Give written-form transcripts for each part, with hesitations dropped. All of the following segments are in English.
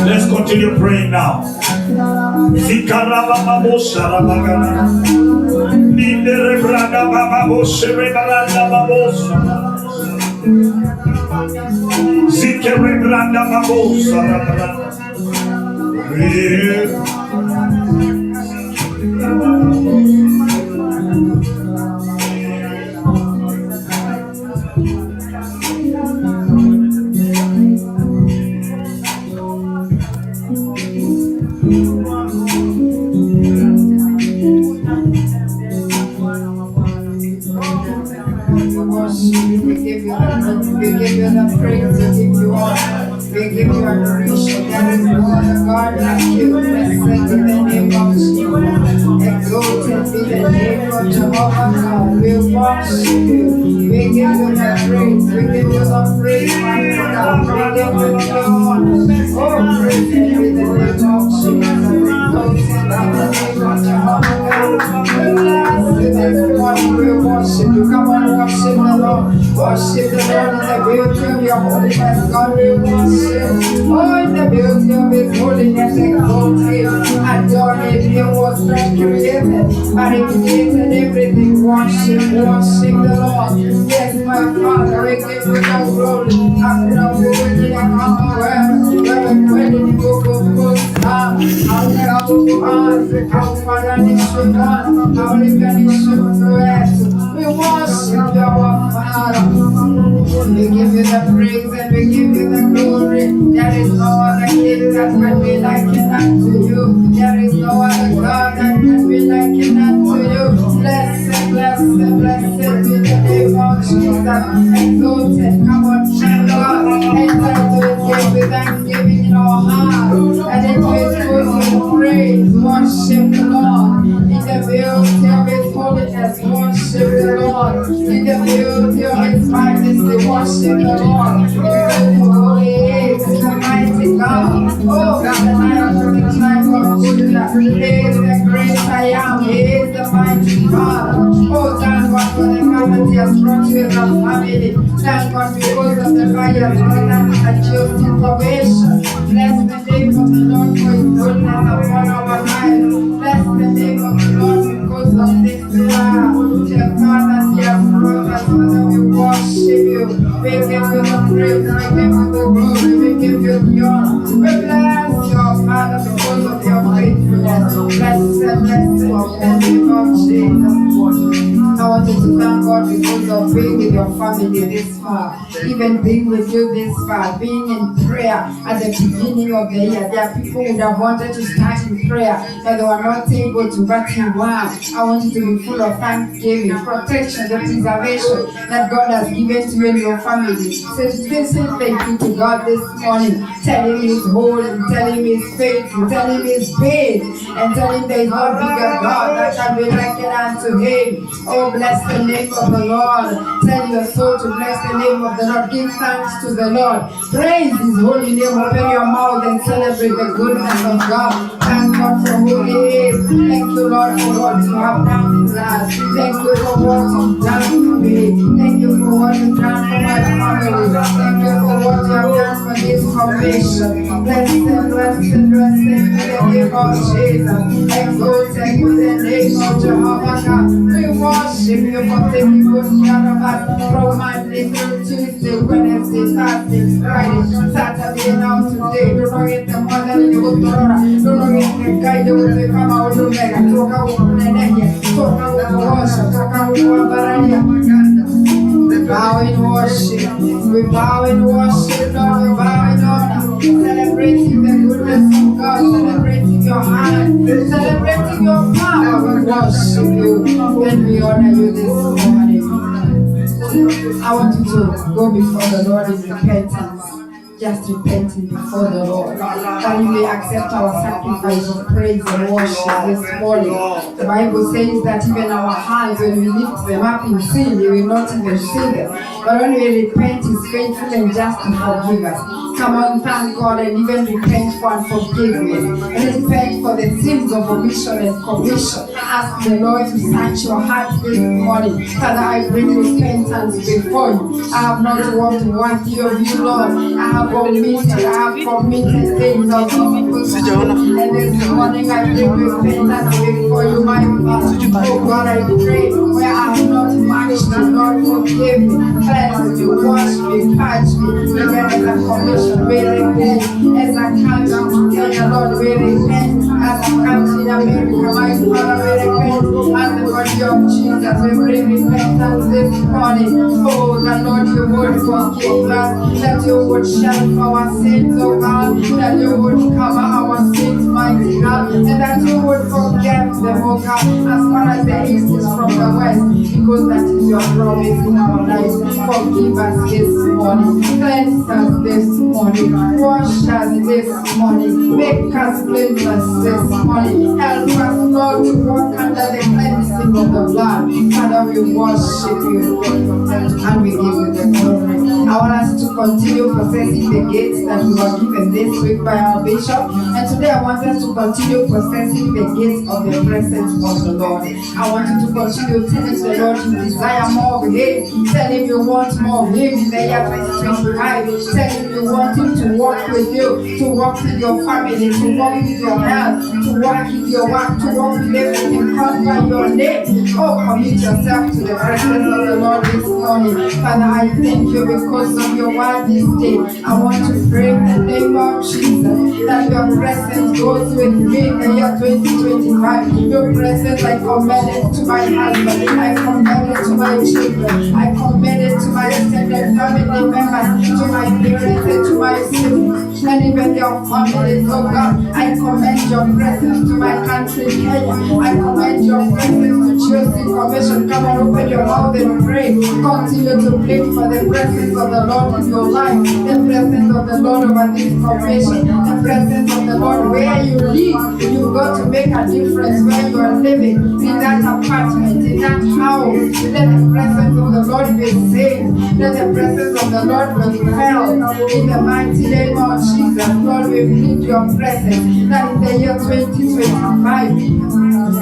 Let's continue praying now. We give you the praise, we give you honor, we give you adoration. There is no other God like you. Blessed in the name of Jesus. Jehovah God. We worship you. We give you the praise. We give you the praise, my God. We give you the honor. Oh, praise be the name of Jesus. Exalted in the name of Jehovah God. We bless you this morning. We worship you. Come on, worship the Lord. Worship the Lord in the beauty of your holiness. God, we worship. Oh, in the beauty of his holiness, exalt him. Adore him. He was not created, but he created everything. Worship, worship the Lord. Yes, my Father, we give you the glory. After all, we will need a power. We're ready to go for I'll never go on. Our Father is so God. Our living is so great. We worship our Father. We give you the praise and we give you the glory. There is no other king that can be likened unto you. There is no other God that can be likened unto you. Blessed, blessed, blessed be the name of Jesus. Exalted, come on, thank God. Enter to his gate with thanksgiving in our hearts. And into his courts with praise. Worship the Lord. In the beauty of his holiness, worship the Lord. In the beauty of his majesty, worship the Lord. Because who he is the mighty God. Oh, God, the Lion of the tribe of Judah. He is the great I am. He is the mighty God. Oh, thank God for the covenant he has brought you in our family. Thank God because of the fire of God and just information. Bless the name of the Lord for his goodness upon our lives. Bless the name of the Lord because of this fire. Dear Father, dear brothers, Father, we worship you. We give you the praise, we give you the glory, we give you the honor. We bless your Father because of your faithfulness. Blessed, blessed in the name of Jesus. I want you to thank God because of being with your family this far, even being with you this far, being in prayer at the beginning of the year. There are people who would have wanted to start in prayer, but they were not able to, but you were. I want you to be full of thanksgiving, protection, the preservation that God has given to you and your family. So say thank you to God this morning. Tell him he's holy, tell him he's faithful, tell him he's big, and tell him there is no bigger God that can be likened unto him. Oh, bless the name of the Lord. Tell your soul to bless the name of the Lord. Give thanks to the Lord. Praise his holy name. Open your mouth and celebrate the goodness of God. Thank God for who he is. Thank you, Lord, for what you have done in us. Thank you for what you've done for me. Thank you for what you've done for my family. Thank you for what you have done for this commission. Blessed, blessed, blessed be the name of Jesus. Exalted be the name of Jehovah God. We worship you for taking good care of us from Monday through Tuesday, Wednesday, Thursday, Friday, Saturday, and now today. Don't forget the mother in the Utorora. Don't forget the guy that will become our Omega. Toka Umunenehia, Toka Uwasha, Toka Uwabarania. Bow in worship, we bow in worship, Lord, we bow in honor, celebrating the goodness of God, celebrating your hand, celebrating your power. We worship you and we honor you this morning. I want you to go before the Lord in repentance. Just repenting before the Lord, that He may accept our sacrifice of praise and worship this morning. The Bible says that even our hands, when we lift them up in sin, He will not even see them. But when we repent, He's faithful and just to forgive us. Come on, thank God and even repent for unforgiveness. And repent for the sins of omission and commission. Ask the Lord to search your heart this morning. Father, I bring repentance before you. I have not walked worthy of you, Lord. I have committed things of people's and this morning I bring repentance before you, my Father. Oh God, I pray where I have not matched the Lord, forgive me, cleanse me, wash me, purge me, even as a commission, we repent as a country together, Lord, we repent as a country in America, my Father, we repent as the body of Jesus, we bring repentance this morning. Oh, that Lord, you would forgive us, that you would shelter our sins, oh God, that you would cover our sins, mighty God, and that you would forgive them, oh God, as far as the east is from the west, because that is your promise in our lives. Forgive us this morning, cleanse us this morning, wash us this morning, make us blameless this morning, help us, Lord, to walk under the cleansing of the blood. Father, we worship you and we give you the glory. I want us to continue possessing the gates that we were given this week by our bishop. And today I want us to continue possessing the gates of the presence of the Lord. I want you to continue telling the Lord you desire more of Him. Tell Him you want more of Him in the year 2025. Tell Him you want Him to walk with you, to walk with your family, to walk with your health, to walk with your work, to walk with everything called by your name. Oh, commit yourself to the presence of the Lord this morning. Father, I thank you because of your word this day. I want to pray in the name of Jesus that your presence goes with me in the year 2025. Your presence I commend it to my husband, I commend it to my children, I commend it to my extended family members, to my parents and to my siblings, and even their families. Oh God, I commend your presence to my country, Kenya. I commend your presence to Chelsea Commission. Come on, open your mouth and pray. Continue to pray for the presence of the Lord in your life, the presence of the Lord over this commission, the presence of the Lord where you live. You've got to make a difference where you are living, in that apartment, in that house. Let the presence of the Lord be saved. Let the presence of the Lord be felt in the mighty name of Jesus. Lord, we need your presence. That in the year 2025,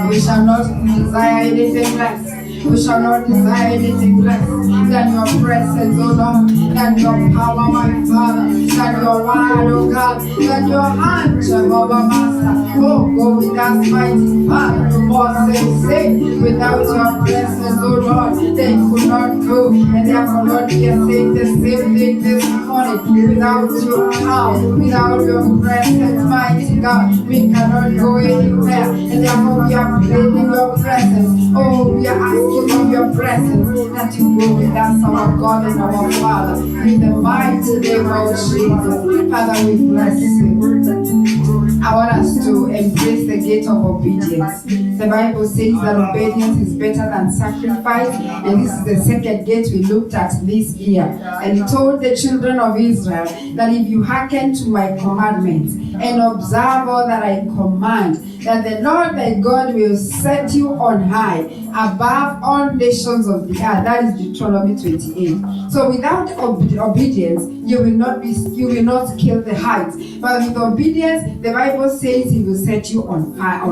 we shall not desire anything less. We shall not desire anything less than your presence, oh Lord, than your power, my Father, than your word, oh God, than your hand, Jehovah Master. Oh, go with us, mighty Father. Moses said, without your presence, oh Lord, they could not go, and therefore, Lord, we are saying the same thing this morning. Without your power, without your presence, mighty God, we cannot go anywhere, and therefore we are praying your presence. Oh, we are asking of your presence that you go with us, our God and our Father, in the mighty name of Jesus. Father, we bless you. I want us to embrace the gate of obedience. The Bible says that obedience is better than sacrifice, and this is the second gate we looked at this year. And He told the children of Israel that if you hearken to my commandments and observe all that I command, that the Lord thy God will set you on high above all nations of the earth. That is Deuteronomy 28. So without obedience, you will not scale the heights. But with obedience, the Bible says He will set you on high.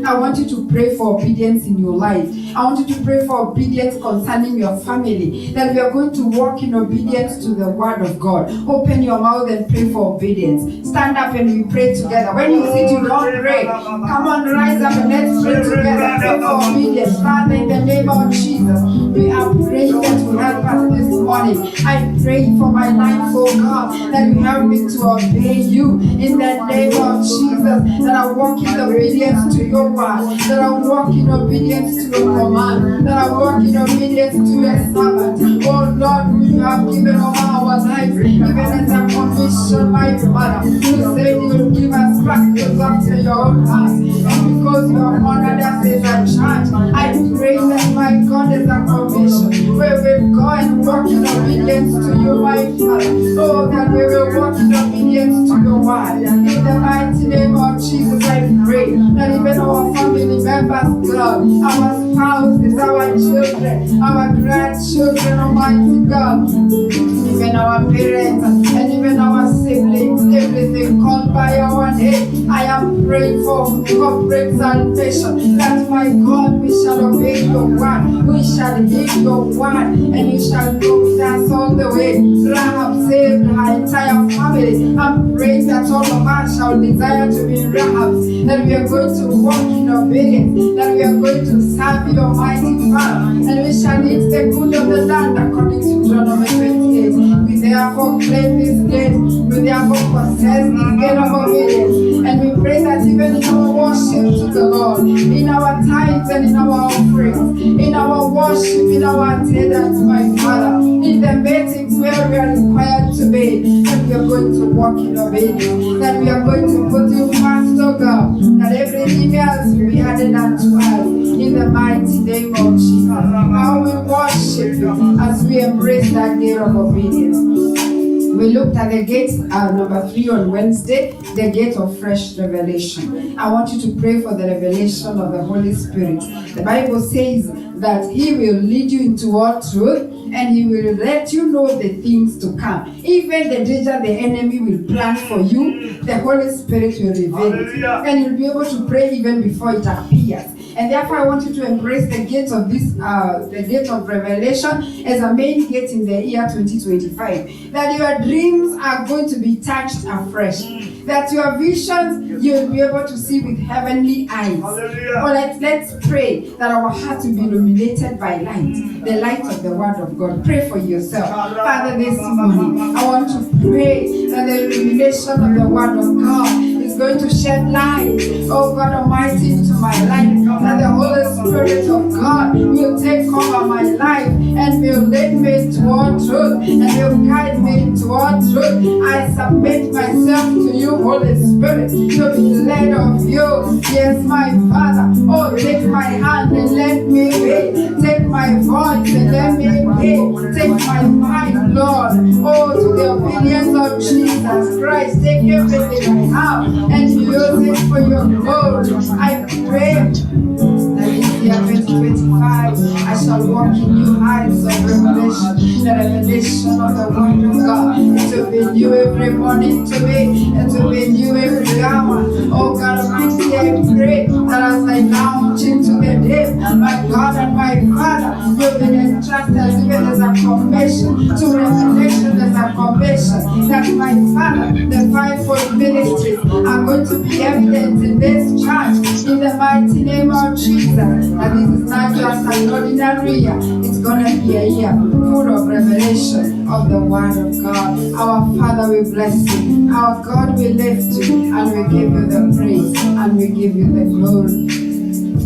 I want you to pray for obedience in your life. I want you to pray for obedience concerning your family, that we are going to walk in obedience to the word of God. Open your mouth and pray for obedience. Stand up and we pray together. When you sit, you don't pray. Come on, rise up and let's pray together. Pray for obedience. Father, in the name of Jesus, we are praying that you help us this morning. I pray for my life, oh God, that you help me to obey you in the name of Jesus, that I walk in obedience to your word, that I walk in obedience to your command, that I walk in obedience to your servant. Oh Lord, you have given over our lives, even as a commission, my Father. You said you will give us practice after your own heart, and because you have honored us as a church, I pray that my God is a commission where we go and walk in obedience to you, my Father. Oh, that we will walk in obedience to your word. In the mighty name of Jesus, I pray that even our family members, God, our spouses, our children, our grandchildren, Almighty God, even our parents and even our siblings, everything called by our name, I am praying for corporate salvation, that my God, we shall obey your word, we shall hear your word, and you shall go with us all the way. Rahab saved her entire family. I'm praying that all of us shall desire to be Rahab, that we are going to walk in obedience, that we are going to serve your mighty Father, and we shall eat the good of the land according to Deuteronomy 28. We therefore claim this gate, we therefore possess this gate of obedience, and we pray that even in our worship to the Lord, in our tithes and in our offerings, in our worship, in our attendance, my Father, in the meetings where we are required to be, that we are going to walk in obedience, that we are going to put you first, oh God, that everything else will be added unto us, in the mighty name of Jesus. How we worship you as we embrace that gate of obedience. We looked at the gate, number 3 on Wednesday, the gate of fresh revelation. I want you to pray for the revelation of the Holy Spirit. The Bible says that He will lead you into all truth and He will let you know the things to come. Even the danger the enemy will plan for you, the Holy Spirit will reveal it. And you'll be able to pray even before it appears. And therefore, I want you to embrace the gate of the gate of revelation as a main gate in the year 2025. That your dreams are going to be touched afresh. That your visions you'll be able to see with heavenly eyes. Or let's pray that our hearts will be illuminated by light, the light of the Word of God. Pray for yourself. Father, this morning, I want to pray that the illumination of the Word of God is going to shed light, oh God Almighty, into my life. That the Holy Spirit of God will take over my life and will lead me into all truth and will guide me into all truth. I submit myself to you, Holy Spirit, to be led of you. Yes, my Father. Oh, take my hand and let me be. Take my voice and let me be. Take my mind, Lord. Oh, to the obedience of Jesus Christ. Take everything I have and use it for your glory. I pray that in the year 2025, I shall walk in new heights of revelation, the revelation of the Word of God. It will be new every morning to me. It will be new every hour. Oh God Almighty, I pray that as I launch into the day, my God and my Father, you'll be entrusted even as a commission to revelation, as a commission that my Father, the fivefold ministries are going to be evident in this church in the mighty name of Jesus. That this is not just an ordinary year, it's going to be a year full of revelation of the Word of God. Our Father, we bless you. Our God, we lift you and we give you the praise and we give you the glory.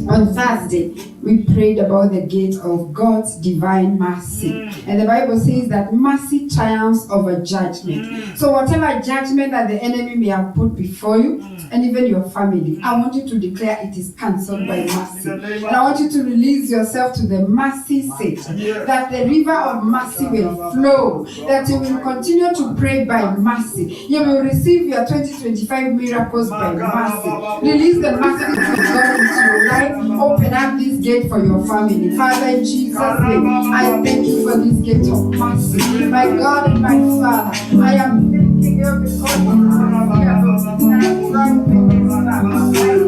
On Thursday, we prayed about the gate of God's divine mercy. And the Bible says that mercy triumphs over judgment. So whatever judgment that the enemy may have put before you, and even your family, I want you to declare it is cancelled by mercy. And I want you to release yourself to the mercy seat. That the river of mercy will flow. That you will continue to pray by mercy. You will receive your 2025 miracles by mercy. Release the mercy of God into your life. Open up this gate for your family. Father, in Jesus' name, I thank you for this gift of mercy. My God and my Father, I am thanking you because you are here. And I'm trying to make this back. I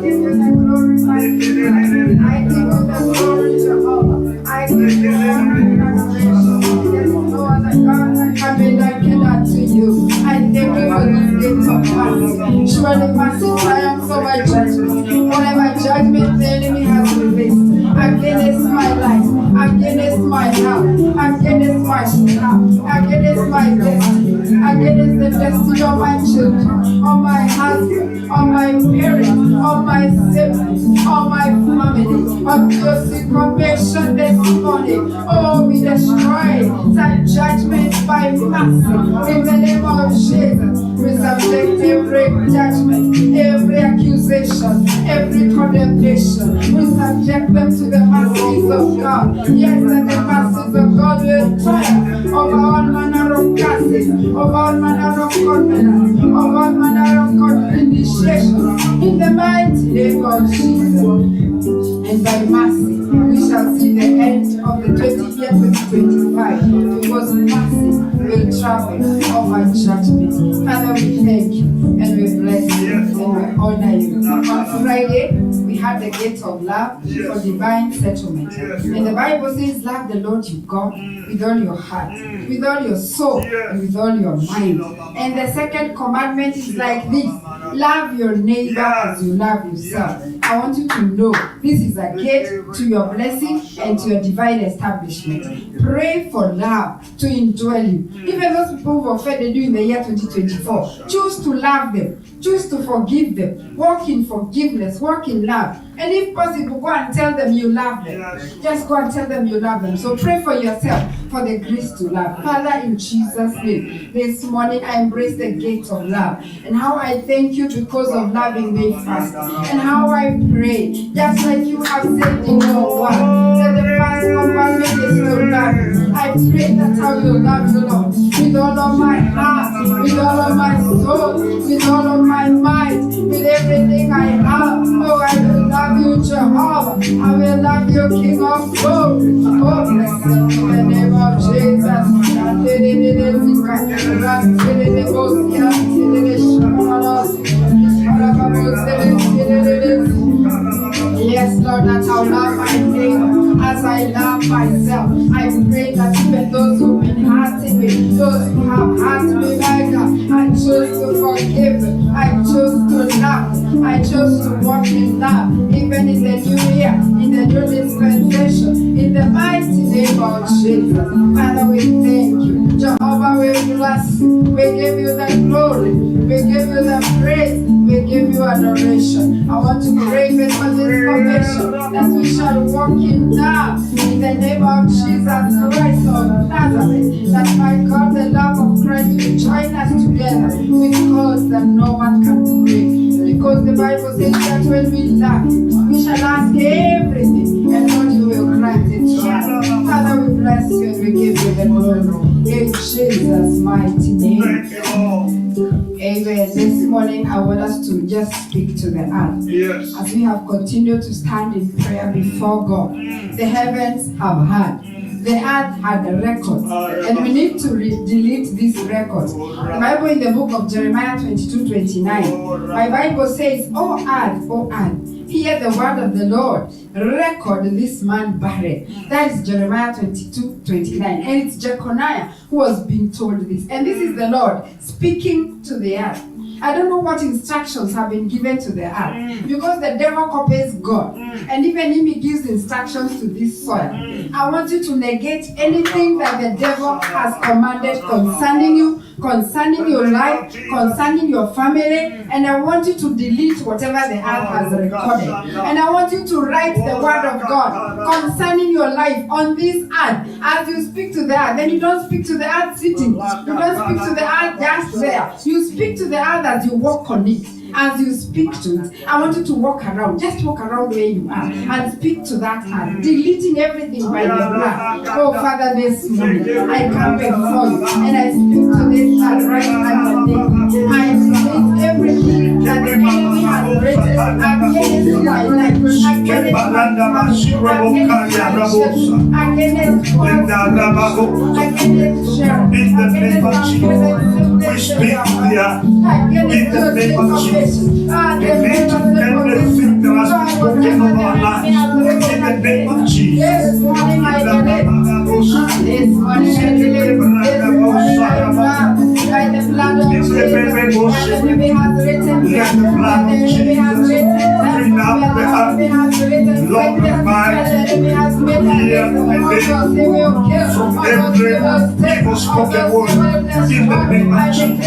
give you the glory, my Father. I give you the glory, Jehovah. I give you the honor and adoration. There's no other God that can be likened unto you. I thank you for this gift of mercy. Surely mercy triumphs over judgment. Whatever judgment the enemy has released against my life, against my health, against my staff, against my destiny, against the destiny of my children, of my husband, of my parents, of my siblings, of my family, of your situation this morning. Oh, we destroy that judgment by mercy in the name of Jesus. We subject every judgment, every accusation, every condemnation. We subject them to the mercies of God. Yes, and the mercies of God will triumph over all manner of curses, over all manner of covenants, over all manner of initiation. In the mighty name of Jesus. And by mercy, we shall see the end of the 20th year 2025, because mercy will travel over judgment. Father, we thank you and we bless you and we honor you. On Friday, we had the gate of love for divine settlement. And the Bible says, love the Lord your God with all your heart, with all your soul, and with all your mind. And the second commandment is like this: love your neighbor as you love yourself. I want you to know this is a gate to your blessing and to your divine establishment. Pray for love to indwell you. Even those people who offended you in the year 2024, choose to love them. Choose to forgive them. Walk in forgiveness. Walk in love. And if possible, go and tell them you love them. Just go and tell them you love them. So pray for yourself for the grace to love. Father, in Jesus' name, this morning I embrace the gate of love. And how I thank you because of loving me first. And how I pray, just like you have said in your word, that the first commandment is to love. I pray that I will love you, Lord, with all of my heart, with all of my soul, with all of my mind, with everything I have. Oh, I will love you, Jehovah. I will love you, King of glory. Oh, blessed in the name of Jesus. Yes, Lord, that I'll love my neighbor as I love myself. I pray that even those who've been hurting me, those who have hurt me, my God, I choose to forgive. I choose to love. I choose to walk in love, even in the new year, in the new dispensation, in the mighty name of Jesus. Father, we thank you. Jehovah, we bless you. We give you the glory. We give you the praise. We give you adoration. I want to pray even for this formation that we shall walk in love in the name of Jesus Christ of Nazareth. That my God, the love of Christ will join us together because that no one can pray. Because the Bible says that when we love you, we shall ask everything and Lord, you will grant it to us. Father, we bless you and we give you the glory. In Jesus' mighty name. Thank you, Lord. Amen. This morning I want us to just speak to the earth. Yes. As we have continued to stand in prayer before God, the heavens have heard. The earth had a record, and we need to delete these records. The Bible in the book of Jeremiah 22:29, my Bible says, O earth, hear the word of the Lord. Record this man buried. That is Jeremiah 22:29. And it's Jeconiah who was being told this. And this is the Lord speaking to the earth. I don't know what instructions have been given to the earth because the devil copies God. And even him, he gives instructions to this soil. I want you to negate anything that the devil has commanded concerning you, concerning your life, concerning your family, and I want you to delete whatever the earth has recorded. And I want you to write the word of God concerning your life on this earth. As you speak to the earth, then you don't speak to the earth sitting. You don't speak to the earth just there. You speak to the earth as you walk on it. As you speak to it, I want you to walk around. Just walk around where you are and speak to that earth, deleting everything by the blood. Oh, Father, this morning I come before you and I speak to this earth right now. I delete everything that the enemy has written against my life, against my family, against Sharon, In the name of Jesus, we speak here. In the name of Jesus, delete everything that has been spoken of our lives. In the name of Jesus. This morning I delete. This morning I delete. This morning I love. By the blood of Jesus. That the enemy has written. Let the blood of Jesus bring out the earth. Lord, revive here and there from every evil spoken word. In the name of Jesus.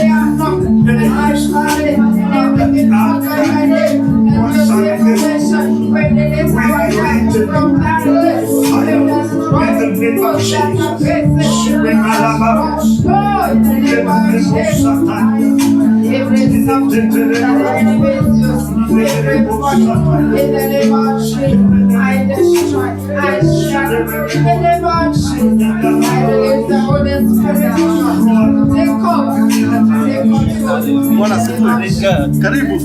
I destroy, I shatter, in the name of Jesus, I release the Holy Spirit of God. Take over, take control. Bwana siku karibu.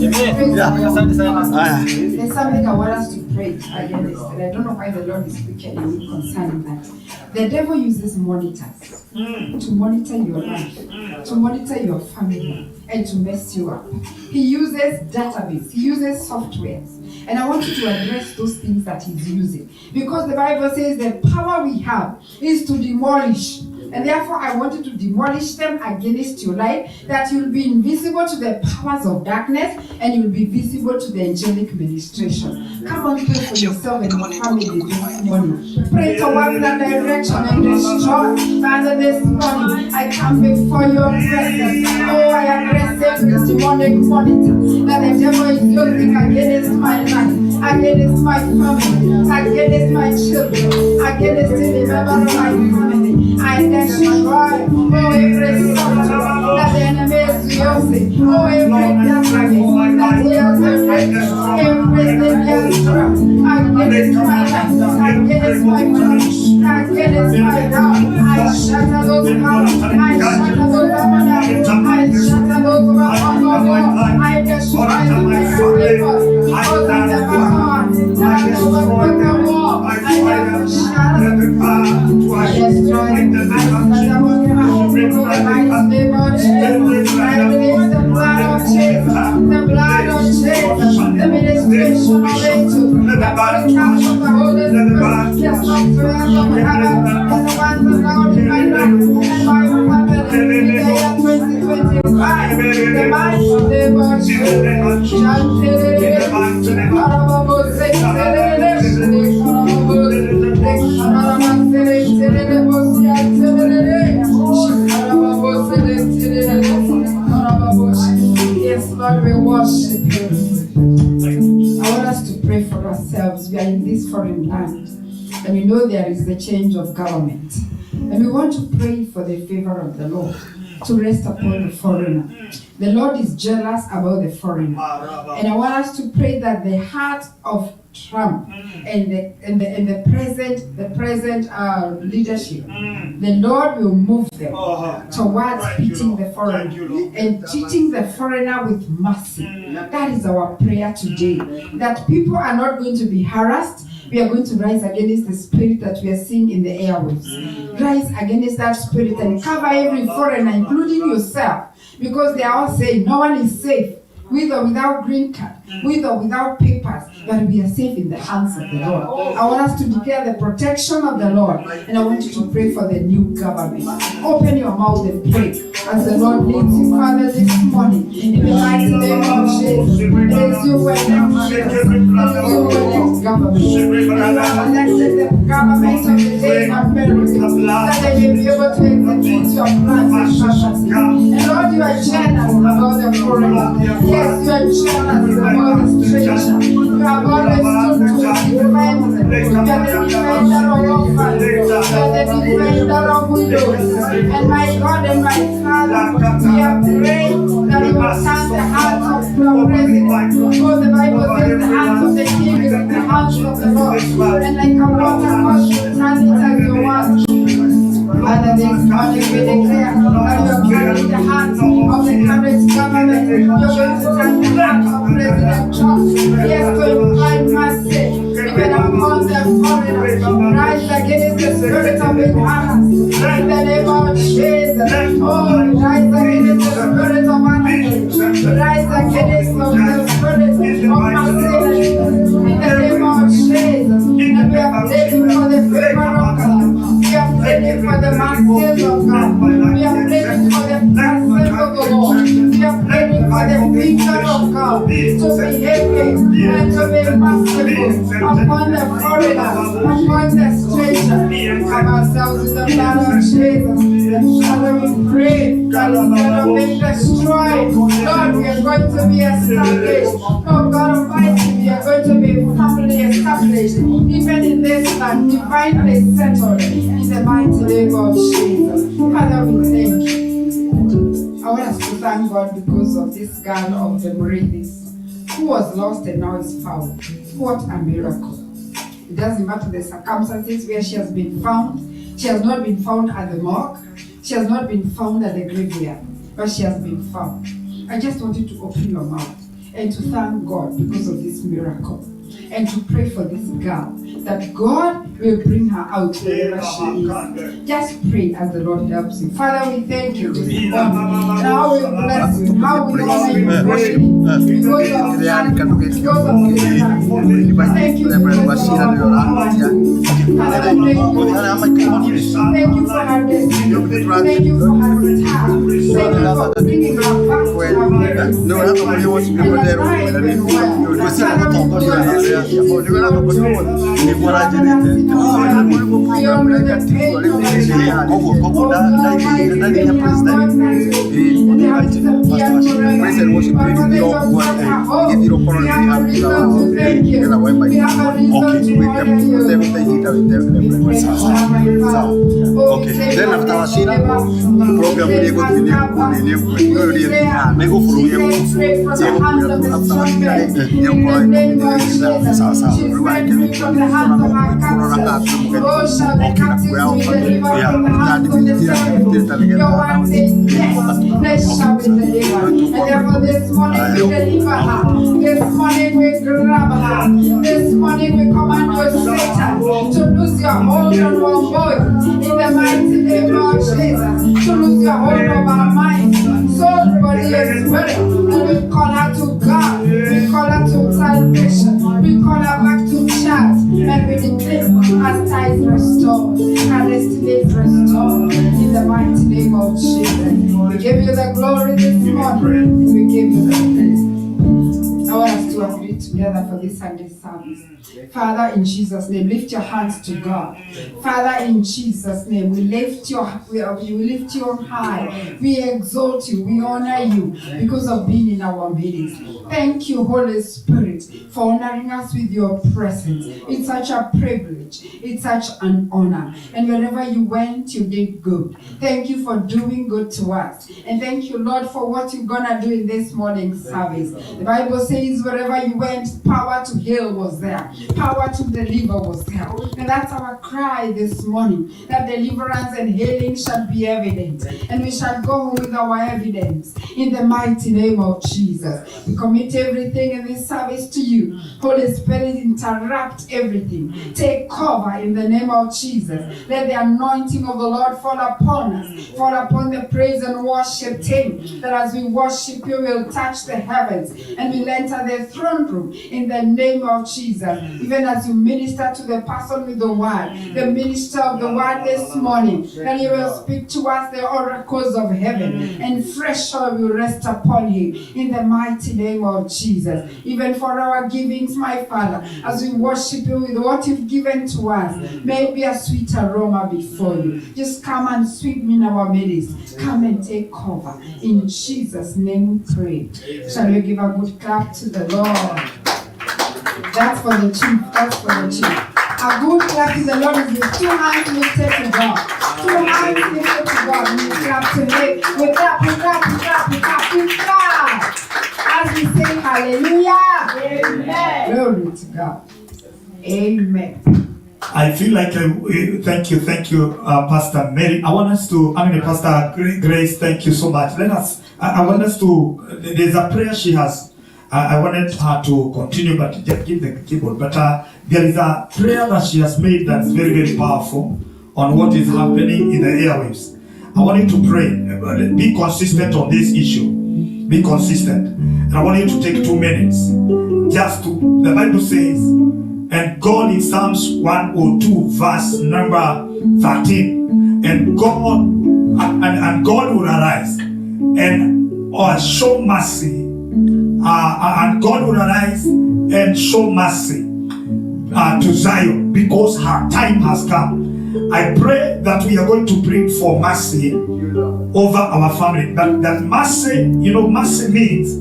Asante sana. There's something I want us to pray against, and I don't know why the Lord is speaking in me concerning that. The devil uses monitors to monitor your life, to monitor your family, and to mess you up. He uses database, he uses softwares. And I want you to address those things that he's using. Because the Bible says the power we have is to demolish. And therefore, I want you to demolish them against your life, that you'll be invisible to the powers of darkness, and you'll be visible to the angelic ministration. Come on, pray for yourself and your family this morning. Pray towards that direction and destroy. Father, this morning, I come before your presence. Oh, I address every demonic monitor that the devil is using against my life, against my family, against my children, against any member of my family. I destroy, oh, every software that the enemy is using, oh, every database that he has written, everything he has dropped against my life, against my family, against my health. I shatter those powers, I shatter those powers, I my life, fall into my family. I stand for I destroy them. I fire every power twice. In the name of Yes, Lord, we worship you. I want us to pray for ourselves. We are in this foreign land, and we know there is the change of government. And we want to pray for the favor of the Lord to rest upon the foreigner. The Lord is jealous about the foreigner. And I want us to pray that the heart of Trump and the present leadership, the Lord will move them towards teaching the foreigner and teaching the foreigner with mercy. That is our prayer today. That people are not going to be harassed. We are going to rise against the spirit that we are seeing in the airwaves. Rise against that spirit and cover every foreigner, including yourself, because they are all saying no one is safe, with or without green card, with or without papers, but we are safe in the hands of the Lord. I want us to declare the protection of the Lord, and I want you to pray for the new government. Open your mouth and pray as the Lord leads you, Father, this morning. In the mighty name of Jesus, it is you who are next Jesus. It is you who are next government. You have elected the government of the day of America, that they may be able to execute your plans and purposes. And Lord, you are jealous about the foreigner. Yes, you are jealous about the stranger. You have always stood to defend them. You are the defender of orphans. You are the defender of widows. And my God and my Father, we are praying that you will turn the hearts of the president. For the Bible says the hands of the king is in the hands of the Lord. And like a water God should turn it as you want. Father, this morning we declare that you are turning the hearts of the current government. You are going to turn the hearts of President Trump. Yes, to impart mercy, even upon the foreigners. Rise against the spirit of ignorance. In the name of Jesus. Oh, rise against the spirit of anarchy. Rise against the spirit of mercy. In the name of Jesus. And we are praying for the favor of God. We are praying for the mercy of God. We are praying for the blessing of the Lord. We are praying for the finger of God to be heavy and to be merciful upon the foreigner, upon the stranger. We have ourselves in the blood of Jesus. Father, we pray that instead of being destroyed, Lord, we are going to be established. Oh God Almighty, we are going to be firmly established, even in this land, divinely settled, in the mighty name of Jesus. Father, we thank you. I want us to thank God because of this girl of the Moridis, who was lost and now is found. What a miracle. It doesn't matter the circumstances where she has been found. She has not been found at the morgue. She has not been found at the graveyard, but she has been found. I just want you to open your mouth and to thank God because of this miracle, and to pray for this girl, that God will bring her out wherever she is. Just pray as the Lord helps you. Father, we thank you this morning. And how we bless you, how we honor you, worship you, because of thank you for thank you for thank you for her destiny. Thank you for her return. Thank you for bringing her back to her parents. And alive and Okay, then after program nego furu ye ko sa ko ya ko afta ye ko ay sa sa ruwa ke ni ko na ko na ka tu ke o ke na ko ya o ya na di bi ya ke ta le Your word says, yes, flesh shall be delivered. And therefore this morning we deliver her. This morning we grab her. This morning we command you, Satan, to lose your hold on our boy. In the mighty name of Jesus. To lose your hold of our mind, soul, body, and spirit. And we call her to God. We call her to salvation. We call her back to church. And we declare her ties restored. Her destiny is restored. In the mighty name of Jesus. We give you the glory this morning. We give you the praise. I want us to agree together for this Sunday service. Father, in Jesus' name, lift your hands to God. Father, in Jesus' name, we lift you high. We exalt you. We honor you because of being in our midst. Thank you, Holy Spirit, for honoring us with your presence. It's such a privilege. It's such an honor. And wherever you went, you did good. Thank you for doing good to us. And thank you, Lord, for what you're going to do in this morning's service. The Bible says wherever you went, power to heal was there. Power to deliver was there. And that's our cry this morning, that deliverance and healing shall be evident. And we shall go home with our evidence in the mighty name of Jesus. We commit everything in this service to you. Holy Spirit, interrupt everything. Take cover in the name of Jesus. Let the anointing of the Lord fall upon us, fall upon the praise and worship team, that as we worship you, we'll touch the heavens and we'll enter the throne room in the name of Jesus. Even as you minister to the person with the word, the minister of the word this morning, that he will speak to us the oracles of heaven, and fresh oil will rest upon him in the mighty name of Jesus. Even for our givings, my Father, as we worship you with what you've given to us, may it be a sweet aroma before you. Just come and sweep me in our midst. Come and take cover. In Jesus' name we pray. Shall we give a good clap to the Lord? That's for the chief. That's for the chief. A good clap to the Lord is with two hands lifted to God. Two hands lifted to God. We clap to him. We clap, we clap, we clap, we clap, we clap. As we say hallelujah. Amen. Glory to God. Amen. I feel like thank you, Pastor Mary. Pastor Grace, thank you so much. I want us to, there's a prayer she has. I wanted her to continue, but just give the keyboard. But there is a prayer that she has made that's very, very powerful on what is happening in the airwaves. I want you to pray. Be consistent on this issue. Be consistent. And I want you to take 2 minutes. The Bible says, and God in Psalms 102, verse number 13, and God will arise and show mercy. And God will arise and show mercy to Zion, because her time has come. I pray that we are going to bring for mercy over our family. That mercy, mercy means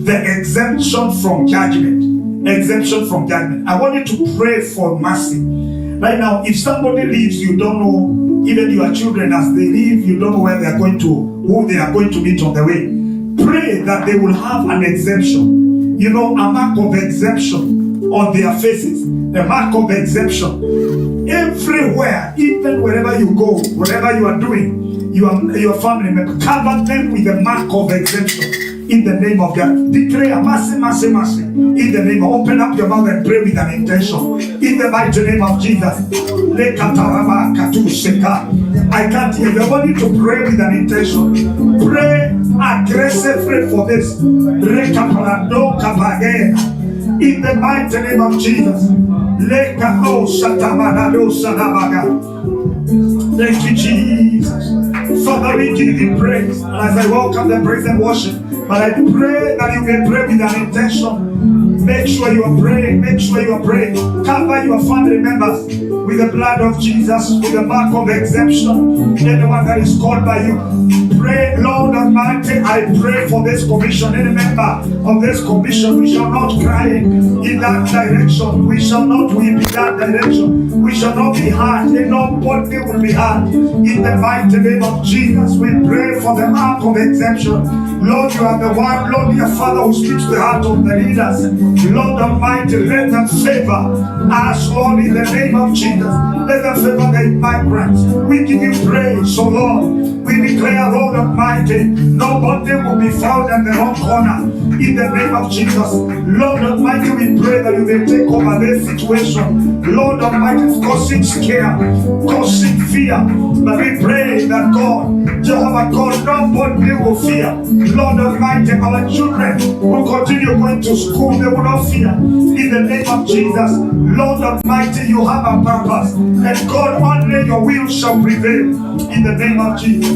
the exemption from judgment. Exemption from judgment. I want you to pray for mercy. Right now, if somebody leaves, you don't know, even your children as they leave, you don't know where they are going to, who they are going to meet on the way. Pray that they will have an exemption. A mark of exemption on their faces. A mark of exemption. Everywhere, even wherever you go, whatever you are doing, your family member, cover them with a mark of exemption. In the name of God, declare mercy, mercy, mercy. In the name of, open up your mouth and pray with an intention. In the mighty name of Jesus. I can't hear you. I want you to pray with an intention. Pray aggressively for this. In the mighty name of Jesus. Thank you, Jesus. Father, we give you praise. And as I welcome the praise and worship, but I pray that you may pray with an intention. Make sure you are praying. Make sure you are praying. Cover your family members with the blood of Jesus, with the mark of exemption. Anyone that is called by you, pray, Lord Almighty, I pray for this commission. Any member of this commission, we shall not cry in that direction. We shall not weep in that direction. We shall not be hurt. Nobody will be hurt. In the mighty name of Jesus, we pray for the mark of exemption. Lord, you are the one, Lord, your Father, who speaks the heart of the leaders. Lord Almighty, let them favor us, Lord, in the name of Jesus. Let them favor the migrants. We give you praise, so Lord. We declare, Lord Almighty, nobody will be found in the wrong corner. In the name of Jesus, Lord Almighty, we pray that you may take over this situation. Lord Almighty, it's causing scare, causing fear. But we pray that God, Jehovah God, nobody will fear. Lord Almighty, our children will continue going to school. They will not fear. In the name of Jesus, Lord Almighty, you have a purpose. And God, only your will shall prevail. In the name of Jesus.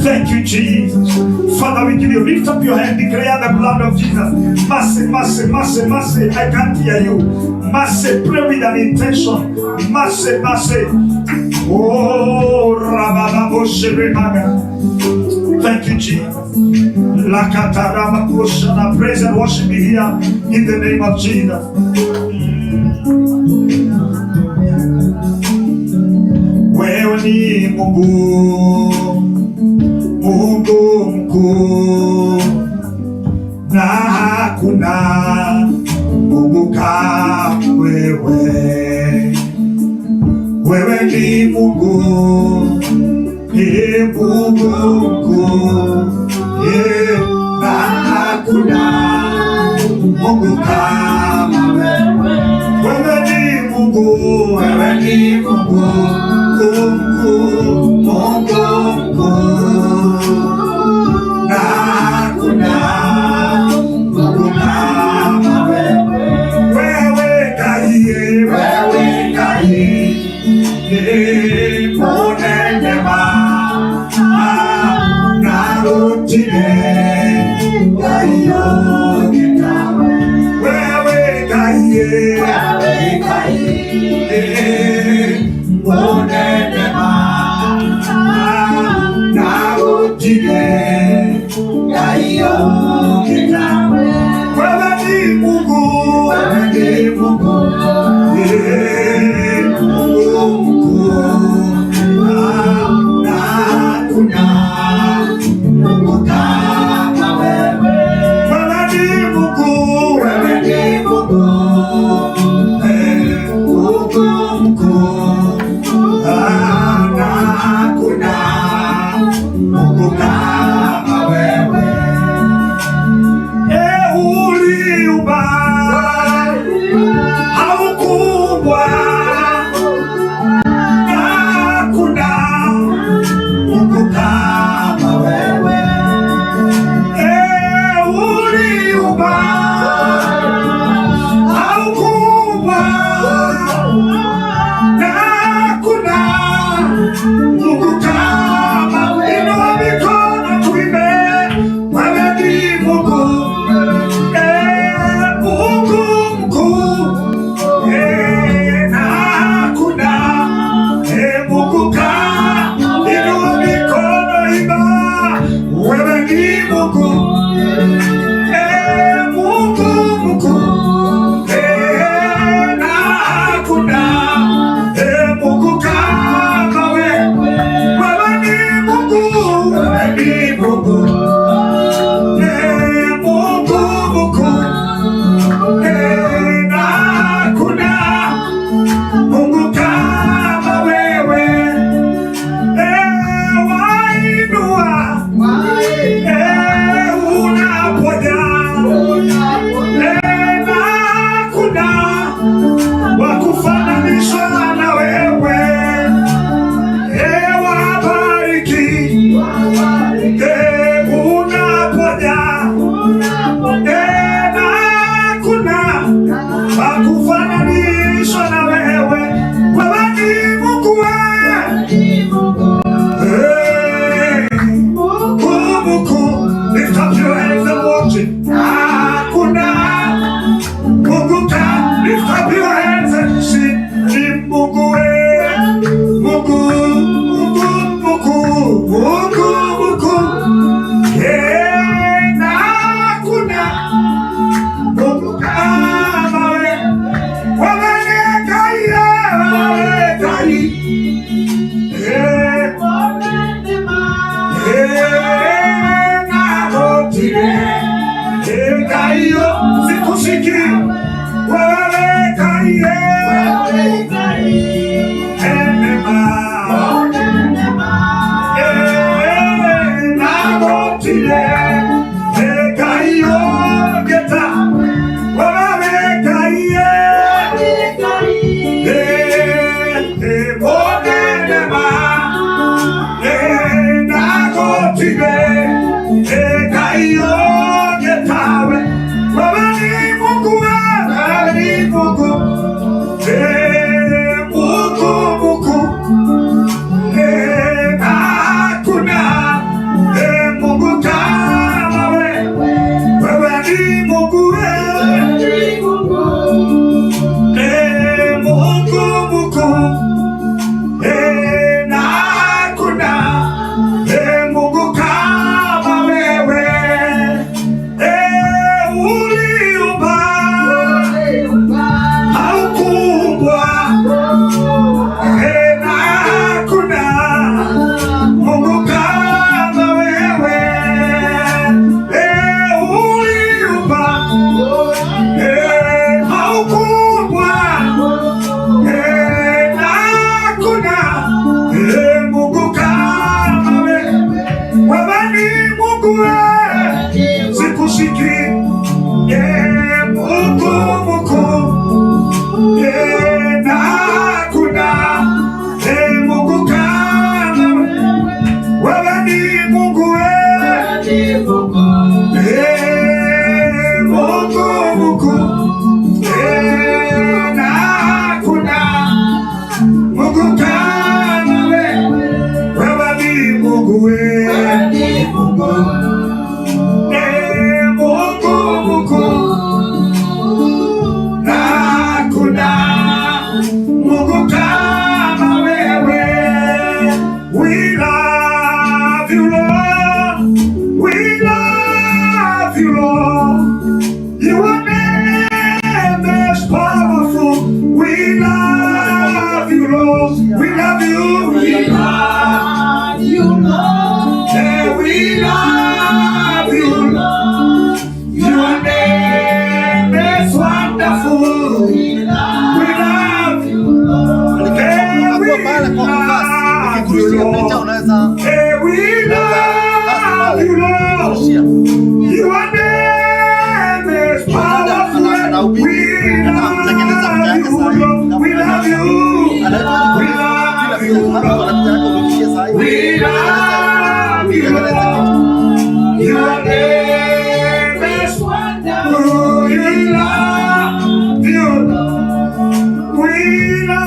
Thank you, Jesus. Father, we give you, lift up your hand, declare the blood of Jesus. Mercy, mercy, mercy, mercy. I can't hear you. Mercy, pray with an intention. Mercy, mercy. Oh, thank you, Jesus. Praise and worship me here in the name of Jesus. Wewe ni Mungu, Mungu mkuu, na hakuna Mungu kama wewe. Wewe ni Mungu, Mungu mkuu, na hakuna Mungu kama wewe. Wewe ni Mungu, wewe ni Mungu.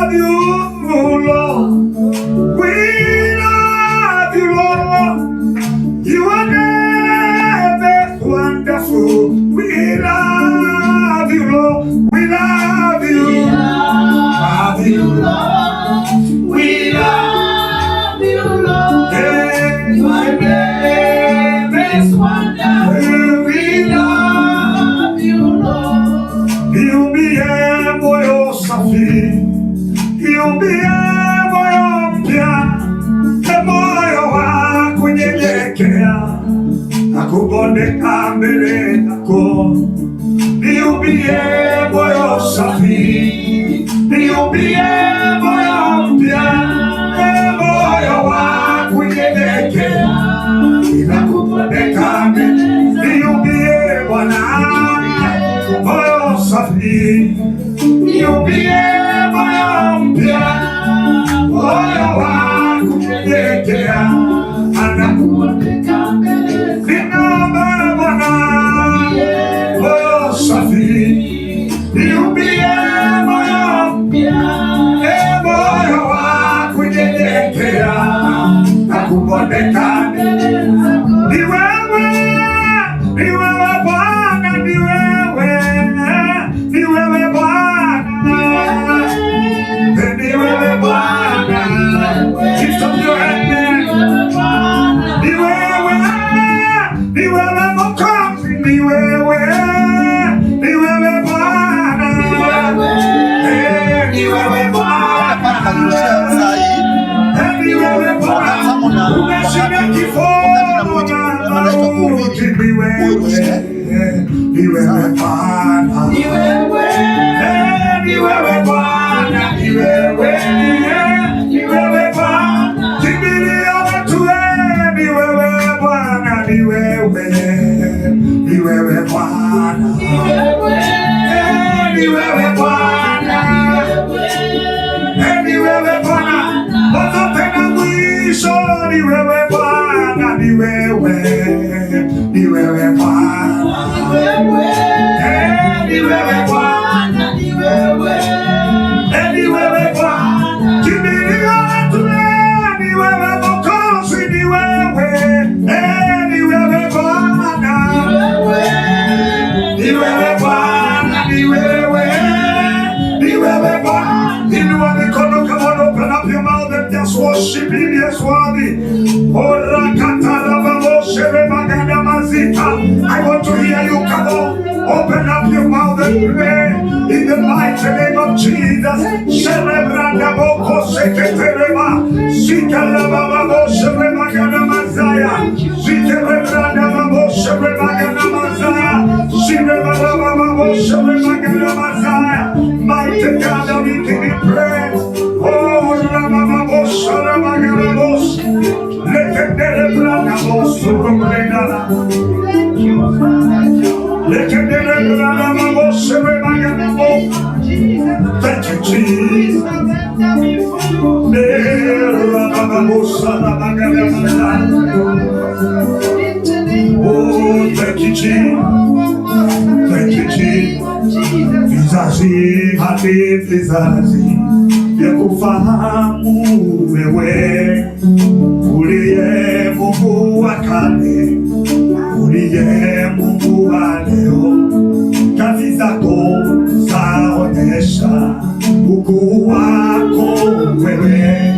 love you, Lord. We love you, Lord. You are the best, wonderful. We love you, Lord. We love you. Love you, Lord. We love you, Lord. You are the best, wonderful. We love you, Lord. You be a moyo safi. You be a moyo mpya. Moyo wa kunyenyekea nakubondeka mbele yako. Niumbie moyo safi, niumbie moyo mpya, moyo wa kunyenyekea nakubondeka mbele. Niumbie Bwana moyo safi, niumbie moyo mpya, moyo wa kunyenyekea anakubondeka mbele. Ninaomba Bwana moyo safi, niumbie moyo mpya, moyo wa kunyenyekea nakubondeka mbele. Ni wewe Bwana, ni wewe Bwana, ni wewe Bwana. Lift up your hand. Ni wewe Mwokozi, ni wewe Bwana, ni wewe Bwana, ni wewe Bwana. Umeshinda kifo na mauti, ni wewe Bwana, ni wewe Bwana, ni wewe Bwana. Kimbilio letu ni wewe Bwana, ni wewe Bwana, ni wewe Bwana, ni wewe Bwana. Mwanzo tena mwisho ni wewe Bwana, ni wewe Bwana, ni wewe Bwana, ni wewe Bwana. Kimbilio letu ni wewe Mwokozi, ni wewe Bwana, ni wewe Bwana, ni wewe Bwana. Inua mikono, come on, open up your mouth and just worship Him. Yes, worthy. I want to hear you. Come on, open up your mouth and pray in the mighty name of Jesus. Celebranda boko seketereba, sikalaba babo sherebagana mazaya, sikerebranda babo sherebagana mazaya, sirebaba babo sherebagana mazaya. Mighty God, we give you praise. Oh, Rama babo sherebagana bos, leketerebranda bos surubrendala, leketerebranda babo sherebagana bos. Thank you, Jesus. Oh, thank you, Jesus. Thank you, Jesus. Vizazi hadi vizazi vya kufahamu wewe uliye Mungu wa kale, uliye Mungu wa leo. Kazi zako zaonyesha ukuu wako wewe.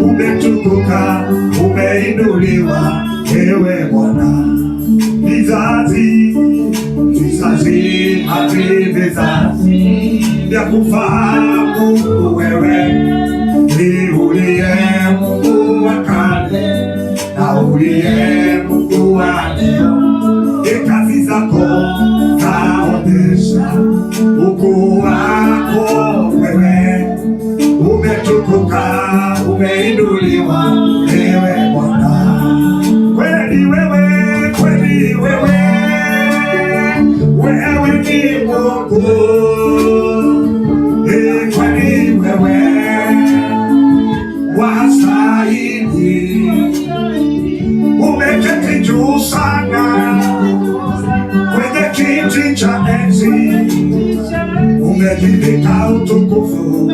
Umetukuka, umeinuliwa ewe Bwana. Vizazi hadi vizazi vya kufahamu wewe ni uliye Mungu wa kale na uliye Mungu wa leo. Kazi zako zaonyesha ukuu wako wewe. Umetukuka, umeinuliwa ewe Bwana. Kweli wewe ni Mungu. Kweli wewe wastahili. Umeketi juu sana kwenye kiti cha enzi, umejivika utukufu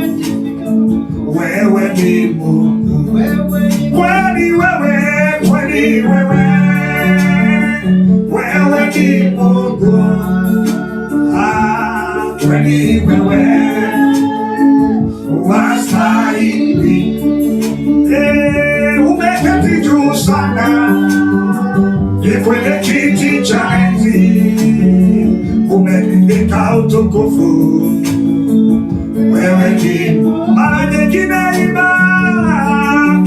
wewe ni Mungu, kweli wewe, kweli wewe, wewe ni Mungu, kweli wewe wastahili. Umeketi juu sana kwenye kiti cha enzi, umeniweka utukufu. Wewe ni mara nyingine imba,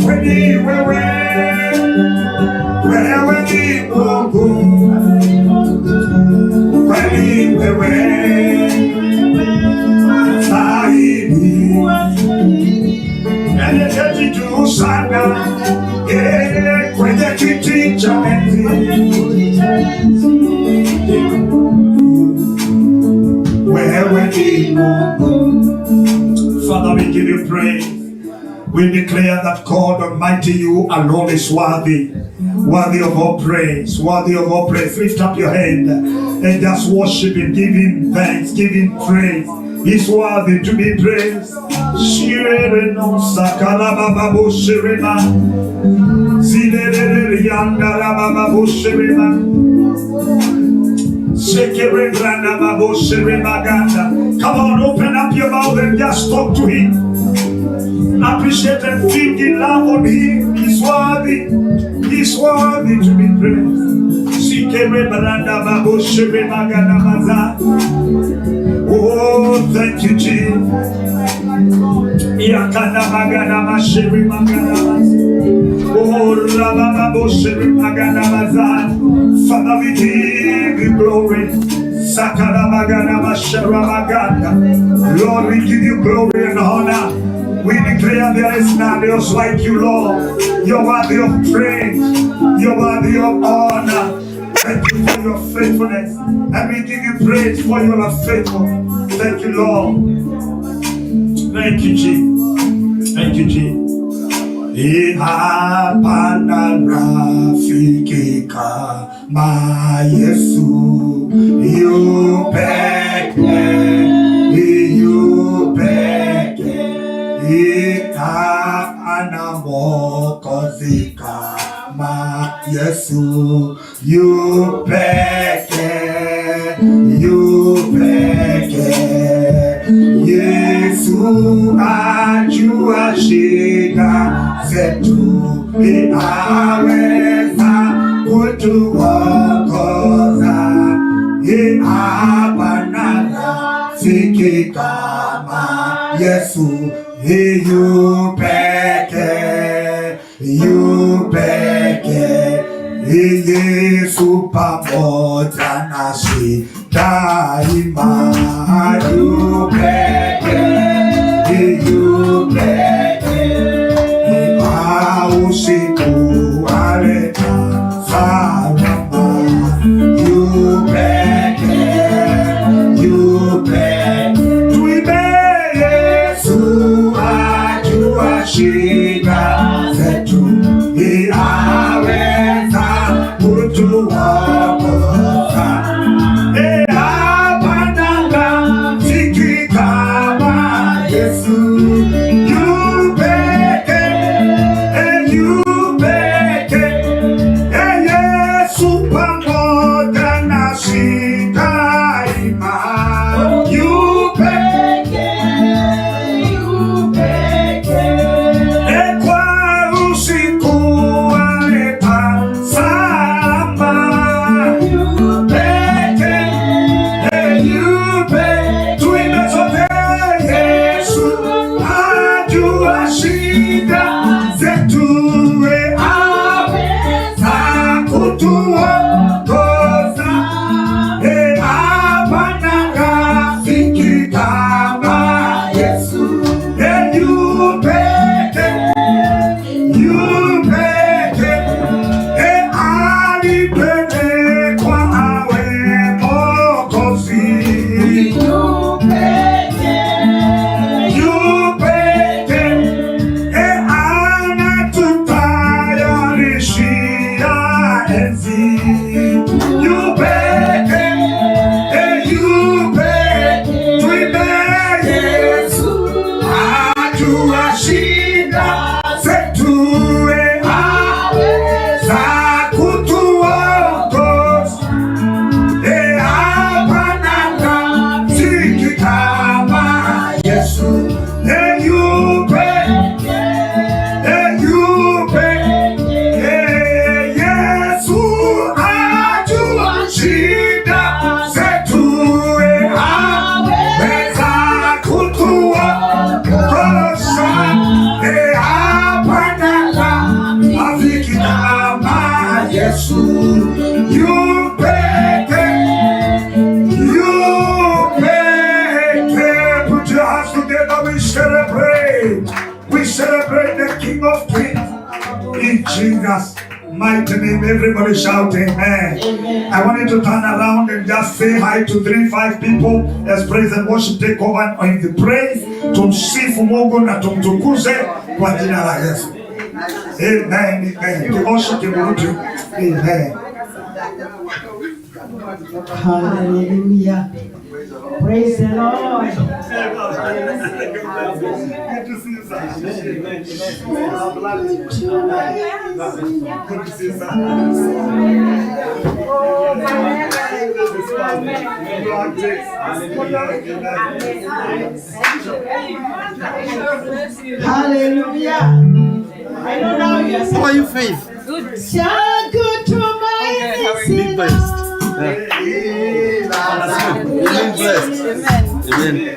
kweli wewe, wewe ni Mungu, kweli wewe wastahili. Umeketi juu sana kwenye kiti cha enzi, wewe ni Mungu. Father, we give you praise. We declare that God Almighty, you alone is worthy. Worthy of all praise. Worthy of all praise. Lift up your hand and just worship Him. Give Him thanks. Give Him praise. He's worthy to be praised. Shire no sakala baba bushirema. Zidere yandala baba bushirema. Shekere grana baba bushirema ganda. Come on, open up your mouth and just talk to Him. Appreciate and feel the love on Him. He's worthy. He's worthy to be praised. Shekere grana baba bushirema ganda maza. Oh, thank you, Jesus. Yakana magana mashiri magana maza. Oh, rababa boshiri magana maza. Father, we give you glory. Sakara magana mashara magana. Lord, we give you glory and honor. We declare there is none else like you, Lord. You're worthy of praise. You're worthy of honor. Thank you for your faithfulness. And we give you praise for your faithful. Thank you, Lord. Thank you, Jesus. Thank you, Jesus. Hapana rafiki kama Yesu, yu peke, hapana mwokozi kama Yesu, yu peke. Yesu ajua shida zetu, aweza kutuongoza. Hapana rafiki kama Yesu, yu peke. Yesu pamoja nasi daima, yu peke. Usiku aleta salama, yu peke. Tuimbe Yesu ajua shida zetu, aweza kutuongoza. Hapana rafiki kama Yesu, yu peke. Yesu pamoja nasi daima, yu peke. Kwa usiku aleta salama, yu peke. Tuimbe sote, Yesu ajua We celebrate the King of Kings. In Jesus' mighty name, everybody shout amen. I want you to turn around and just say hi to 3-5 people as praise and worship take over in the praise. Tumsifu Mungu na tumtukuze kwa jina la Yesu. Amen, amen. Tuoshe kiburutu. Amen. Hallelujah. Praise the Lord. Good to see you, sir. Good to see you, sir. Hallelujah. I know now you're How are you, Faith? Good. so good to my Be blessed. Amen. Blessed. Amen.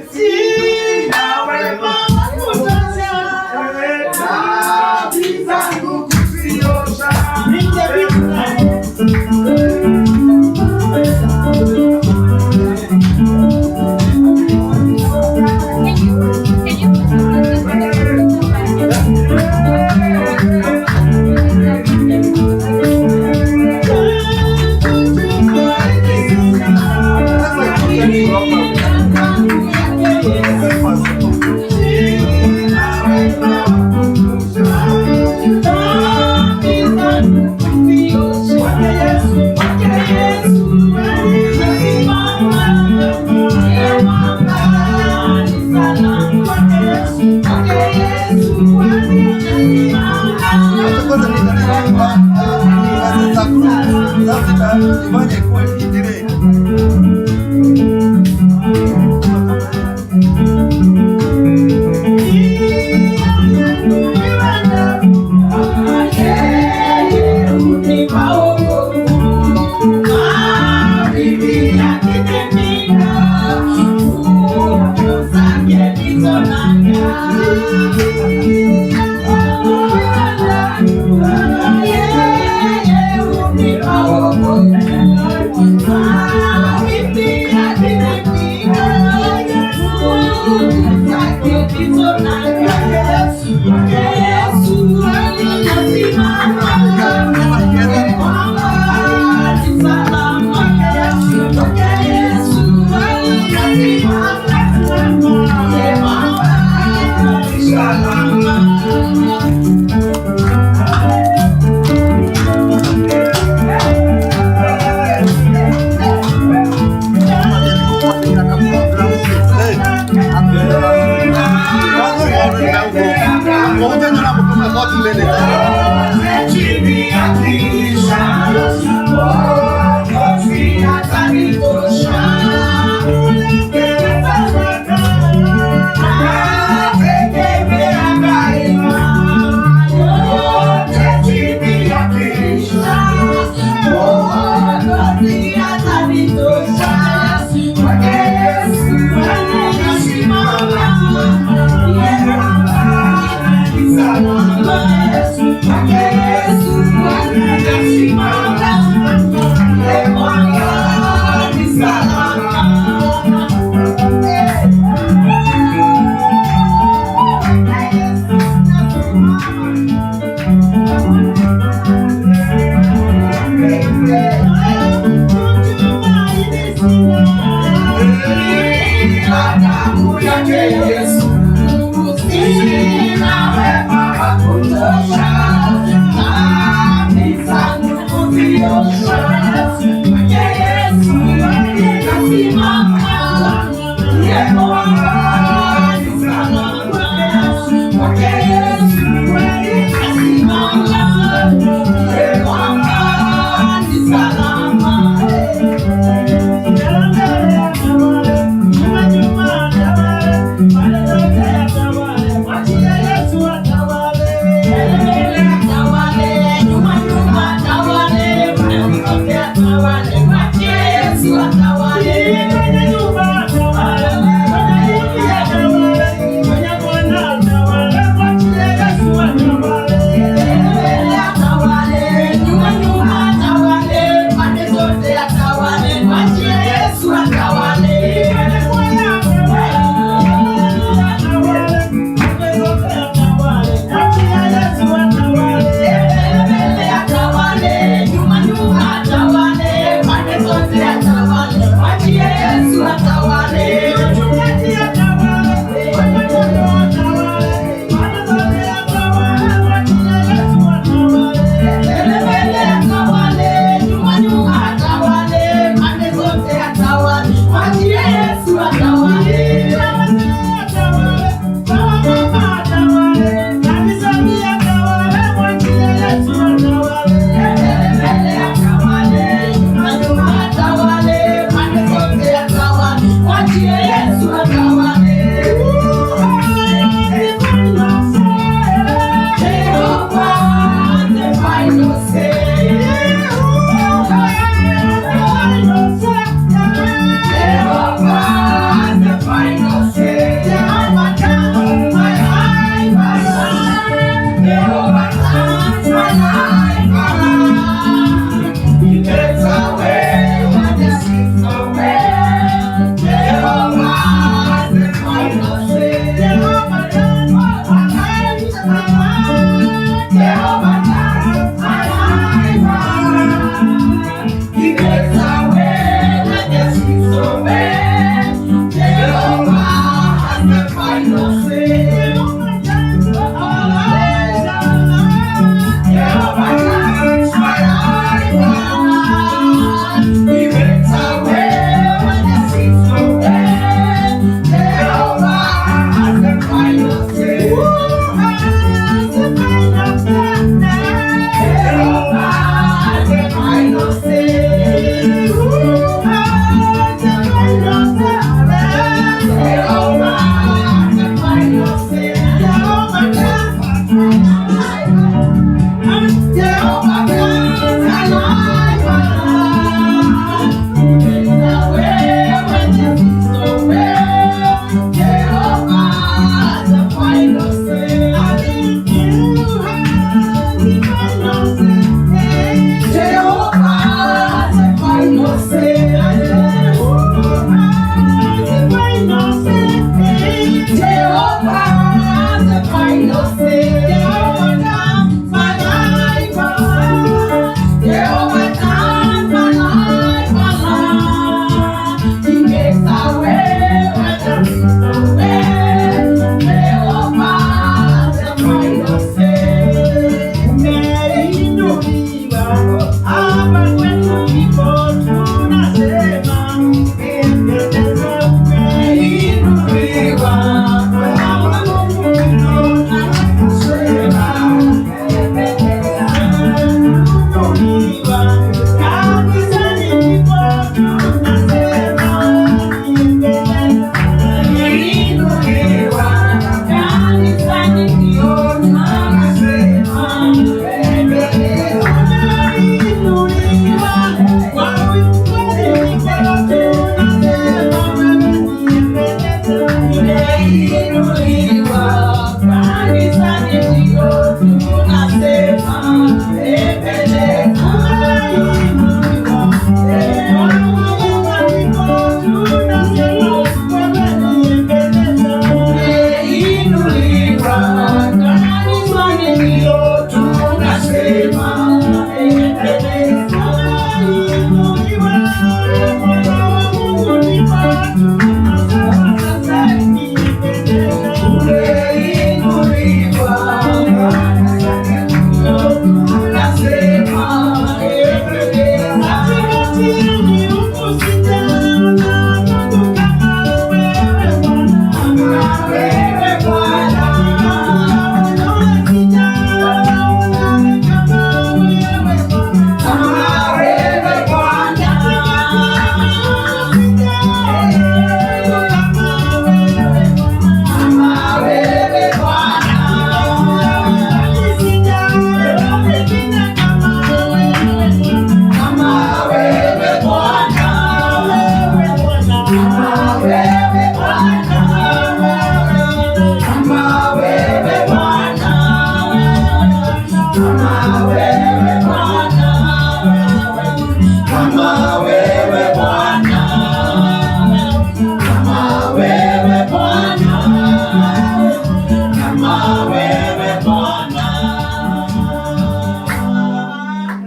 Yes.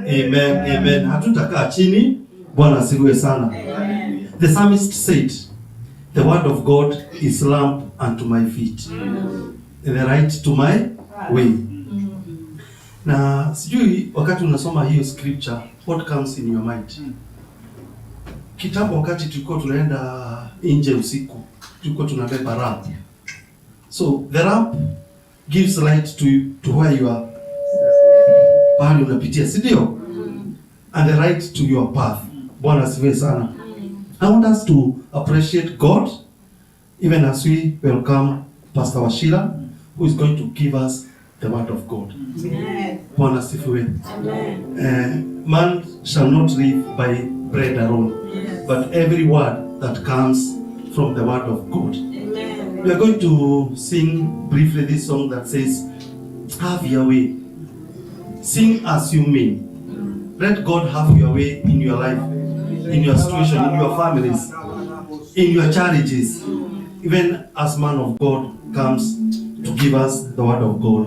Amen. Hatutakaa chini. Bwana asifiwe sana. The psalmist said, the word of God is lamp unto my feet, and the light to my way. Na sijui wakati unasoma hiyo scripture, what comes in your mind? Kitambo wakati tulikuwa tunaenda nje usiku, tulikuwa tunabeba lamp. So the lamp gives light to where you are, pahali unapitia, si ndio? And the light to your path. Bwana asifiwe sana. I want us to appreciate God even as we welcome Pastor Washira, who is going to give us the word of God. Bwana asifiwe. Man shall not live by bread alone, but every word that comes from the word of God. Amen. We are going to sing briefly this song that says, have your way. Sing as you mean. Let God have your way in your life, in your situation, in your families, in your charities, even as man of God comes to give us the word of God.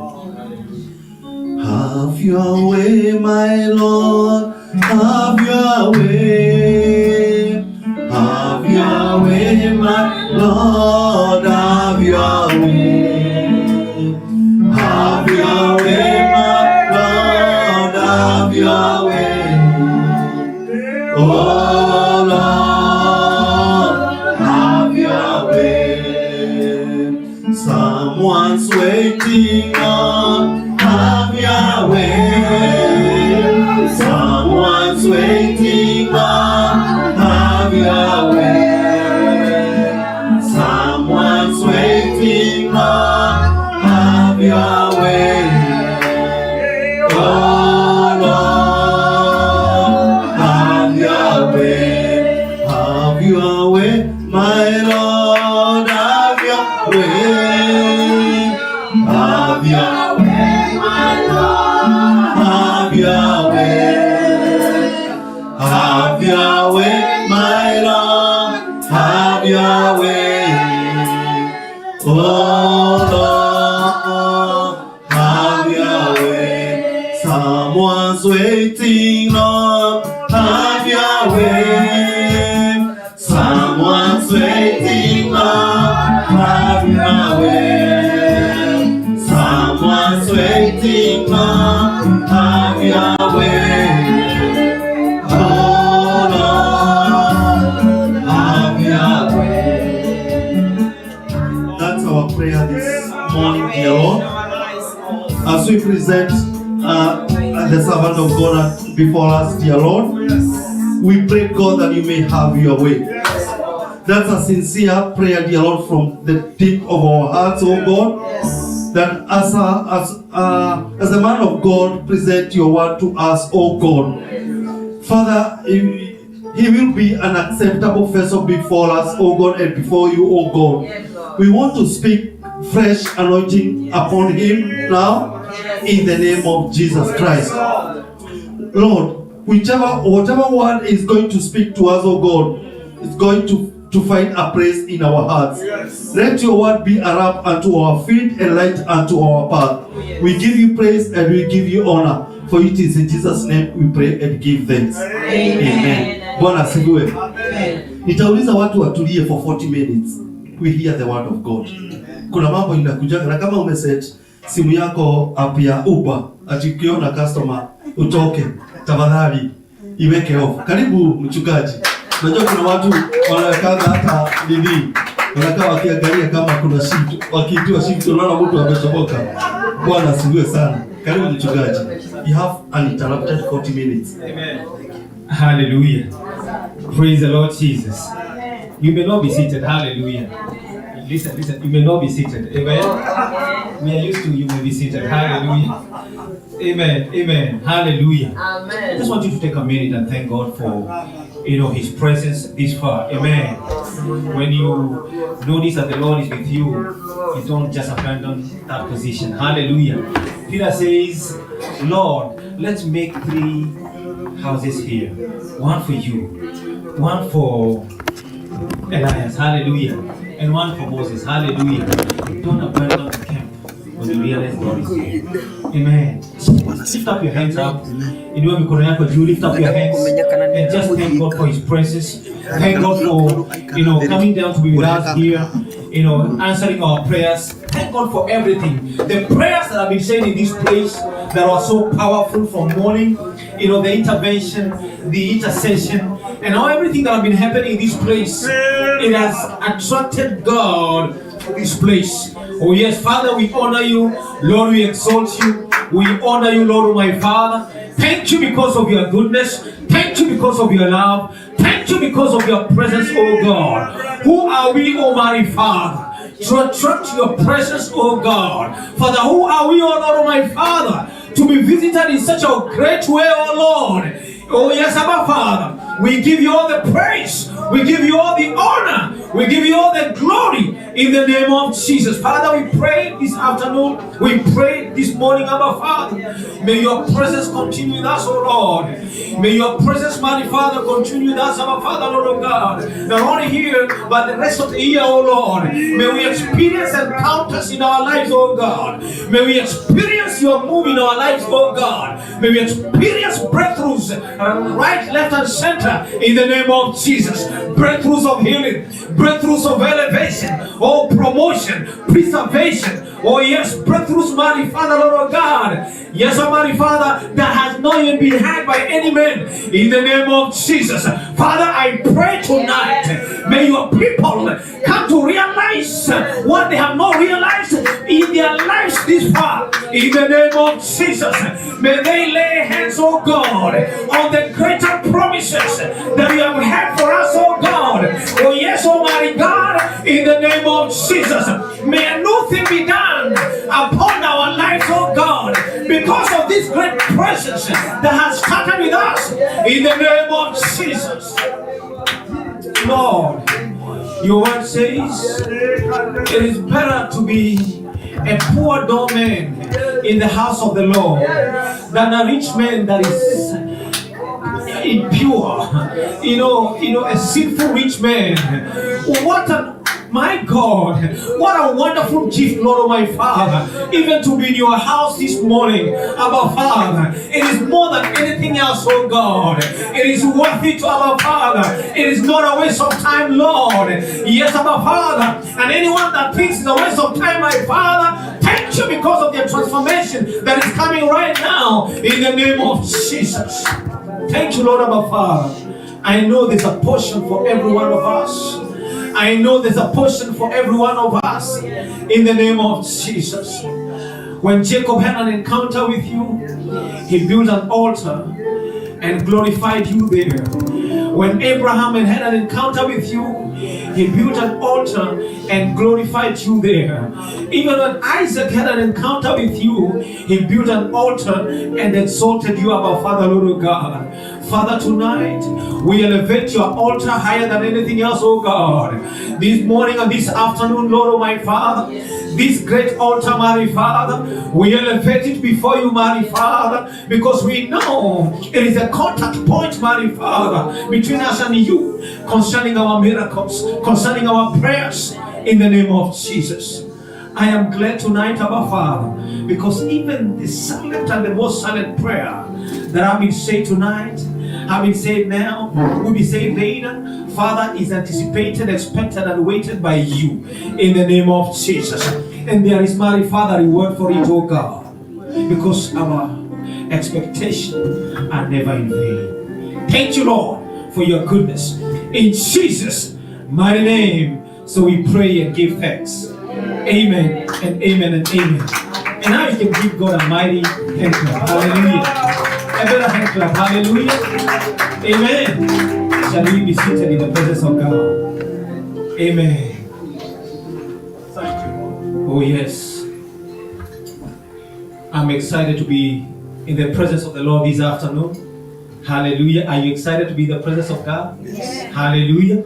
Have your way, my Lord, have your way. Have your way, my Lord, have your way. Have your way, my Lord, have your way. Oh Lord, have your way. Someone's waiting on, have your way. Someone's waiting on, have your way. Someone's waiting on, have your way. Oh Lord, have your way. Have your way, my Lord, have your way. Have your way, my Lord. Have your way. Have your way, my Lord. Have your way. Oh Lord, have your way. Someone's waiting, Lord. Have your way. Someone's waiting, Lord. Have your way. Someone's waiting, Lord. Have your way. Oh Lord, have your way. That's our prayer this morning, dear Lord. As we present the servant of God before us, dear Lord, we pray, God, that you may have your way. That's a sincere prayer, dear Lord, from the deep of our hearts, oh God, that as a man of God, present your word to us, oh God. Father, he will be an acceptable vessel before us, oh God, and before you, oh God. We want to speak fresh anointing upon him now, in the name of Jesus Christ. Lord, whatever word is going to speak to us, oh God, is going to find a place in our hearts. Let your word be a lamp unto our feet and light unto our path. We give you praise and we give you honor. For it is in Jesus' name we pray and give thanks. Amen. Bwana asifiwe. Nitauliza watu watulie for 40 minutes. We hear the word of God. Kuna mambo inakuja na kama umeset simu yako app ya Uber, atikiona customer utoke, tafadhali iweke off. Karibu mchungaji. Unajua kuna watu wanaweka hata nini, wanakaa wakiangalia kama kuna shift, wakiitiwa shift unaona mtu ameshoboka. Bwana asifiwe sana. Karibu mchungaji. You have uninterrupted 40 minutes. Amen. Hallelujah. Praise the Lord Jesus. You may not be seated. Hallelujah. Listen. You may not be seated. Amen. We are used to you may be seated. Hallelujah. Amen. Hallelujah. Amen. I just want you to take a minute and thank God for His presence this far. Amen. When you notice that the Lord is with you, you don't just abandon that position. Hallelujah. Peter says, Lord, let's make 3 houses here. One for you, one for Elias. Hallelujah. And one for Moses. Hallelujah. Don't abandon the camp when you realize God is here. Amen. Lift up your hands up. Lift up your hands and just thank God for His presence. Thank God for coming down to be with us here, answering our prayers. Thank God for everything. The prayers that have been said in this place that are so powerful from morning, the intervention, the intercession, and everything that has been happening in this place, it has attracted God to this place. Oh yes, Father, we honor you. Lord, we exalt you. We honor you, Lord, my Father. Thank you because of your goodness. Thank you because of your love. Thank you because of your presence, oh God. Who are we, Almighty Father, to attract your presence, oh God? Father, who are we, oh Lord, my Father, to be visited in such a great way, oh Lord? Oh yes, Abba Father, we give you all the praise. We give you all the honor. We give you all the glory in the name of Jesus. Father, we pray this afternoon. We pray this morning, Abba Father. May your presence continue with us, oh Lord. May your presence, mighty Father, continue with us, Abba Father, Lord of God. Not only here, but the rest of the year, oh Lord. May we experience encounters in our lives, oh God. May we experience your move in our lives, oh God. May we experience breakthroughs, right, left, and center in the name of Jesus. Breakthroughs of healing, breakthroughs of elevation, oh promotion, preservation. Oh yes, breakthroughs, mighty Father, Lord of God. Yes, Almighty Father, that has not yet been had by any man. In the name of Jesus. Father, I pray tonight, may your people come to realize what they have not realized in their lives this far. In the name of Jesus. May they lay hands, oh God, on the greater promises that you have had for us, oh God. Oh yes, Almighty God, in the name of Jesus. May a new thing be done upon our lives, oh God, because of this great presence that has started with us. In the name of Jesus. Lord, your word says it is better to be a poor doorman in the house of the Lord than a rich man that is impure. A sinful rich man. My God, what a wonderful gift, Lord, oh my Father, even to be in your house this morning, Abba Father. It is more than anything else, oh God. It is worth it to Abba Father. It is not a waste of time, Lord. Yes, Abba Father. And anyone that thinks it's a waste of time, my Father, thank you because of the transformation that is coming right now in the name of Jesus. Thank you, Lord, Abba Father. I know there's a portion for every one of us. I know there's a portion for every one of us in the name of Jesus. When Jacob had an encounter with you, he built an altar and glorified you there. When Abraham had an encounter with you, he built an altar and glorified you there. Even when Isaac had an encounter with you, he built an altar and exalted you, Abba Father, Lord God. Father, tonight we elevate your altar higher than anything else, oh God. This morning and this afternoon, Lord, oh my Father, this great altar, mighty Father, we elevate it before you, mighty Father, because we know it is a contact point, mighty Father, between us and you concerning our miracles, concerning our prayers in the name of Jesus. I am glad tonight, Abba Father, because even the silent and the most silent prayer that I've been saying tonight, I've been saying now, will be saying later, Father, is anticipated, expected, and waited by you in the name of Jesus. And there is, mighty Father, reward for it, oh God, because our expectations are never in vain. Thank you, Lord, for your goodness. In Jesus' mighty name, so we pray and give thanks. Amen and amen and amen. And now you can give God a mighty hand clap. Hallelujah. A better hand clap. Hallelujah. Amen. Shall we be seated in the presence of God? Amen. Thank you. Oh yes. I'm excited to be in the presence of the Lord this afternoon. Hallelujah. Are you excited to be in the presence of God? Yes. Hallelujah.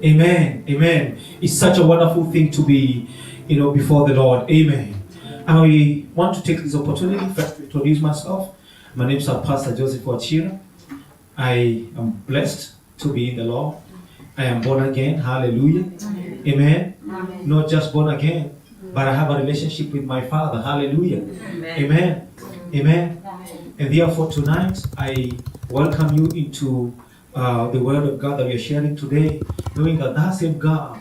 Amen. Amen. It's such a wonderful thing to be, before the Lord. Amen. I want to take this opportunity first to introduce myself. My name is Pastor Joseph Wachira. I am blessed to be in the Lord. I am born again. Hallelujah. Amen. Amen. Not just born again, but I have a relationship with my Father. Hallelujah. Amen. Amen. And therefore tonight I welcome you into the Word of God that we are sharing today, knowing that that same God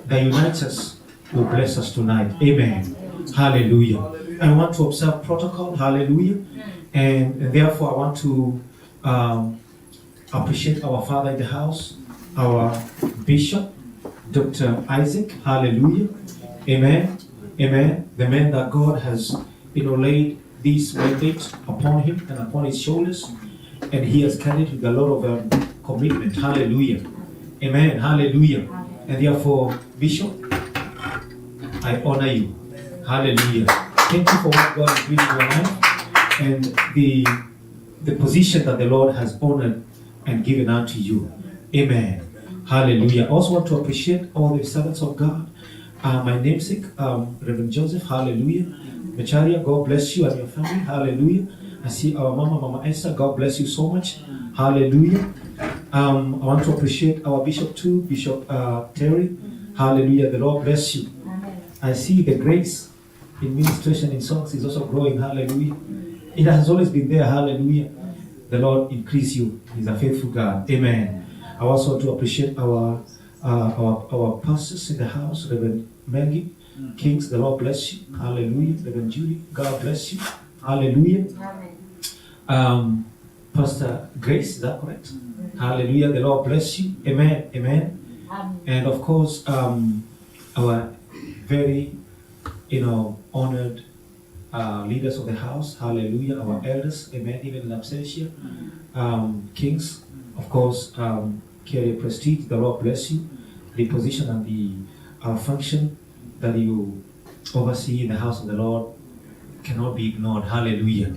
that unites us will bless us tonight. Amen. Hallelujah. I want to observe protocol. Hallelujah. And therefore I want to appreciate our Father in the house, our Bishop, Dr. Isaac. Hallelujah. Amen. Amen. The man that God has laid this mandate upon him and upon his shoulders, and he has carried with a lot of commitment. Hallelujah. Amen. Hallelujah. And therefore, Bishop, I honor you. Hallelujah. Thank you for what God is doing in your life and the position that the Lord has honored and given unto you. Amen. Hallelujah. I also want to appreciate all the servants of God. My namesake, Reverend Joseph. Hallelujah. Macharia, God bless you and your family. Hallelujah. I see our Mama Esther. God bless you so much. Hallelujah. I want to appreciate our Bishop too, Bishop Terry. Hallelujah. The Lord bless you. I see the grace in ministration in songs is also growing. Hallelujah. It has always been there. Hallelujah. The Lord increase you. He's a faithful God. Amen. I also want to appreciate our pastors in the house, Reverend Maggie Kings. The Lord bless you. Hallelujah. Reverend Judy. God bless you. Hallelujah. Pastor Grace, is that correct? Hallelujah. The Lord bless you. Amen. Amen. And of course, our very, honored leaders of the house. Hallelujah. Our elders. Amen. Even in absentia. Kings. Of course, carry a prestige. The Lord bless you. The position and the function that you oversee in the house of the Lord cannot be ignored. Hallelujah.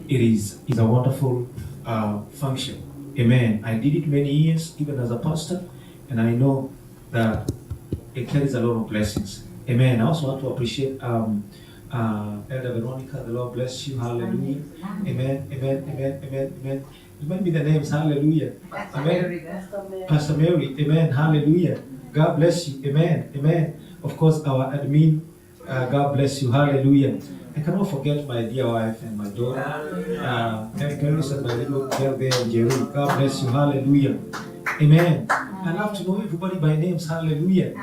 It is a wonderful function. Amen. I did it many years, even as a pastor, and I know that it carries a lot of blessings. Amen. I also want to appreciate Elder Veronica. The Lord bless you. Hallelujah. Amen. Amen. Amen. Amen. Amen. Remind me the names. Hallelujah. Amen. Pastor Mary. Amen. Hallelujah. God bless you. Amen. Amen. Of course, our admin. God bless you. Hallelujah. I cannot forget my dear wife and my daughter. Mary Paris and my little girl there, Jerry. God bless you. Hallelujah. Amen. I love to know everybody by names. Hallelujah.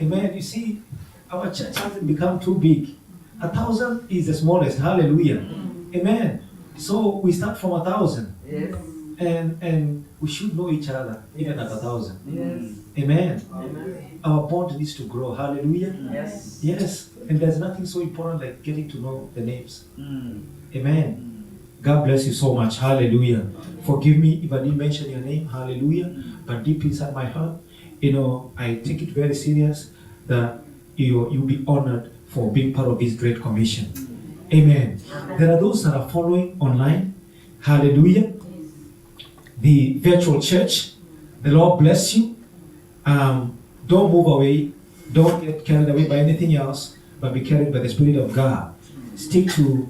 Amen. You see, our church hasn't become too big. 1,000 is the smallest. Hallelujah. Amen. So we start from 1,000. Yes. And we should know each other even at 1,000. Yes. Amen. Amen. Our bond needs to grow. Hallelujah. Yes. Yes. And there's nothing so important like getting to know the names. Amen. God bless you so much. Hallelujah. Forgive me if I didn't mention your name. Hallelujah. But deep inside my heart, I take it very serious that you'll be honored for being part of this great commission. Amen. There are those that are following online. Hallelujah. The virtual church. The Lord bless you. Don't move away. Don't get carried away by anything else, but be carried by the Spirit of God. Stick to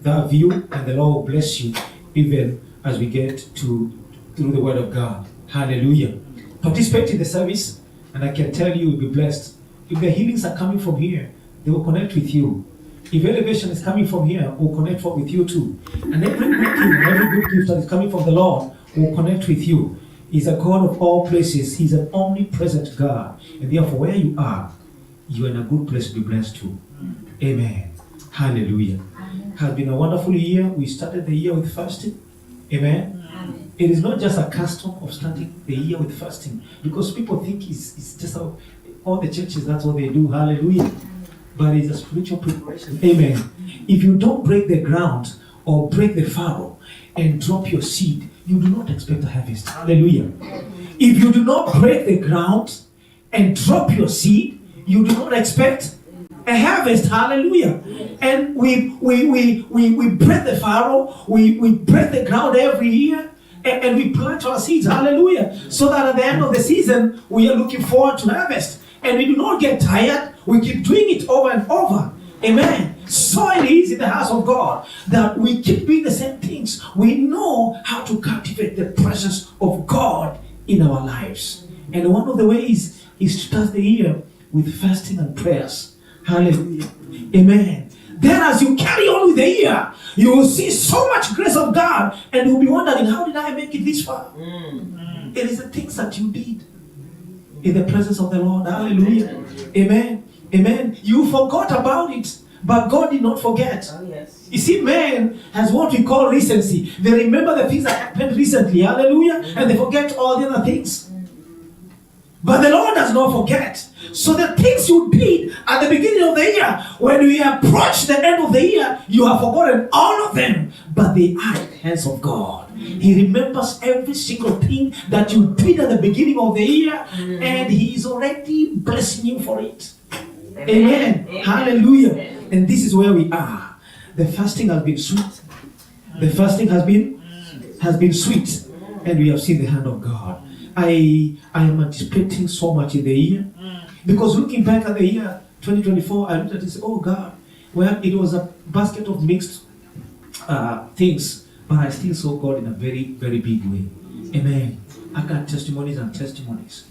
that view, and the Lord will bless you even as we get through the Word of God. Hallelujah. Participate in the service, and I can tell you will be blessed. If the healings are coming from here, they will connect with you. If elevation is coming from here, we'll connect with you too. And every good thing, every good gift that is coming from the Lord will connect with you. He's a God of all places. He's an omnipresent God. And therefore, where you are in a good place to be blessed too. Amen. Hallelujah. It has been a wonderful year. We started the year with fasting. Amen. It is not just a custom of starting the year with fasting, because people think it's just all the churches, that's what they do. Hallelujah. But it's a spiritual preparation. Amen. If you don't break the ground or break the furrow and drop your seed, you do not expect a harvest. Hallelujah. If you do not break the ground and drop your seed, you do not expect a harvest. Hallelujah. And we break the furrow, we break the ground every year, and we plant our seeds. Hallelujah. So that at the end of the season, we are looking forward to harvest. And we do not get tired. We keep doing it over and over. Amen. So it is in the house of God that we keep doing the same things. We know how to cultivate the presence of God in our lives. And one of the ways is to start the year with fasting and prayers. Hallelujah. Amen. Then as you carry on with the year, you will see so much grace of God, and you'll be wondering, how did I make it this far? It is the things that you did in the presence of the Lord. Hallelujah. Amen. Amen. You forgot about it, but God did not forget. Oh, yes. You see, man has what we call recency. They remember the things that happened recently. Hallelujah. And they forget all the other things. But the Lord does not forget. So the things you did at the beginning of the year, when we approach the end of the year, you have forgotten all of them. But they are in the hands of God. He remembers every single thing that you did at the beginning of the year, and He is already blessing you for it. Amen. Hallelujah. And this is where we are. The fasting has been sweet. The fasting has been sweet, and we have seen the hand of God. I am anticipating so much in the year, because looking back at the year 2024, I looked at it and said, oh God, well, it was a basket of mixed things, but I still saw God in a very, very big way. Amen. I got testimonies and testimonies.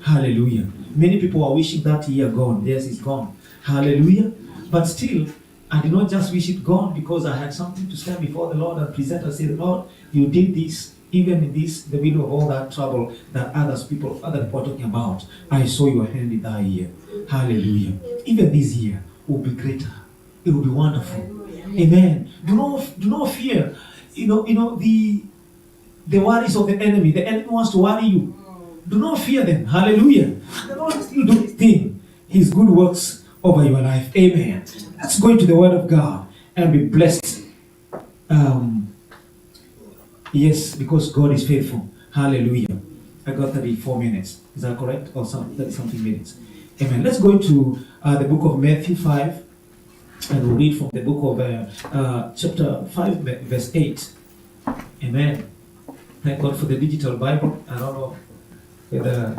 Hallelujah. Many people are wishing that year gone. Theirs is gone. Hallelujah. But still, I did not just wish it gone because I had something to stand before the Lord and present and say, Lord, you did this. Even in the middle of all that trouble that other people are talking about, I saw your hand in that year. Hallelujah. Even this year will be greater. It will be wonderful. Amen. Do not fear. The worries of the enemy. The enemy wants to worry you. Do not fear them. Hallelujah. The Lord will still do His thing. His good works over your life. Amen. Let's go into the Word of God and be blessed. Yes, because God is faithful. Hallelujah. I got 34 minutes. Is that correct? Or 30 something minutes. Amen. Let's go into the book of Matthew 5. And we'll read from the book of chapter 5, verse 8. Amen. Thank God for the digital Bible. I don't know whether...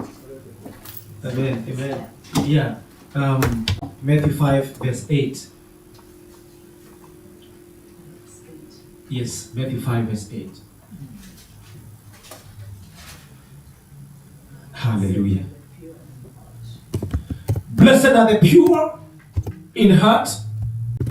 Amen. Amen. Yeah. Matthew 5, verse 8. Yes, Matthew 5, verse 8. Hallelujah. Blessed are the pure in heart,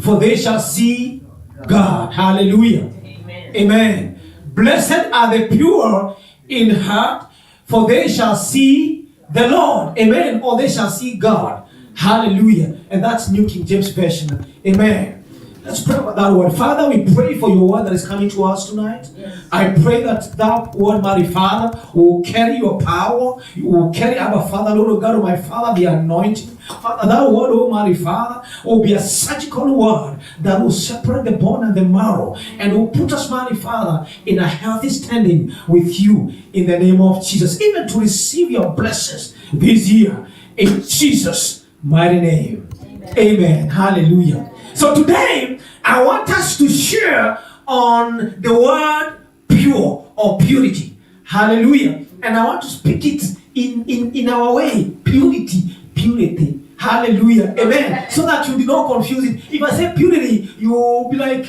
for they shall see God. Hallelujah. Amen. Amen. Blessed are the pure in heart, for they shall see the Lord. Amen. Or they shall see God. Hallelujah. And that's New King James Version. Amen. Let's pray about that word. Father, we pray for your word that is coming to us tonight. Yes. I pray that that word, mighty Father, will carry your power. You will carry, Abba Father, Lord God, oh my Father, the anointing. Father, that word, oh mighty Father, will be a surgical word that will separate the bone and the marrow and will put us, mighty Father, in a healthy standing with you in the name of Jesus. Even to receive your blessings this year in Jesus' mighty name. Amen. Amen. Hallelujah. So today, I want us to share on the word pure or purity. Hallelujah. And I want to speak it in our way. Purity. Purity. Hallelujah. Amen. So that you do not confuse it. If I say purity, you will be like,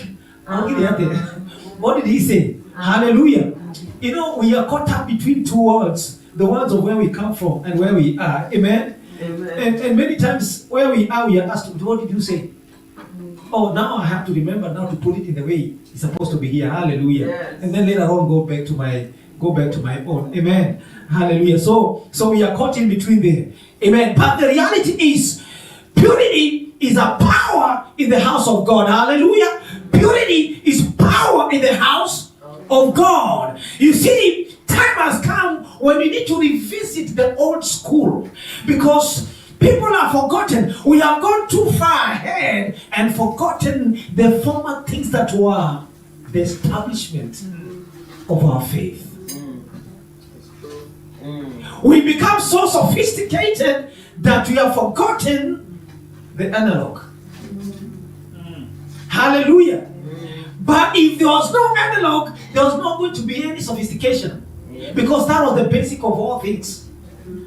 what did he say? Hallelujah. You know, we are caught up between two words. The words of where we come from and where we are. Amen. Amen. And many times where we are asked, what did you say? Oh, now I have to remember now to put it in the way it's supposed to be here. Hallelujah. Yes. And then later on go back to my own. Amen. Hallelujah. So we are caught in between there. Amen. But the reality is, purity is a power in the house of God. Hallelujah. Purity is power in the house of God. You see, time has come when we need to revisit the old school, because people are forgotten. We have gone too far ahead and forgotten the former things that were the establishment of our faith. We become so sophisticated that we have forgotten the analog. Hallelujah. But if there was no analog, there was not going to be any sophistication, because that was the basic of all things.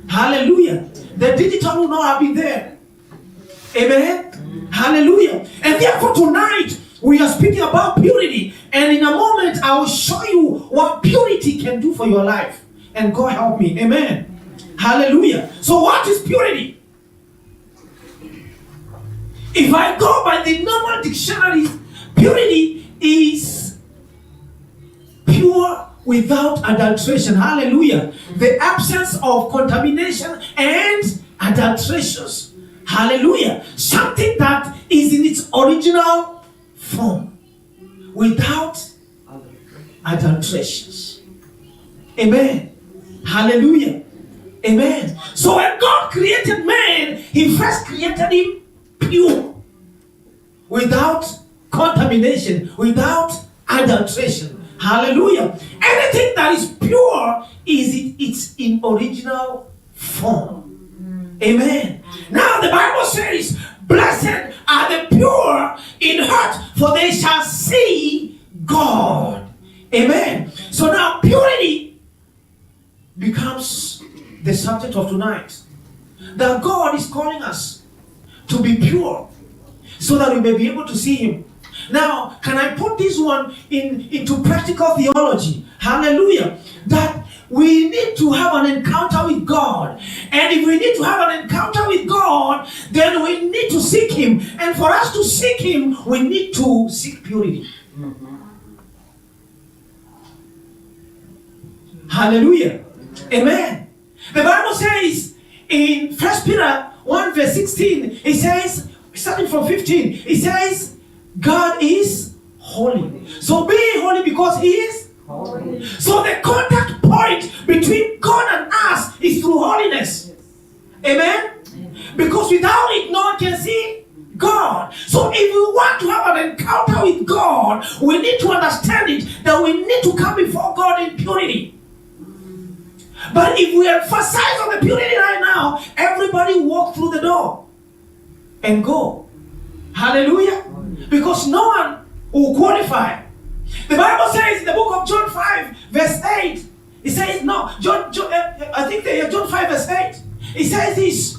Hallelujah. The digital will not have been there. Amen. Hallelujah. And therefore tonight we are speaking about purity. And in a moment I will show you what purity can do for your life. And God help me. Amen. Hallelujah. So what is purity? If I go by the normal dictionary, purity is pure without adulteration. Hallelujah. The absence of contamination and adulterations. Hallelujah. Something that is in its original form without adulterations. Amen. Hallelujah. Amen. So when God created man, he first created him pure, without contamination, without adulteration. Hallelujah. Anything that is pure it's in original form. Amen. Now the Bible says, blessed are the pure in heart, for they shall see God. Amen. So now purity becomes the subject of tonight. That God is calling us to be pure so that we may be able to see him. Now, can I put this one into practical theology? Hallelujah. That we need to have an encounter with God. And if we need to have an encounter with God, then we need to seek him. And for us to seek him, we need to seek purity. Hallelujah. Amen. The Bible says in 1 Peter 1 verse 16, it says, starting from 15, it says, God is holy. So be holy because he is holy. So the contact point between God and us is through holiness. Amen? Because without it, no one can see God. So if we want to have an encounter with God, we need to understand it, that we need to come before God in purity. But if we emphasize on the purity right now, everybody walk through the door and go. Hallelujah. Because no one will qualify. The Bible says in the book of John 5 verse 8, it says, John 5 verse 8, it says this.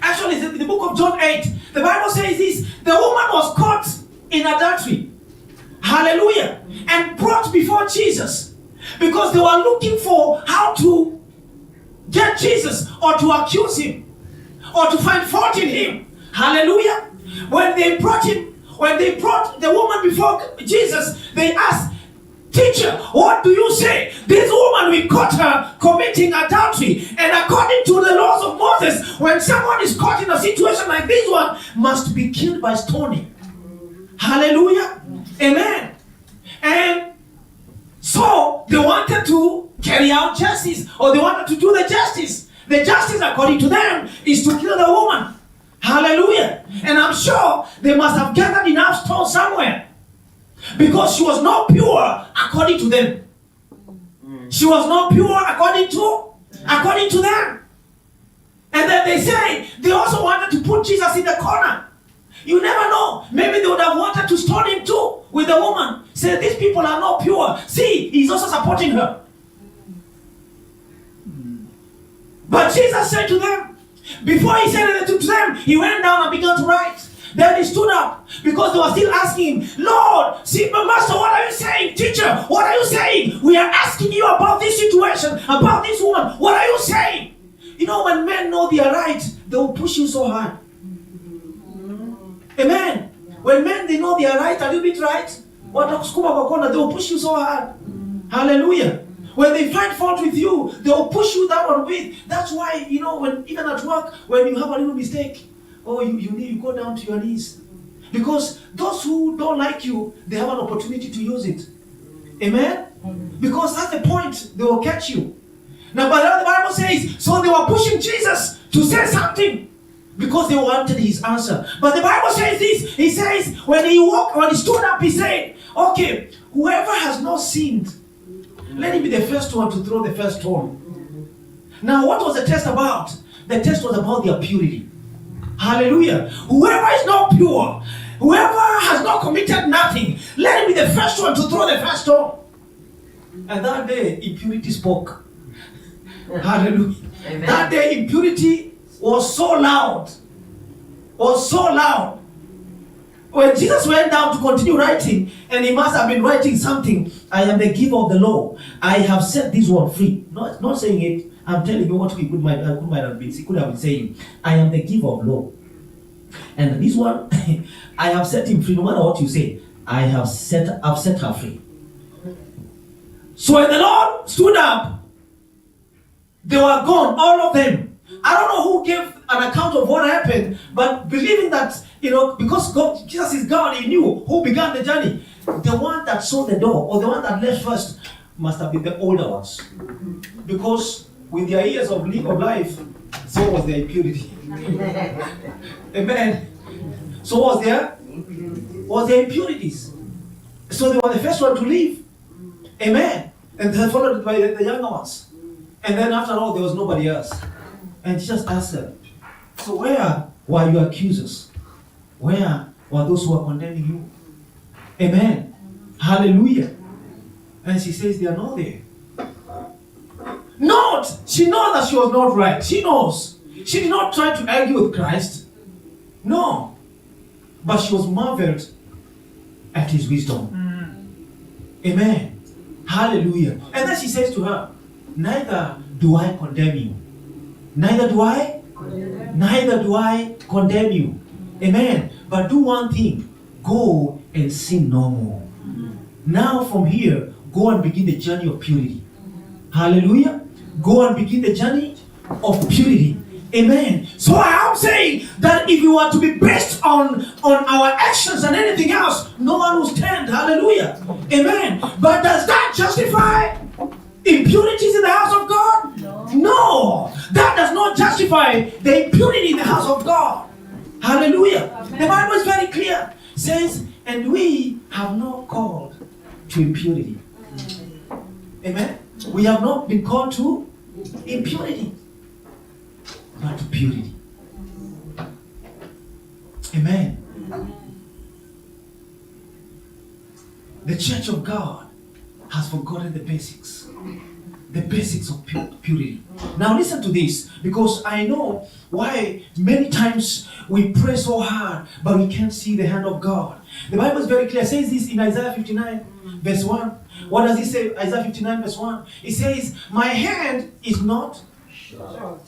Actually, in the book of John 8, the Bible says this: the woman was caught in adultery. Hallelujah. And brought before Jesus because they were looking for how to get Jesus or to accuse him or to find fault in him. Hallelujah. When they brought the woman before Jesus, they asked, "Teacher, what do you say? This woman, we caught her committing adultery. And according to the laws of Moses, when someone is caught in a situation like this one, must be killed by stoning." Hallelujah. Amen. And so they wanted to carry out justice, or they wanted to do the justice. The justice, according to them, is to kill the woman. Hallelujah. And I'm sure they must have gathered enough stones somewhere, because she was not pure according to them. She was not pure according to them. And then they say they also wanted to put Jesus in the corner. You never know. Maybe they would have wanted to stone him too with the woman. Say, these people are not pure. See, he's also supporting her. But Jesus said to them, before he said anything to them, he went down and began to write. Then he stood up because they were still asking him, "Lord, see, Master, what are you saying? Teacher, what are you saying? We are asking you about this situation, about this woman. What are you saying?" You know, when men know they are right, they will push you so hard. Amen. When men, they know they are right, a little bit right, they will push you so hard. Hallelujah. When they find fault with you, they will push you that one with. That's why, you know, when even at work, when you have a little mistake, you go down to your knees. Because those who don't like you, they have an opportunity to use it. Amen? Because that's the point. They will catch you. Now, but the Bible says, so they were pushing Jesus to say something, because they wanted his answer. But the Bible says this. He says, when he stood up, he said, "Okay, whoever has not sinned, let him be the first one to throw the first stone." Now, what was the test about? The test was about their purity. Hallelujah. Whoever is not pure, whoever has not committed nothing, let him be the first one to throw the first stone. And that day, impurity spoke. Hallelujah. Amen. That day, impurity was so loud. When Jesus went down to continue writing, and he must have been writing something, "I am the giver of the law. I have set this one free." Not saying it. I'm telling you what he could have been saying. "I am the giver of law. And this one, I have set him free." No matter what you say, I've set her free. So when the Lord stood up, they were gone, all of them. I don't know who gave an account of what happened, but believing that, because Jesus is God, he knew who began the journey. The one that saw the door, or the one that left first, must have been the older ones. Because with their years of life, so was their impurity. Amen. So was their impurities. So they were the first one to leave. Amen. And they followed by the younger ones. And then after all, there was nobody else. And Jesus asked them, "So where were your accusers? Where were those who were condemning you?" Amen. Hallelujah. And she says, "They are not there." She knows that she was not right. She knows. She did not try to argue with Christ. No. But she was marveled at his wisdom. Amen. Hallelujah. And then she says to her, "Neither do I condemn you." Neither do I condemn you. Amen. But do one thing. Go and sin no more. Now from here, go and begin the journey of purity. Hallelujah. Go and begin the journey of purity. Amen. So I am saying that if you are to be based on our actions and anything else, no one will stand. Hallelujah. Amen. But does that justify impurities in the house of God? No. That does not justify the impurity in the house of God. Hallelujah. The Bible is very clear. It says, "And we have not called to impurity." Amen. We have not been called to impurity, but to purity. Amen. The church of God has forgotten the basics. the basics of purity. Now listen to this, because I know why many times we pray so hard, but we can't see the hand of God. The Bible is very clear. It says this in Isaiah 59, verse 1. What does it say? Isaiah 59, verse 1. It says, my hand is not short,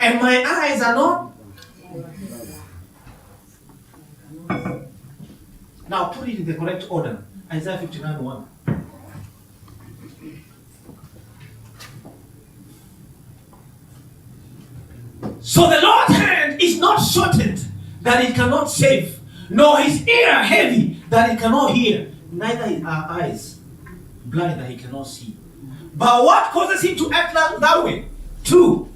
and my eyes are not. Now put it in the correct order. Isaiah 59, 1. So the Lord's hand is not shortened that it cannot save, nor his ear heavy that it cannot hear, neither is our eyes blind that he cannot see. But what causes him to act that way? 2.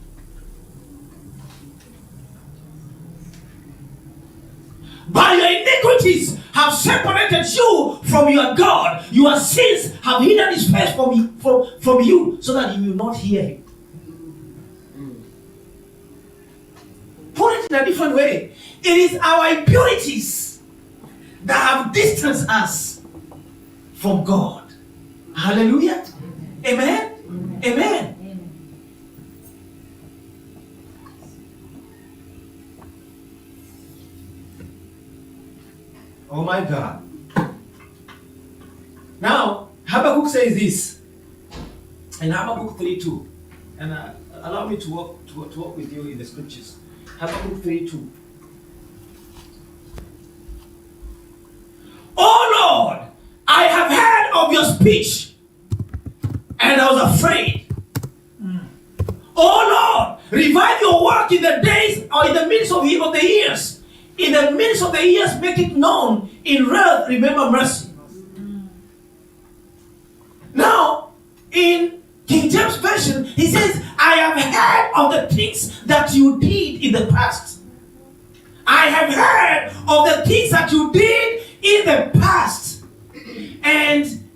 By your iniquities have separated you from your God. Your sins have hidden his face from you, so that you will not hear him. Put it in a different way. It is our impurities that have distanced us from God. Hallelujah. Amen. Amen. Oh my God. Now, Habakkuk says this in Habakkuk 3:2. And allow me to walk with you in the scriptures. Habakkuk 3:2. Oh Lord, I have heard of your speech, and I was afraid. Oh Lord, revive your work in the days or in the midst of the years. In the midst of the years, make it known. In wrath, remember mercy. Now, in King James Version, he says, I have heard of the things that you did in the past. I have heard of the things that you did in the past. And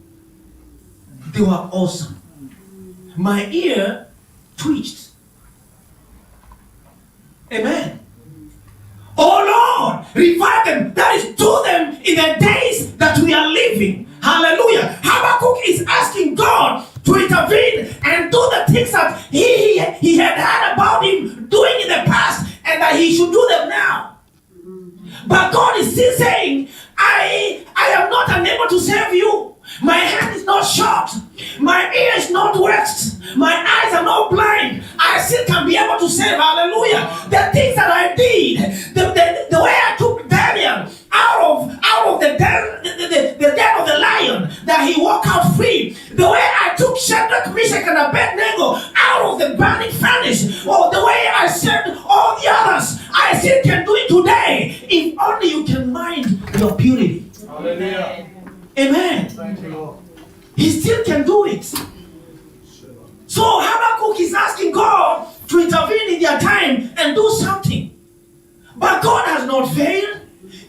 they were awesome. My ear twitched. Amen. Oh Lord, revive them. That is, do them in the days that we are living. Hallelujah. Habakkuk is asking God to intervene and do the things that he had heard about him doing in the past, and that he should do them now. But God is still saying, I am not unable to save you. My hand is not short. My ear is not waxed. My eyes are not blind. I still can be able to save. Hallelujah. The things that I did, the way I took Daniel out of the den of the lion, that he walked out free. The way I took Shadrach, Meshach, and Abednego out of the burning furnace, or the way I saved all the others, I still can do it today. If only you can mind your purity. Hallelujah. Amen. Thank you, Lord. He still can do it. So Habakkuk is asking God to intervene in their time and do something. But God has not failed.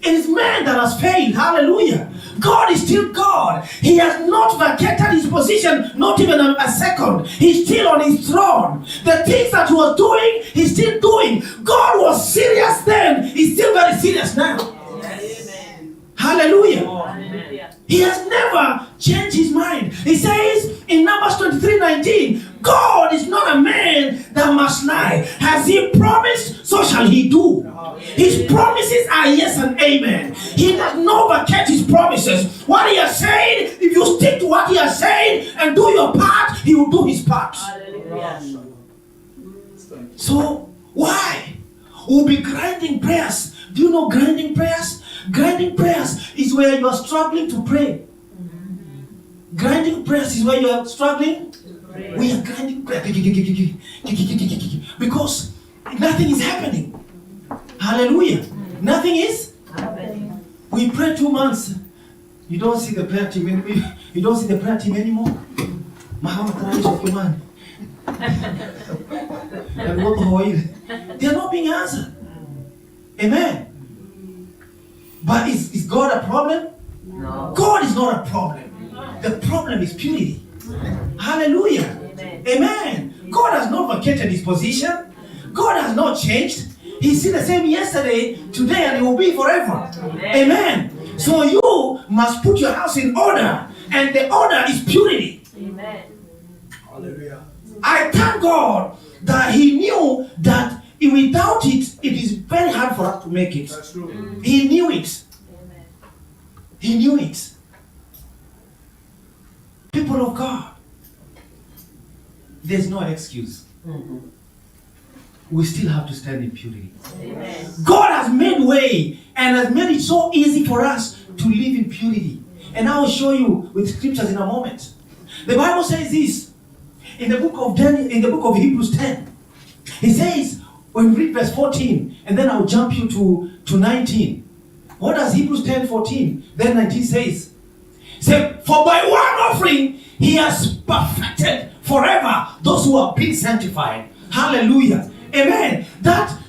It is man that has failed. Hallelujah. God is still God. He has not vacated his position, not even a second. He's still on his throne. The things that he was doing, he's still doing. God was serious then. He's still very serious now. Amen. Hallelujah. Hallelujah. He has never changed his mind. He says in Numbers 23:19, God is not a man that must lie. Has he promised, so shall he do. His promises are yes and amen. He does not vacate his promises. What he has said, if you stick to what he has said and do your part, he will do his part. Hallelujah. So why? We'll be grinding prayers. Do you know grinding prayers? Grinding prayers is where you are struggling to pray. Grinding prayers is where you are struggling. We are grinding prayer because nothing is happening. Hallelujah. Nothing is happening. We pray 2 months. You don't see the prayer team anymore. You don't see the prayer team anymore. They are not being answered. Amen. But is God a problem? No. God is not a problem. The problem is purity. Hallelujah. Amen. God has not vacated his position. God has not changed. He's still the same yesterday, today, and he will be forever. Amen. So you must put your house in order, and the order is purity. Amen. Hallelujah. I thank God that He knew that without it, it is very hard for us to make it. That's true. He knew it. He knew it. People of God, there's no excuse. We still have to stand in purity. Amen. God has made way and has made it so easy for us to live in purity. And I will show you with scriptures in a moment. The Bible says this in the book of Hebrews 10. He says, when we read verse 14, and then I'll jump you to 19. What does Hebrews 10:14, then 19 says? Say, for by one offering He has perfected forever those who have been sanctified. Hallelujah. Amen. That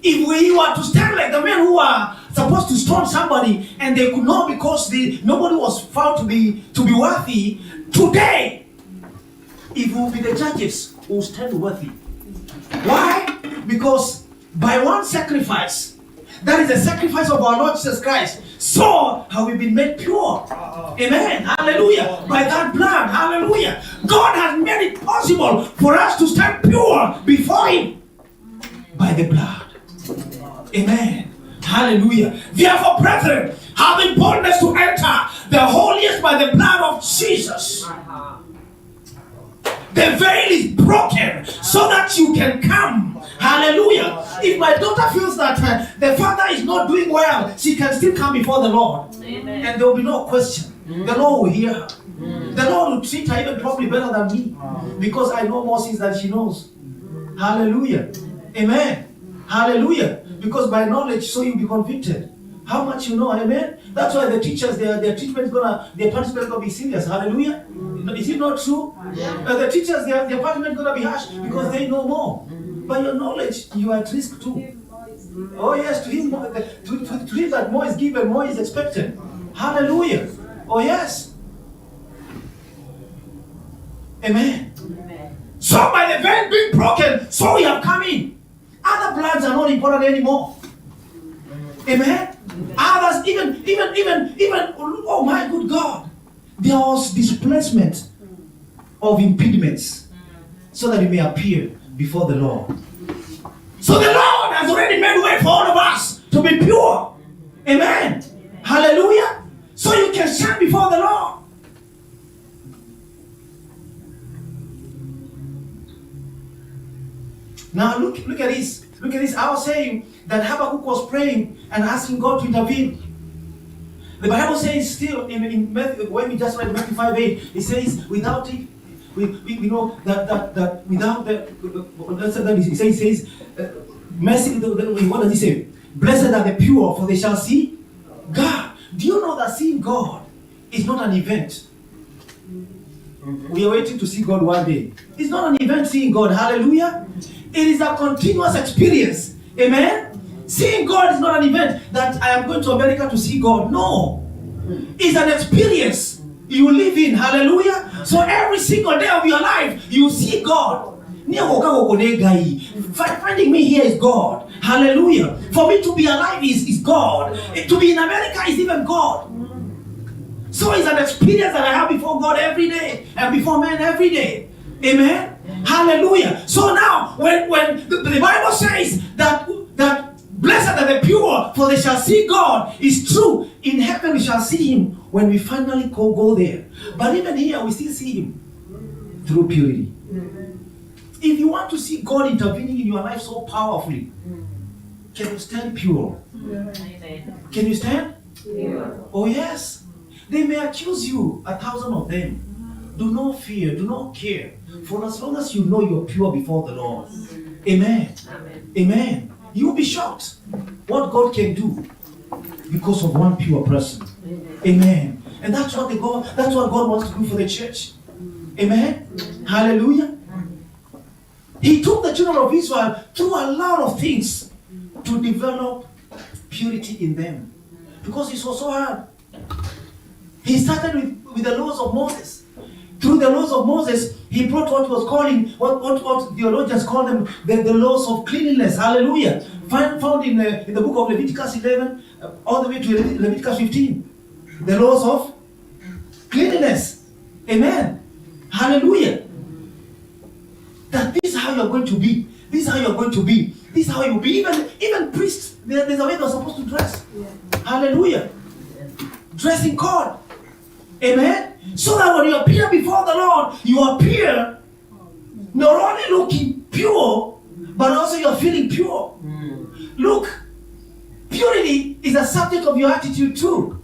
if we were to stand like the men who are supposed to stone somebody and they could not because nobody was found to be worthy, today, if we will be the judges, we will stand worthy. Why? Because by one sacrifice, that is the sacrifice of our Lord Jesus Christ, so have we been made pure. Amen. Hallelujah. By that blood. Hallelujah. God has made it possible for us to stand pure before Him by the blood. Amen. Hallelujah. Therefore, brethren, having boldness to enter the holiest by the blood of Jesus, the veil is broken so that you can come. Hallelujah. If my daughter feels that the father is not doing well, she can still come before the Lord. Amen. And there will be no question. The Lord will hear her. The Lord will treat her even probably better than me. Because I know more sins than she knows. Hallelujah. Amen. Hallelujah. Because by knowledge, so you'll be convicted. How much you know, amen? That's why the teachers, their treatment is their punishment is gonna be serious. Hallelujah. Is it not true? The teachers, their punishment is gonna be harsh because they know more. By your knowledge, you are at risk too. Oh yes, to him that more is given, more is expected. Hallelujah. Oh yes. Amen. So by the veil being broken, so we have come in. Other bloods are not important anymore. Amen. Others, even, oh my good God, there was displacement of impediments so that we may appear before the Lord. So the Lord has already made way for all of us to be pure. Amen. Hallelujah. So you can stand before the Lord. Now look at this. Look at this. I was saying that Habakkuk was praying and asking God to intervene. The Bible says still in Matthew, when we just read Matthew 5:8, it says without it, we know that without the it says mercy. What does he say? Blessed are the pure, for they shall see God. Do you know that seeing God is not an event? We are waiting to see God one day. It's not an event seeing God. Hallelujah. It is a continuous experience. Amen. Seeing God is not an event that I am going to America to see God. No. It's an experience you live in. Hallelujah. So every single day of your life, you see God. Finding me here is God. Hallelujah. For me to be alive is God. To be in America is even God. So it's an experience that I have before God every day and before men every day. Amen. Hallelujah. So now when the Bible says that blessed are the pure, for they shall see God, is true. In heaven we shall see Him when we finally go there. But even here we still see Him through purity. If you want to see God intervening in your life so powerfully, can you stand pure? Can you stand? Oh yes. They may accuse you, 1,000 of them. Do not fear, do not care. For as long as you know you're pure before the Lord. Amen. Amen. You'll be shocked what God can do because of one pure person. Amen. And that's what God wants to do for the church. Amen. Hallelujah. He took the children of Israel through a lot of things to develop purity in them. Because it was so hard. He started with the laws of Moses. Through the laws of Moses, he brought what was calling, what theologians call them, the laws of cleanliness. Hallelujah. Found in the book of Leviticus 11, all the way to Leviticus 15. The laws of cleanliness. Amen. Hallelujah. that this is how you're going to be. This is how you're going to be. This is how you'll be. Even priests, there's a way they're supposed to dress. Hallelujah. Dressing God. Amen. So that when you appear before the Lord, you appear not only looking pure, but also you're feeling pure. Look, purity is a subject of your attitude too.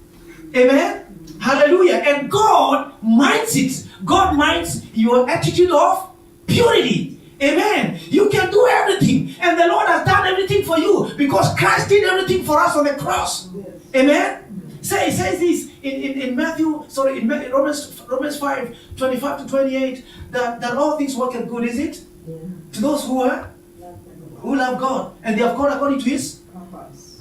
Amen. Hallelujah. And God minds it. God minds your attitude of purity. Amen. You can do everything. And the Lord has done everything for you because Christ did everything for us on the cross. Amen. It says this in Romans 5, 25 to 28, that all things work out good, is it? Yeah. To those who love God, and they have called according to His purpose.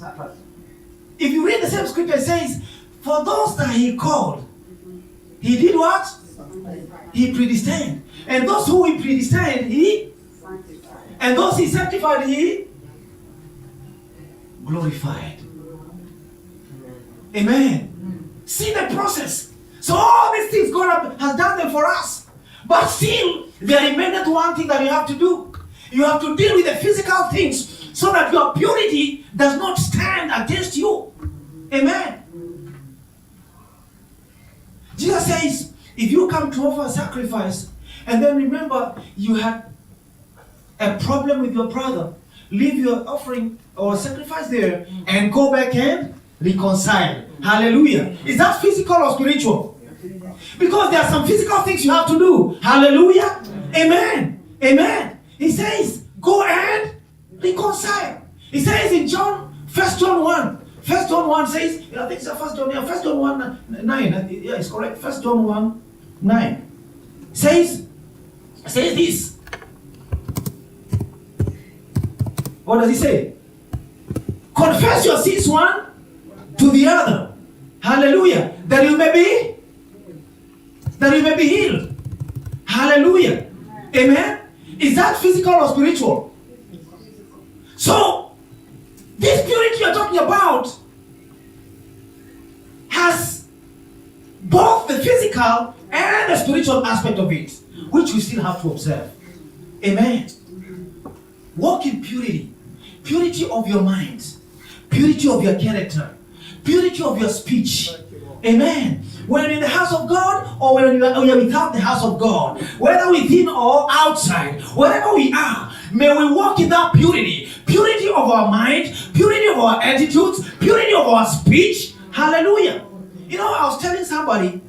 If you read the same scripture, it says, for those that He called, He did what? He predestined. And those who He predestined, He sanctified. And those He sanctified, He glorified. Amen. See the process. So all these things God has done them for us. But still, there remains one thing that you have to do. You have to deal with the physical things so that your purity does not stand against you. Amen. Jesus says, if you come to offer a sacrifice, and then remember you had a problem with your brother, leave your offering or sacrifice there and go back and reconcile. Hallelujah. Is that physical or spiritual? Because there are some physical things you have to do. Hallelujah. Amen. Amen. He says, go and reconcile. He says in 1 John 1 says, I think it's 1 John, 1 John 1, 9. Yeah, it's correct. 1 John 1, 9. Says this. What does he say? Confess your sins one to the other. Hallelujah. That you may be healed. Hallelujah. Amen. Is that physical or spiritual? So, this purity you're talking about has both the physical and the spiritual aspect of it, which we still have to observe. Amen. Walk in purity. Purity of your mind. Purity of your character. Purity of your speech. Amen. When you're in the house of God or when you're without the house of God, whether within or outside, wherever we are, may we walk in that purity. Purity of our mind, purity of our attitudes, purity of our speech. Hallelujah. You know, I was telling somebody,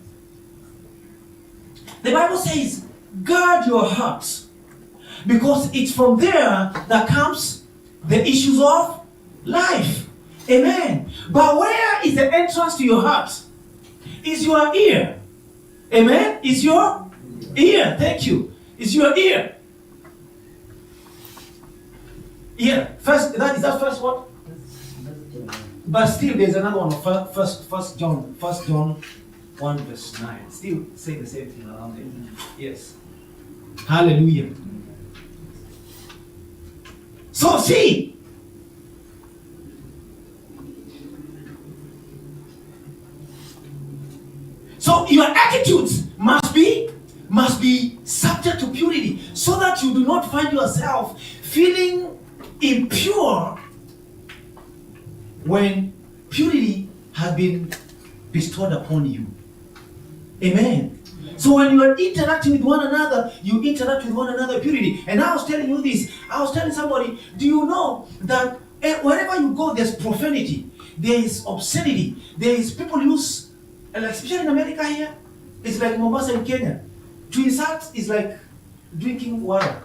the Bible says, guard your heart, because it's from there that comes the issues of life. Amen. But where is the entrance to your heart? Is your ear. Amen. Is your ear. Thank you. Is your ear. Ear. First, that is that first what? But still, there's another one. First John 1 verse 9. Still say the same thing around it. Yes. Hallelujah. So see. So your attitudes must be subject to purity, so that you do not find yourself feeling impure when purity has been bestowed upon you. Amen. So when you are interacting with one another, you interact with one another purity. And I was telling you this. I was telling somebody, do you know that wherever you go, there's profanity, there is obscenity, there is people use. And especially in America here, it's like Mombasa in Kenya. To insult is like drinking water.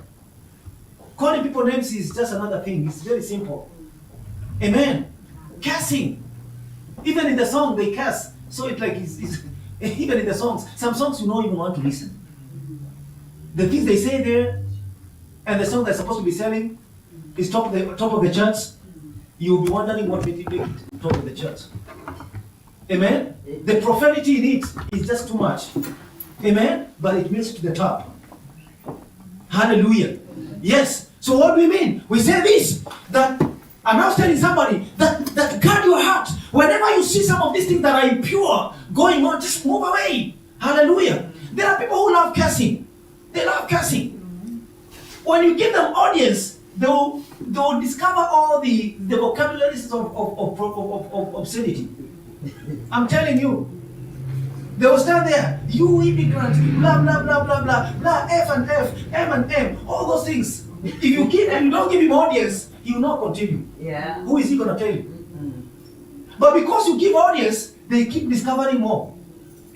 Calling people names is just another thing. It's very simple. Amen. Cursing. Even in the song, they curse. So it's like, even in the songs, some songs you don't even want to listen. The things they say there, and the song they're supposed to be selling is top of the charts. You'll be wondering what made it top of the charts. Amen. The profanity in it is just too much. Amen. But it makes it to the top. Hallelujah. Yes. So what do we mean? We say this, that I'm now telling somebody that guard your heart. Whenever you see some of these things that are impure going on, just move away. Hallelujah. There are people who love cursing. They love cursing. when you give them audience, they'll discover all the vocabularies of obscenity. I'm telling you. They will stand there, you immigrant, blah, blah, blah, blah, blah, blah, F and F, M and M, all those things. If you give and you don't give him audience, he will not continue. Yeah. Who is he going to tell you? But because you give audience, they keep discovering more.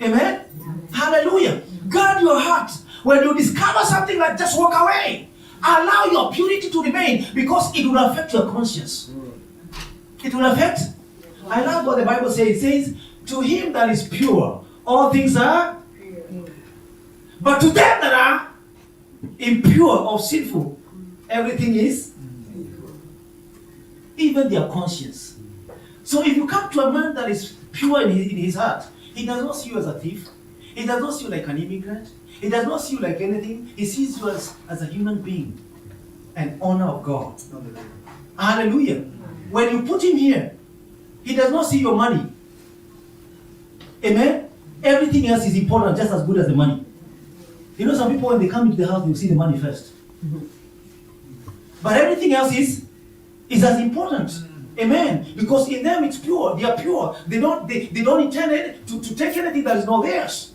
Amen? Hallelujah. Guard your heart. When you discover something like just walk away. Allow your purity to remain because it will affect your conscience. It will affect. I love what the Bible says. It says, to him that is pure, all things are. But to them that are impure or sinful, everything is. Even their conscience. So if you come to a man that is pure in his heart, he does not see you as a thief. He does not see you like an immigrant. He does not see you like anything. He sees you as a human being. An honor of God. Hallelujah. When you put him here, he does not see your money. Amen? Everything else is important, just as good as the money. You know, some people when they come into the house, they see the money first. But everything else is as important. Amen. Because in them it's pure. They are pure. They don't intend it to take anything that is not theirs.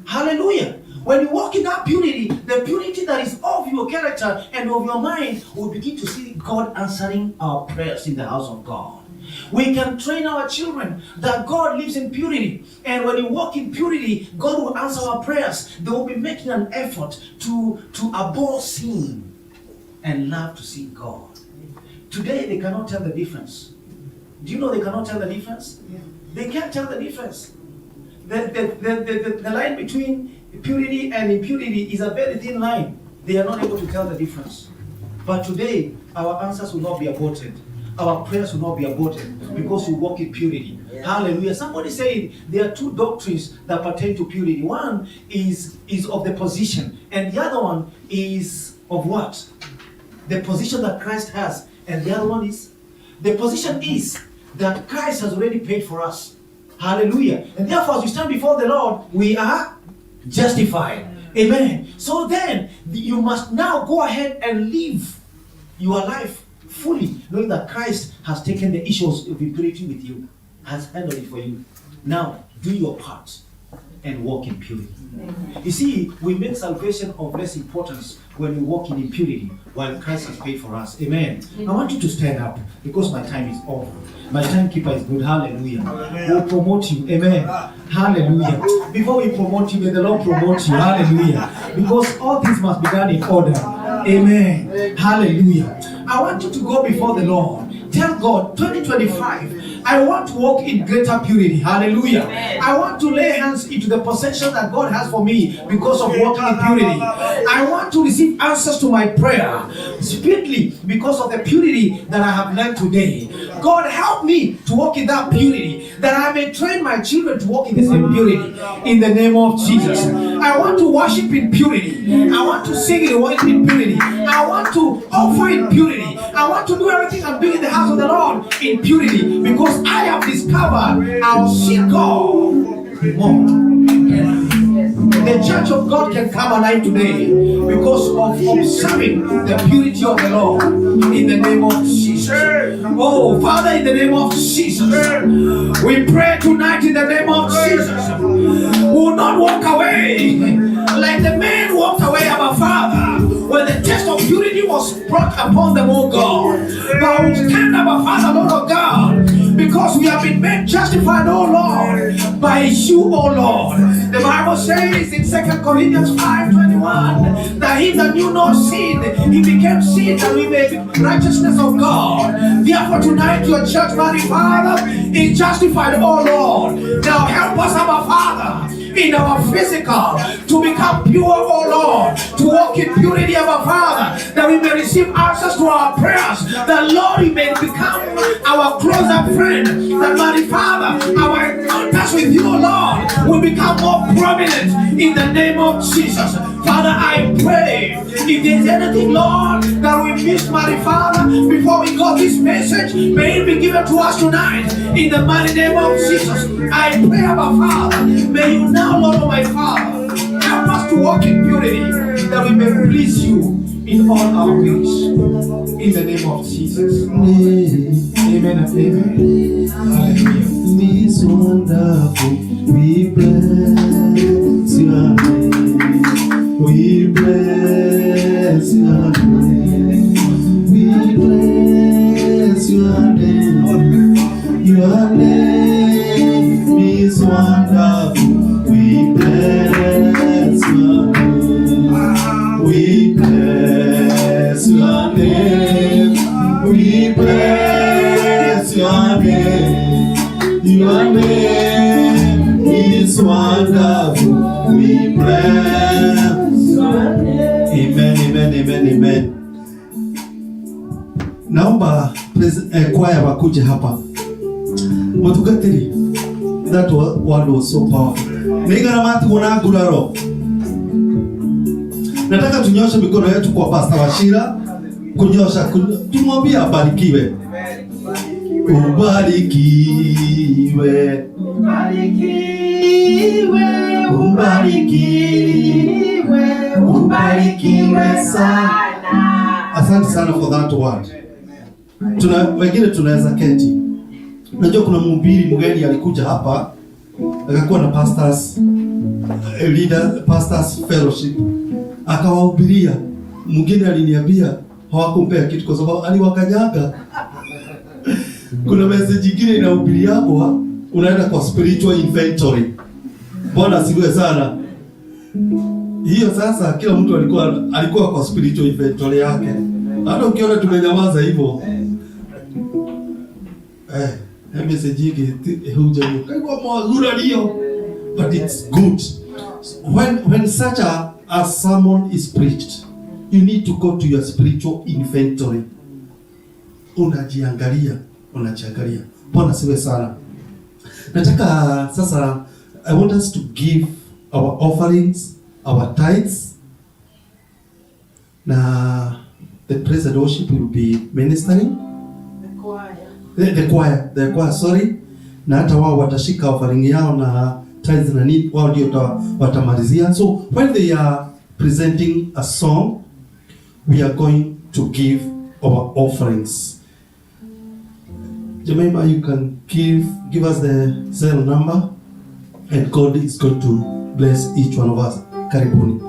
Hallelujah. When you walk in that purity, the purity that is of your character and of your mind, will begin to see God answering our prayers in the house of God. We can train our children that God lives in purity. And when you walk in purity, God will answer our prayers. They will be making an effort to abhor sin and love to see God. Today, they cannot tell the difference. Do you know they cannot tell the difference? Yeah. They can't tell the difference. The line between purity and impurity is a very thin line. They are not able to tell the difference. But today, our answers will not be aborted. Our prayers will not be aborted because we walk in purity. Yeah. Hallelujah. Somebody said there are two doctrines that pertain to purity. One is of the position, and the other one is of what? The position that Christ has. And the other one is, the position is that Christ has already paid for us. Hallelujah. And therefore, as we stand before the Lord, we are justified. Amen. So then, you must now go ahead and live your life fully, knowing that Christ has taken the issues of impurity with you, has handled it for you. Now, do your part and walk in purity. You see, we make salvation of less importance when we walk in impurity while Christ has paid for us. Amen. I want you to stand up because my time is over. My timekeeper is good. Hallelujah. We'll promote you. Amen. Hallelujah. Before we promote you, may the Lord promote you. Hallelujah. Because all things must be done in order. Amen. Hallelujah. I want you to go before the Lord. Tell God, 2025, I want to walk in greater purity. Hallelujah. Amen. I want to lay hands into the possession that God has for me because of walking in purity. I want to receive answers to my prayer speedily because of the purity that I have learned today. God, help me to walk in that purity, that I may train my children to walk in the same purity. In the name of Jesus. I want to worship in purity. I want to sing in purity. I want to offer in purity. I want to do everything I'm doing in the house of the Lord in purity, because I have discovered I'll see God more. The church of God can come alive today because of observing the purity of the Lord in the name of Jesus. Oh, Father, in the name of Jesus, we pray tonight in the name of Jesus. We will not walk away like the men walked away, our Father, when the test of purity was brought upon them, oh God. But we stand, our Father, Lord of God, because we have been made justified, oh Lord, by you, oh Lord. The Bible says in 2 Corinthians 5:21 that he that knew no sin, he became sin that we may be righteousness of God. Therefore tonight your church, mighty Father, is justified, oh Lord. Now help us, our Father, in our physical to become pure, oh Lord, to walk in purity, our Father, that we may receive answers to our prayers, that Lord, we may become our closer friend, that mighty Father, our encounters with you, Lord, will become more prominent in the name of Jesus. Father, I pray, if there's anything, Lord, that we missed, mighty Father, before we got this message, may it be given to us tonight in the mighty name of Jesus. I pray, our Father, may you now, Lord, oh my Father, help us to walk in purity, that we may please you in all our ways. In the name of Jesus. Amen and amen. Hallelujah. He's wonderful. We bless your name. We bless your name. We bless your name. Your name is wonderful. We bless your name. We bless your name. We bless your name. Your name is wonderful. We bless your name. Amen, amen, amen, amen. Naomba kwaya wakuje hapa. Mutugatiri. That word was so powerful. Nigara mati unaguraro. Nataka tunyoshe mikono yetu kwa Pastor Washira. Kunyosha, tumwambie abarikiwe. Ubarikiwe. Ubarikiwe. Ubarikiwe. Ubarikiwe sana. Asante sana for that word. Wengine tunaweza keti. Najua kuna mhubiri mgeni alikuja hapa akakuwa na pastors leader, pastors fellowship, akawahubiria. Mwingine aliniambia hawakumpea kitu kwa sababu aliwakanyaga. Kuna message nyingine inahubiri hapo, unaenda kwa spiritual inventory. Bwana asifiwe sana. Hiyo sasa kila mtu alikuwa kwa spiritual inventory yake. Hata ukiona tumenyamaza hivyo. Message hii hujamuka kwa mwagura leo, but it's good. When such a sermon is preached, you need to go to your spiritual inventory. Unajiangalia. Bwana siwe sana. Nataka sasa, I want us to give our offerings, our tithes. Na the praise and worship will be ministering. The choir, sorry. Na hata wao watashika offering yao na tithes na nini, wao ndio watamalizia. So when they are presenting a song, we are going to give our offerings. Jemima, you can give us the cell number, and God is going to bless each one of us. Karibuni.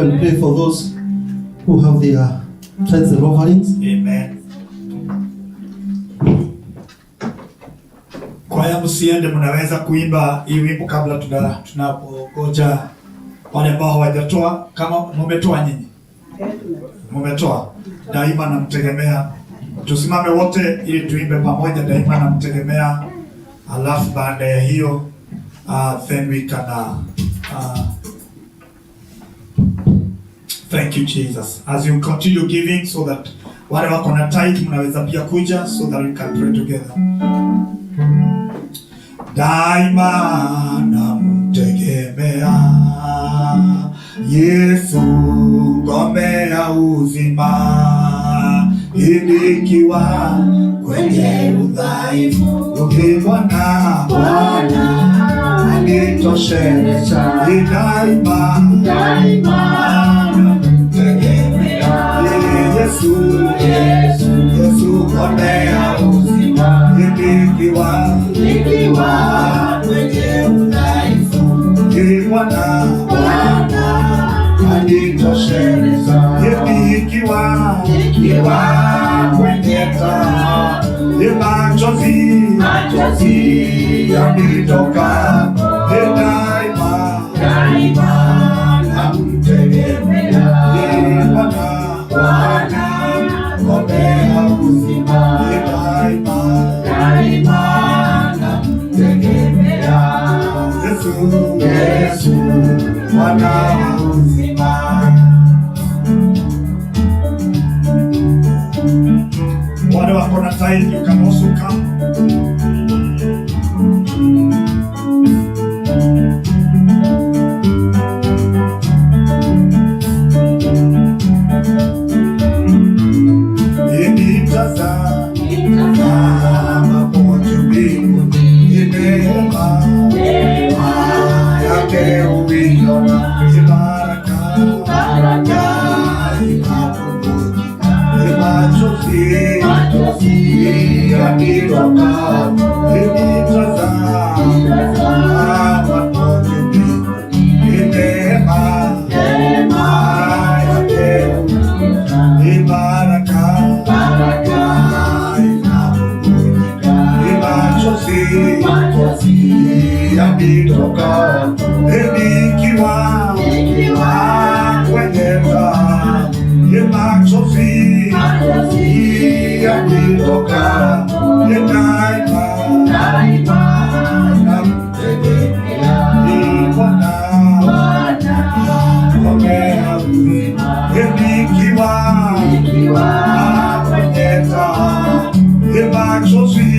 can pray for those who have their tithes and offerings. Amen. Kwaya, msiende, mnaweza kuimba hii wimbo kabla tunapogoja wale ambao hawajatoa. Kama mmetoa nyinyi, mmetoa, daima namtegemea. Tusimame wote ili tuimbe pamoja, daima namtegemea. Alafu baada ya hiyo then we can thank you Jesus. As you continue giving, so that wale wako na tithe mnaweza pia kuja, so that we can pray together. Daima namtegemea Yesu, ngome ya uzima, nikiwa kwenye udhaifu, Bwana anitosheleza. Daima namtegemea Yesu, ngome ya uzima, nikiwa kwenye udhaifu, Bwana anitosheleza. Nikiwa kwenye taa, machozi yanitoka, daima namtegemea Bwana, ngome ya uzima, daima namtegemea Yesu, Bwana wa uzima. Wale wako na tithe, you can also come. Nitazama pote mbinguni, neema yake uiona, baraka machozi yanitoka, nitazama pote mbinguni, neema yake uiona, baraka machozi yanitoka, nikiwa kwenye taa, machozi yanitoka, daima namtegemea Bwana, ngome ya uzima, nikiwa kwenye taa, machozi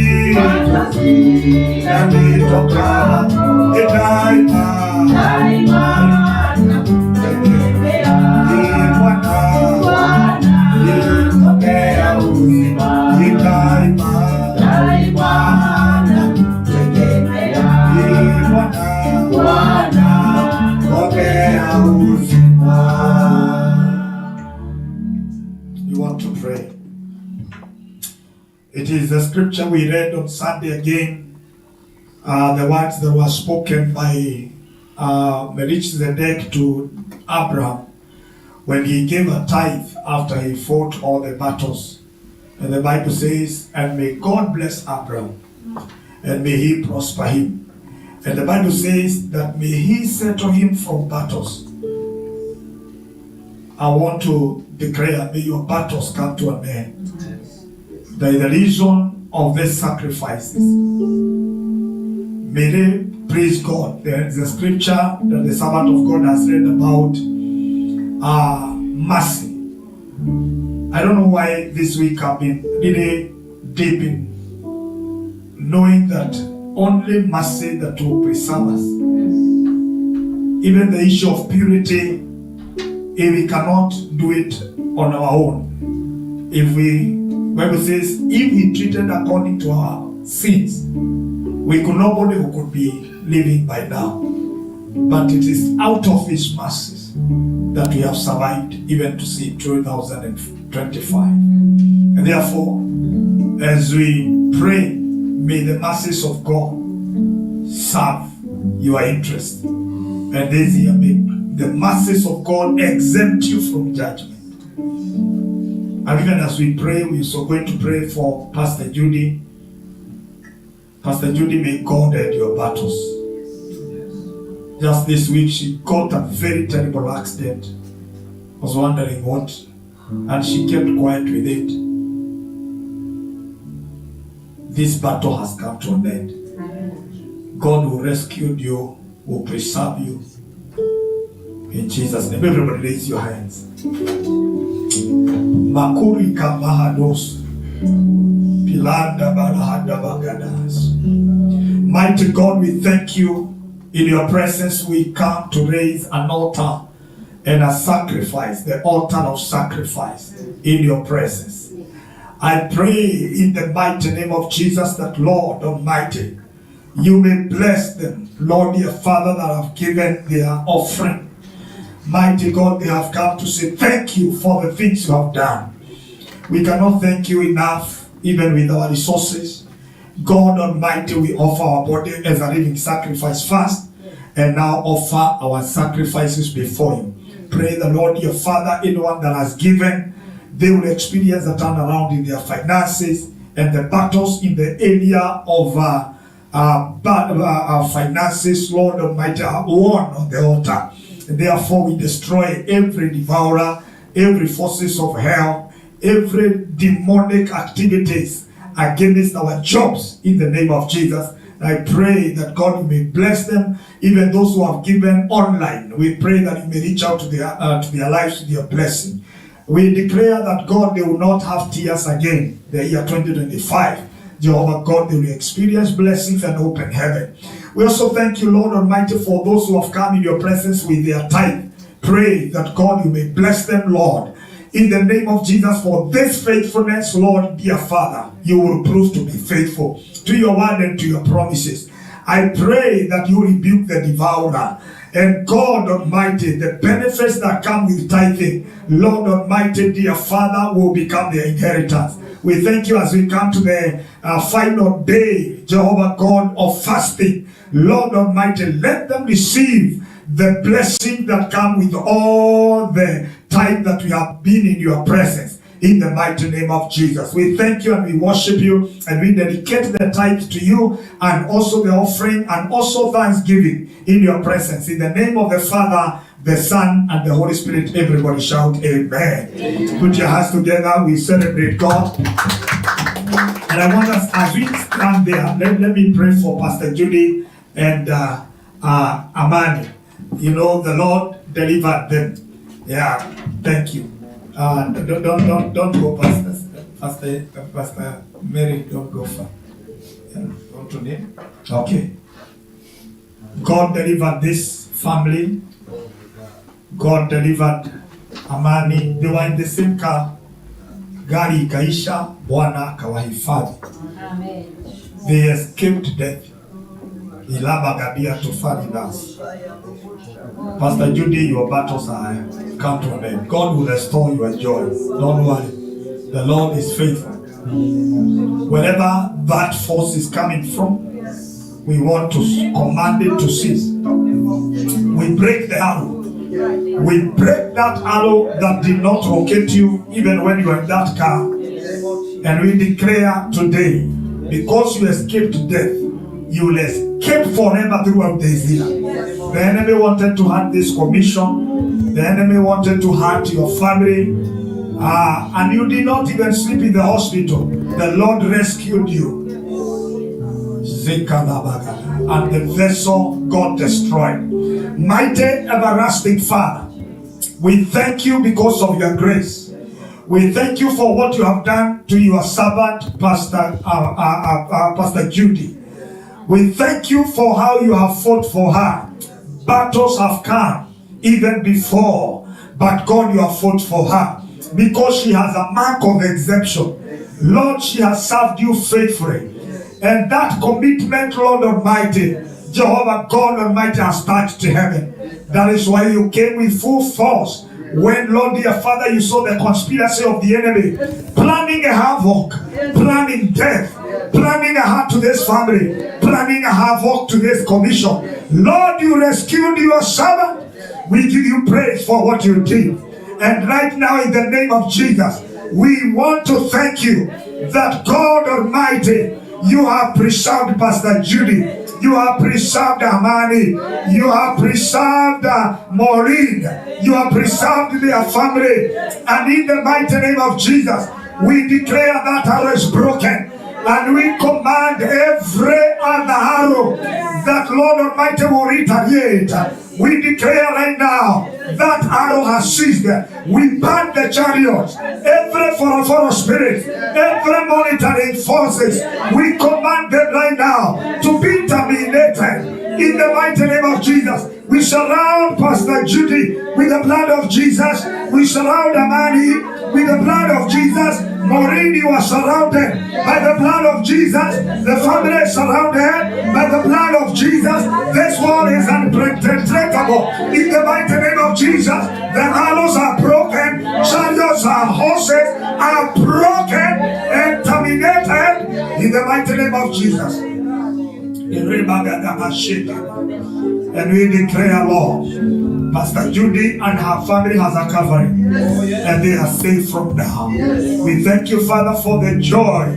yanitoka, daima namtegemea Bwana, ngome ya uzima, daima namtegemea Bwana, ngome ya uzima. You want to pray? It is the scripture we read on Sunday again, the words that were spoken by Melchizedek to Abraham when he gave a tithe after he fought all the battles. And the Bible says, and may God bless Abraham, and may he prosper him. And the Bible says that may he settle him from battles. I want to declare, may your battles come to an end. By the reason of these sacrifices, may they praise God. There is a scripture that the servant of God has read about mercy. I don't know why this week I've been really deep in knowing that only mercy that will preserve us. Even the issue of purity, if we cannot do it on our own, if we, Bible says, if we treated according to our sins, we could nobody who could be living by now. But it is out of His mercies that we have survived even to see 2025. And therefore, as we pray, may the mercies of God serve your interest. And this year, may the mercies of God exempt you from judgment. And even as we pray, we're so going to pray for Pastor Judy. Pastor Judy, may God end your battles. Just this week, she got a very terrible accident. Was wondering what, and she kept quiet with it. This battle has come to an end. God will rescue you, will preserve you. In Jesus' name, everybody raise your hands. Makuri kamahados, pilanda balahada bagadas. Mighty God, we thank you. In your presence, we come to raise an altar and a sacrifice, the altar of sacrifice in your presence. I pray in the mighty name of Jesus that, Lord Almighty, you may bless them, Lord, dear Father, that have given their offering. Mighty God, they have come to say thank you for the things you have done. We cannot thank you enough, even with our resources. God Almighty, we offer our body as a living sacrifice first, and now offer our sacrifices before you. Pray the Lord, your Father, anyone that has given, they will experience a turnaround in their finances, and the battles in the area of finances, Lord Almighty, are won on the altar. Therefore, we destroy every devourer, every forces of hell, every demonic activities against our jobs in the name of Jesus. I pray that God may bless them, even those who have given online. We pray that you may reach out to their lives with your blessing. We declare that God, they will not have tears again. The year 2025, Jehovah God, they will experience blessings and open heaven. We also thank you, Lord Almighty, for those who have come in your presence with their tithe. Pray that God, you may bless them, Lord. In the name of Jesus, for this faithfulness, Lord, dear Father, you will prove to be faithful to your word and to your promises. I pray that you rebuke the devourer. And God Almighty, the benefits that come with tithing, Lord Almighty, dear Father, will become their inheritance. We thank you as we come to the final day, Jehovah God, of fasting. Lord Almighty, let them receive the blessing that come with all the time that we have been in your presence. In the mighty name of Jesus, we thank you and we worship you, and we dedicate the tithe to you, and also the offering, and also thanksgiving in your presence. In the name of the Father, the Son, and the Holy Spirit, everybody shout amen. Put your hands together, we celebrate God. And I want us, as we stand there, let me pray for Pastor Judy and Amani. You know, the Lord delivered them. Yeah, thank you. Don't go, Pastor Mary, don't go far. Yeah, go to them. Okay. God delivered this family. God delivered Amani. They were in the same car. Gari ikaisha, Bwana kawahifadhi. They escaped death. Ilaba gabia tufani nasi. Pastor Judy, your battles are come to an end. God will restore your joy. Don't worry. The Lord is faithful. Wherever that force is coming from, we want to command it to cease. We break the arrow. We break that arrow that did not locate you even when you were in that car. And we declare today, because you escaped death, you will escape forever throughout this year. The enemy wanted to hurt this commission. The enemy wanted to hurt your family. And you did not even sleep in the hospital. The Lord rescued you. And the vessel got destroyed. Mighty everlasting Father, we thank you because of your grace. We thank you for what you have done to your servant, Pastor Judy. We thank you for how you have fought for her. Battles have come even before, but God, you have fought for her because she has a mark of exemption. Lord, she has served you faithfully, and that commitment, Lord Almighty, Jehovah God Almighty, has touched heaven. That is why you came with full force. When, Lord dear Father, you saw the conspiracy of the enemy, planning a havoc, planning death, planning a hurt to this family, planning a havoc to this commission. Lord, you rescued your servant. We give you praise for what you did. And right now, in the name of Jesus, we want to thank you that God Almighty, you have preserved Pastor Judy. You have preserved Amani. You have preserved Maureen. You have preserved their family. And in the mighty name of Jesus, we declare that arrow is broken. And we command every other arrow that Lord Almighty will retaliate. We declare right now that arrow has ceased. We ban the chariots, every foreign spirit, every monitoring forces. We command them right now to be terminated. In the mighty name of Jesus, we surround Pastor Judy with the blood of Jesus. We surround Amani with the blood of Jesus. Maureen, you are surrounded by the blood of Jesus. The family is surrounded by the blood of Jesus. This wall is unpenetrable. In the mighty name of Jesus, the arrows are broken. Chariots and horses are broken and terminated. In the mighty name of Jesus. And we declare, Lord, Pastor Judy and her family has a covering, and they are safe from now. We thank you, Father, for the joy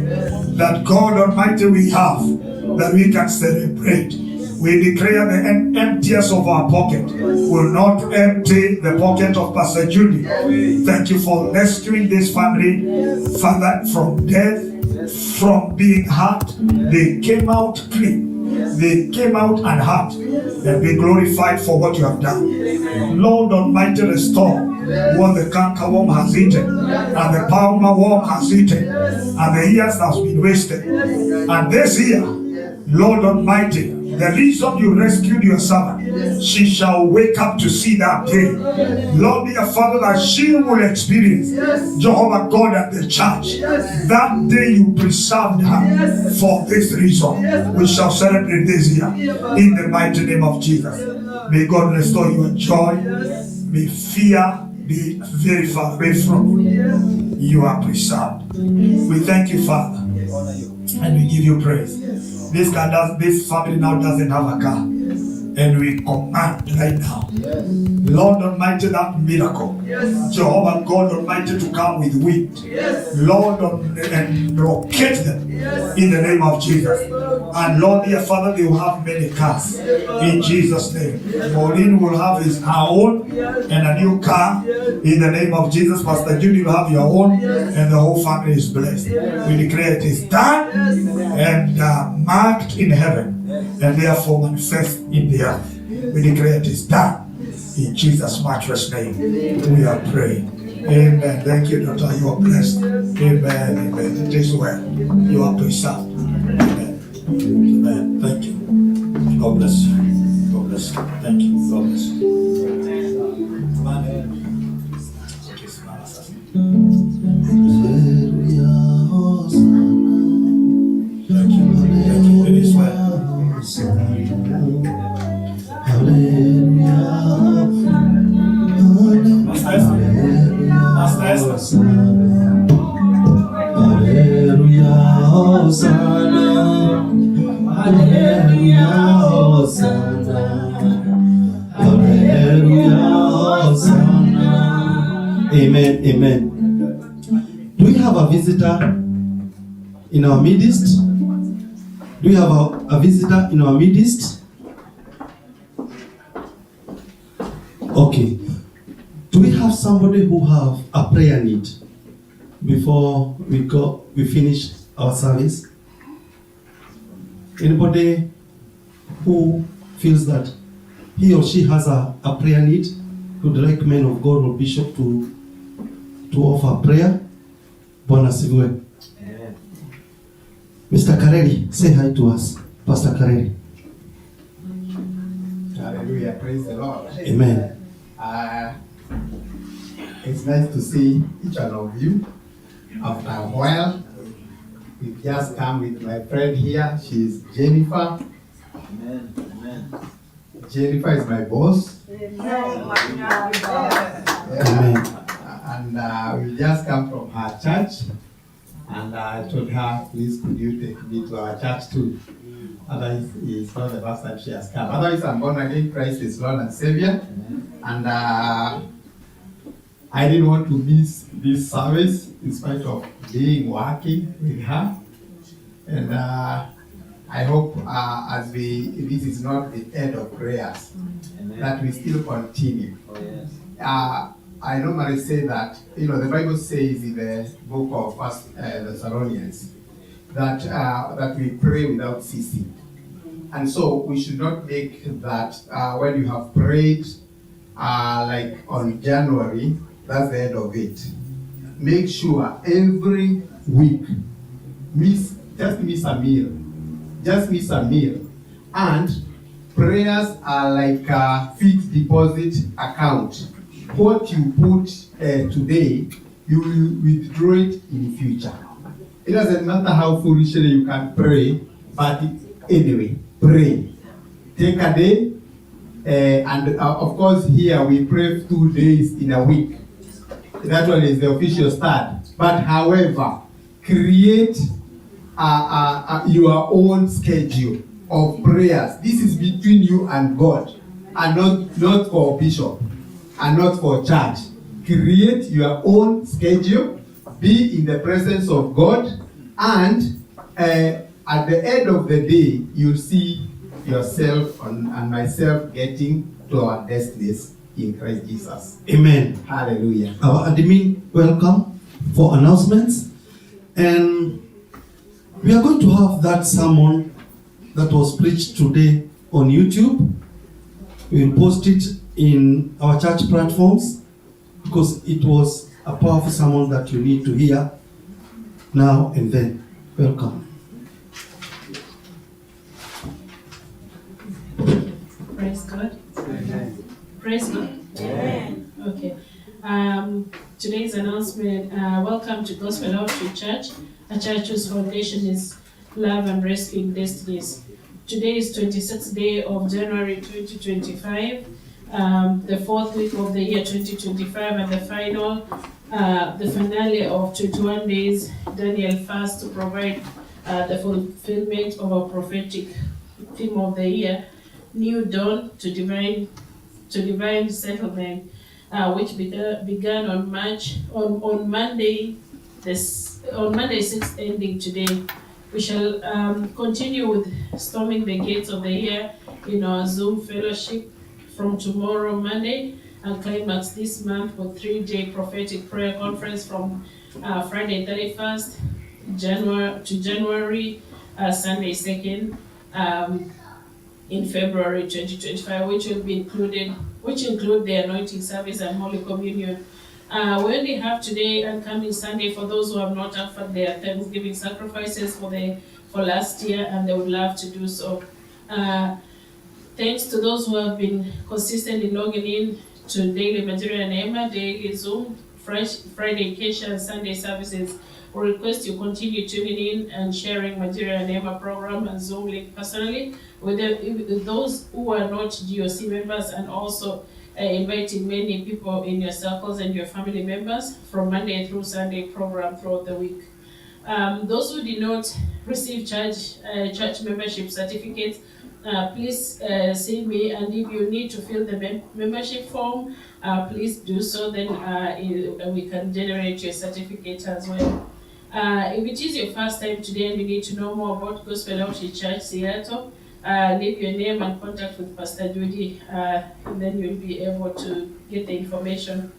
that God Almighty we have, that we can celebrate. We declare the emptiness of our pocket will not empty the pocket of Pastor Judy. Thank you for rescuing this family, Father, from death, from being hurt. They came out clean. They came out unhurt, and be glorified for what you have done. Lord Almighty, restore what the cankerworm has eaten, and the palmer worm has eaten, and the years that has been wasted. And this year, Lord Almighty, the reason you rescued your servant, she shall wake up to see that day. Lord, dear Father, that she will experience Jehovah God at the church. That day you preserved her for this reason. We shall celebrate this year in the mighty name of Jesus. May God restore your joy. May fear be very far away from you. You are preserved. We thank you, Father, and we give you praise. This family now doesn't have a car, and we command right now, Lord Almighty, that miracle, Jehovah God Almighty, to come with wind, Lord, and rocket them in the name of Jesus. And Lord, dear Father, they will have many cars in Jesus' name. Maureen will have her own and a new car in the name of Jesus. Pastor Judy will have your own, and the whole family is blessed. We declare it is done and marked in heaven, and therefore manifest in the earth. We declare it is done in Jesus' matchless name. We are praying. Amen. Thank you, daughter. You are blessed. Amen. Amen. It is well. You are preserved. Amen. Amen. Thank you. God bless you. God bless you. Thank you. God bless you. Thank you. Thank you. It is well. Amen. Amen. Do we have a visitor in our midst? Do we have a visitor in our midst? Okay. Do we have somebody who have a prayer need before we finish our service? Anybody who feels that he or she has a prayer need, would like men of God or bishop to offer prayer? Bwana asifiwe. Mr. Kareli, say hi to us. Pastor Kareli. Hallelujah, praise the Lord. Amen. It's nice to see each one of you after a while. We've just come with my friend here. She's Jennifer. Amen. Amen. Jennifer is my boss. Amen. And we just come from her church. And I told her, please could you take me to our church too? Otherwise, it's not the first time she has come. Otherwise, I'm born again, Christ is Lord and Savior. And I didn't want to miss this service in spite of being working with her. And I hope this is not the end of prayers, that we still continue. I normally say that, the Bible says in the book of First Thessalonians that we pray without ceasing. And so we should not make that when you have prayed like on January, that's the end of it. Make sure every week, just miss a meal. Just miss a meal. And prayers are like a fixed deposit account. What you put today, you will withdraw it in the future. It doesn't matter how foolishly you can pray, but anyway, pray. Take a day, and of course here we pray 2 days in a week. That one is the official start. But however, create your own schedule of prayers. This is between you and God, and not for bishop, and not for church. Create your own schedule, be in the presence of God, and at the end of the day, you'll see yourself and myself getting to our destinies in Christ Jesus. Amen. Hallelujah. Our admin, welcome for announcements. And we are going to have that sermon that was preached today on YouTube. We'll post it in our church platforms because it was a powerful sermon that you need to hear now and then. Welcome. Praise God. Amen. Praise God. Amen. Okay. Today's announcement, welcome to Gospel Oputreach Church, a church whose foundation is love and rescuing destinies. Today is 26th day of January 2025, the fourth week of the year 2025, and the finale of 21 days Daniel fast to provide the fulfillment of our prophetic theme of the year, New Dawn to Divine Settlement, which began on Monday 6th, ending today. We shall continue with storming the gates of the year in our Zoom fellowship from tomorrow, Monday, and climax this month with 3-day prophetic prayer conference from Friday 31st January, Sunday 2nd, in February 2025, which include the anointing service and Holy Communion. We only have today and coming Sunday for those who have not offered their Thanksgiving sacrifices for last year, and they would love to do so. Thanks to those who have been consistent in logging in to daily Material Neema, daily Zoom, Friday Kesha, and Sunday services. We request you continue tuning in and sharing Material Neema program and Zoom link personally with those who are not GOC members, and also inviting many people in your circles and your family members from Monday through Sunday program throughout the week. Those who did not receive church membership certificates, please see me, and if you need to fill the membership form, please do so, then we can generate your certificate as well. If it is your first time today and you need to know more about Gospel Oputreach Church Seattle, leave your name and contact with Pastor Judy, and then you'll be able to get the information.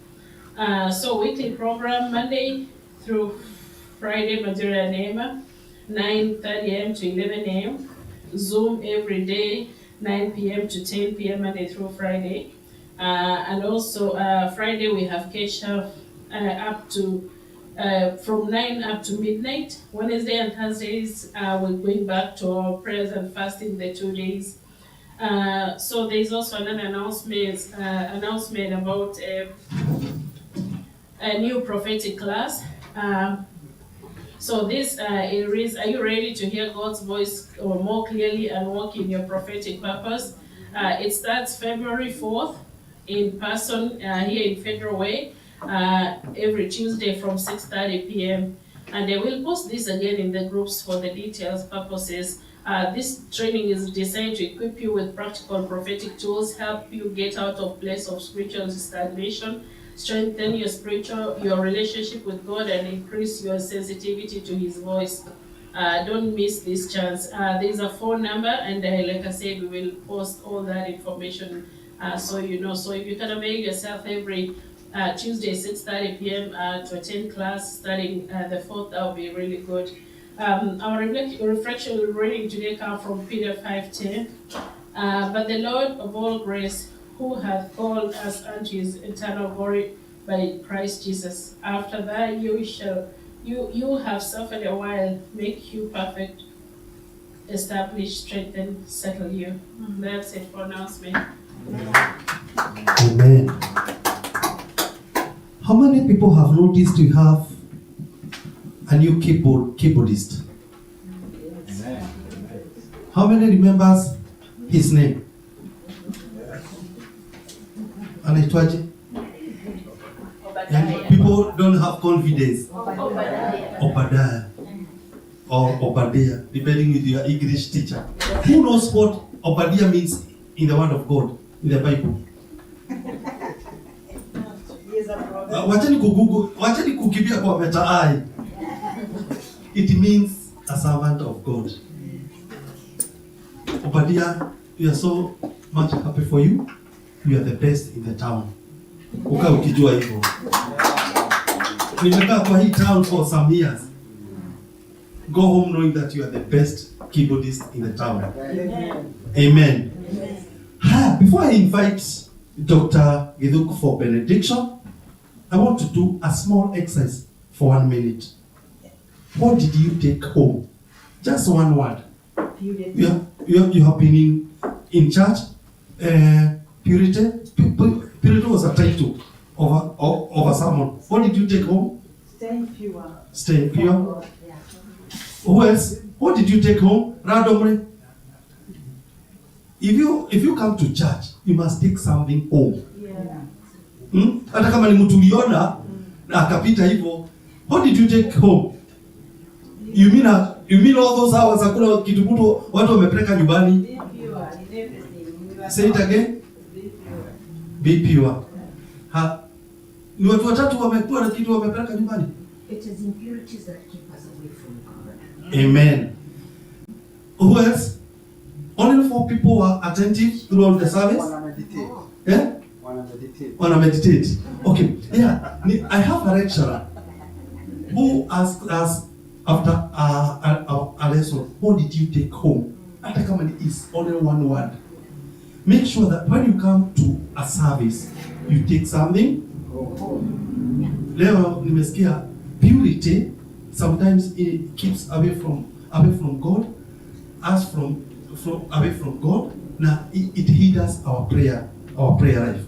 So weekly program, Monday through Friday, Material Neema, 9:30 a.m. to 11 a.m. Zoom every day, 9 p.m. to 10 p.m. Monday through Friday. And also Friday we have Kesha up to from 9 up to midnight. Wednesday and Thursdays we're going back to our prayers and fasting the 2 days. So there's also another announcement about a new prophetic class. So this it reads, are you ready to hear God's voice more clearly and walk in your prophetic purpose? It starts February 4th in person here in Federal Way, every Tuesday from 6:30 p.m. And I will post this again in the groups for the details purposes. This training is designed to equip you with practical prophetic tools, help you get out of place of spiritual stagnation, strengthen your relationship with God, and increase your sensitivity to His voice. Don't miss this chance. There's a phone number, and like I said, we will post all that information so you know. So if you can avail yourself every Tuesday, 6:30 p.m. To attend class starting the 4th, that will be really good. Our reflection reading today comes from Peter 5:10. But the Lord of all grace, who hath called us unto His eternal glory by Christ Jesus, after that you have suffered a while, make you perfect, establish, strengthen, settle you. That's it for announcement. Amen. How many people have noticed you have a new keyboardist? How many remembers his name? Anaitwaje? And people don't have confidence. Obadiah or Obadiah, depending with your English teacher. Who knows what Obadiah means in the Word of God, in the Bible? Wachani kukimbia kwa metaai. It means a servant of God. Obadiah, we are so much happy for you. You are the best in the town. Uka ukijua hivyo. Nimekaa kwa hii town for some years. Go home knowing that you are the best keyboardist in the town. Amen. Before I invite Dr. Giduk for benediction, I want to do a small exercise for 1 minute. What did you take home? Just one word. You have been in church. Purity. Purity was a title of a sermon. What did you take home? Staying pure. Staying pure. Who else? What did you take home? Randomly. If you come to church, you must take something home. Hata kama ni mtu uliona na akapita hivyo. What did you take home? You mean all those hours hakuna kitu mtu watu wamepeleka nyumbani? Say it again. Be pure. Ni watu watatu wamekuwa na kitu wamepeleka nyumbani. It is impurities that keep us away from God. Amen. Who else? Only 4 people were attentive throughout the service. Yeah? Wanna meditate. Okay. Yeah. I have a lecturer who asked us after a lesson, what did you take home? Hata kama is only one word. Make sure that when you come to a service, you take something. Leo nimesikia purity sometimes it keeps away from God, us from away from God. Now it hinders our prayer life,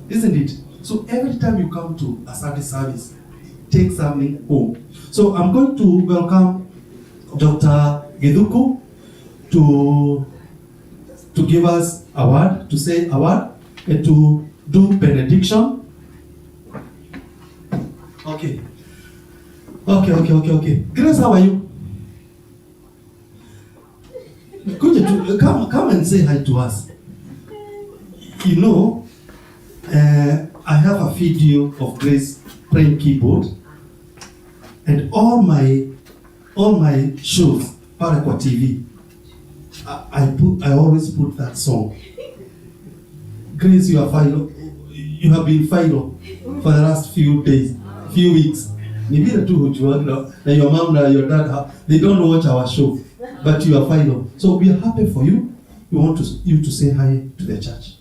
isn't it? So every time you come to a service, take something home. So I'm going to welcome Dr. Geduku to give us a word, to say a word, and to do benediction. Okay. Grace, how are you? Could you come and say hi to us? You know, I have a video of Grace playing keyboard, and all my shows, pale kwa TV, I always put that song. Grace, you have been viral for the last few weeks. Ni vile tu hujuana na your mom na your dad, they don't watch our show, but you are viral. So we are happy for you. We want you to say hi to the church.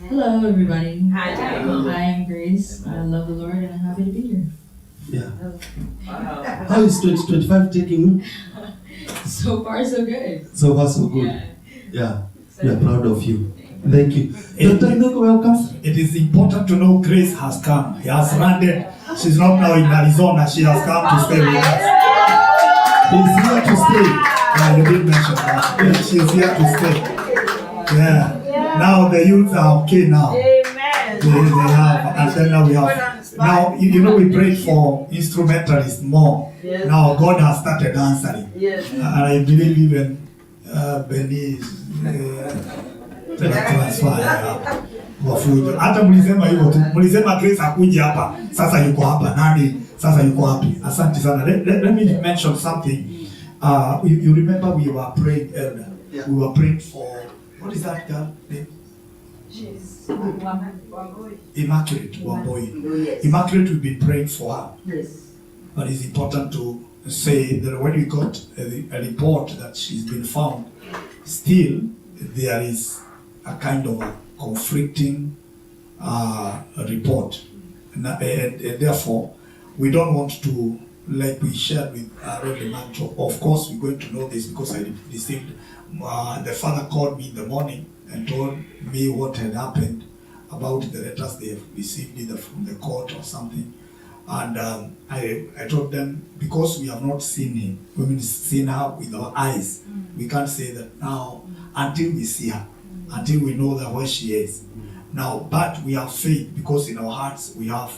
Hello, everybody. Hi, I am Grace. I love the Lord and I'm happy to be here. Yeah. How is 2025 taking you? So far, so good. So far, so good. Yeah. We are proud of you. Thank you. Dr. Ndoko, welcome. It is important to know Grace has come. He has landed. She's not now in Arizona. She has come to stay with us. He's here to stay. Yeah, you did mention that. Yeah, she's here to stay. Yeah. Now the youth are okay now. Amen. They have, and then now we have. Now, you know, we prayed for instrumentalists more. Yes. Now God has started answering. Yes. And I believe even Benny is transfer hapa. Wafujo. Hata mlisema hivyo tu. Mlisema Grace akuje hapa. Sasa yuko hapa. Nani? Sasa yuko wapi? Asante sana. Let me mention something. You remember we were praying earlier. Yeah. We were praying for, what is that girl name? Immaculate Wamboi. Yes. Immaculate, we've been praying for her. Yes. But it's important to say that when we got a report that she's been found, still there is a kind of a conflicting report. And therefore, we don't want to, like we shared with Reverend Mancho, of course we're going to know this because I received, the father called me in the morning and told me what had happened about the letters they have received either from the court or something. And I told them, because we have not seen him, we haven't seen her with our eyes, we can't say that now until we see her, until we know that where she is. Now, but we have faith because in our hearts we have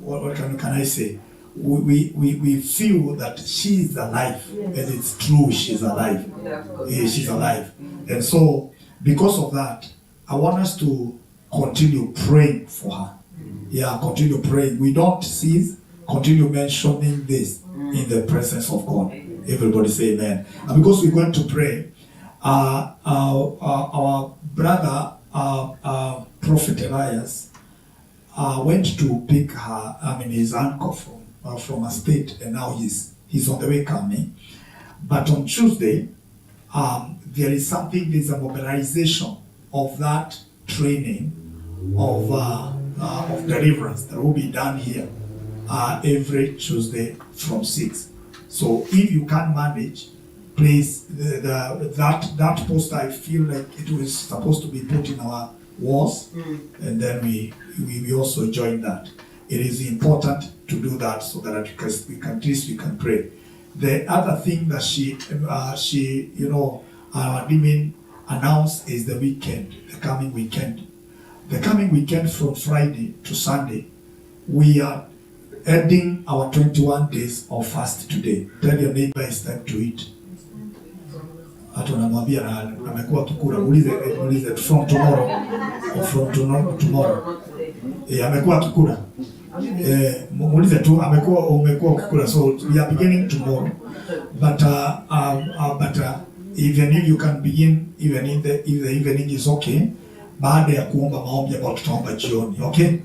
what can I say? We feel that she is alive, yes. And it's true, she's alive. She's alive. And so, because of that, I want us to continue praying for her. Yeah, continue praying. We don't cease, continue mentioning this in the presence of God. Everybody say amen. And because we're going to pray, our brother, Prophet Elias, went to pick her, his uncle from a state, and now he's on the way coming. But on Tuesday, there is something, there's a mobilization of that training of deliverance that will be done here every Tuesday from 6. So if you can manage, please, that poster, I feel like it was supposed to be put in our walls, and then we also join that. It is important to do that so that at least we can pray. The other thing that she announced is the weekend, the coming weekend. The coming weekend from Friday to Sunday, we are ending our 21 days of fast today. Tell your neighbor it's time to eat. Hata unamwambia na amekuwa kikula, muulize from tomorrow or from tomorrow. Amekuwa kikula. Muulize tu umekuwa kikula, so we are beginning tomorrow. But even if you can begin even if the evening is okay, baada ya kuomba maombi ambayo tutaomba jioni, okay?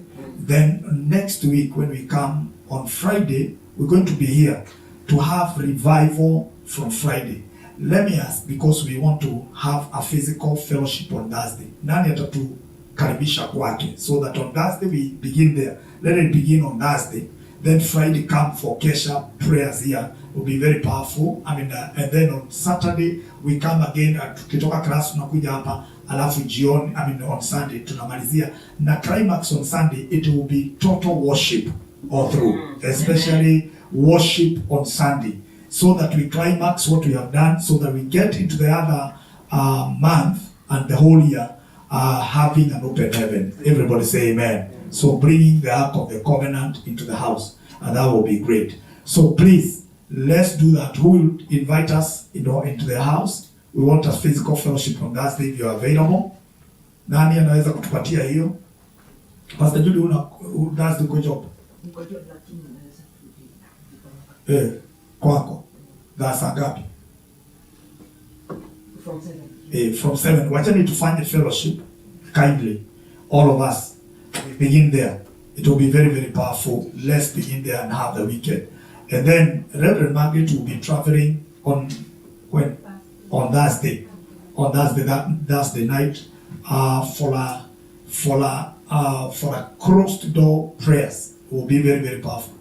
Then next week when we come on Friday, we're going to be here to have revival from Friday. Let me ask, because we want to have a physical fellowship on Thursday. Nani atatukaribisha kwake? So that on Thursday we begin there. Let it begin on Thursday. Then Friday come for Kesha prayers here. It will be very powerful. And then on Saturday we come again. Tukitoka class tunakuja hapa. Alafu jioni, on Sunday tunamalizia. Na climax on Sunday, it will be total worship all through. Especially worship on Sunday. So that we climax what we have done, so that we get into the other month and the whole year having an open heaven. Everybody say amen. So bringing the Ark of the Covenant into the house, and that will be great. So please, let's do that. Who will invite us into the house? We want a physical fellowship on Thursday if you are available. Nani anaweza kutupatia hiyo? Pastor Judy, does the good job? Kwako. That's agapi? From 7. From 7. Wachani tufanye fellowship kindly. All of us. We begin there. It will be very, very powerful. Let's begin there and have the weekend. And then Reverend Margaret will be traveling on Thursday. On Thursday night for a closed door prayers. It will be very, very powerful.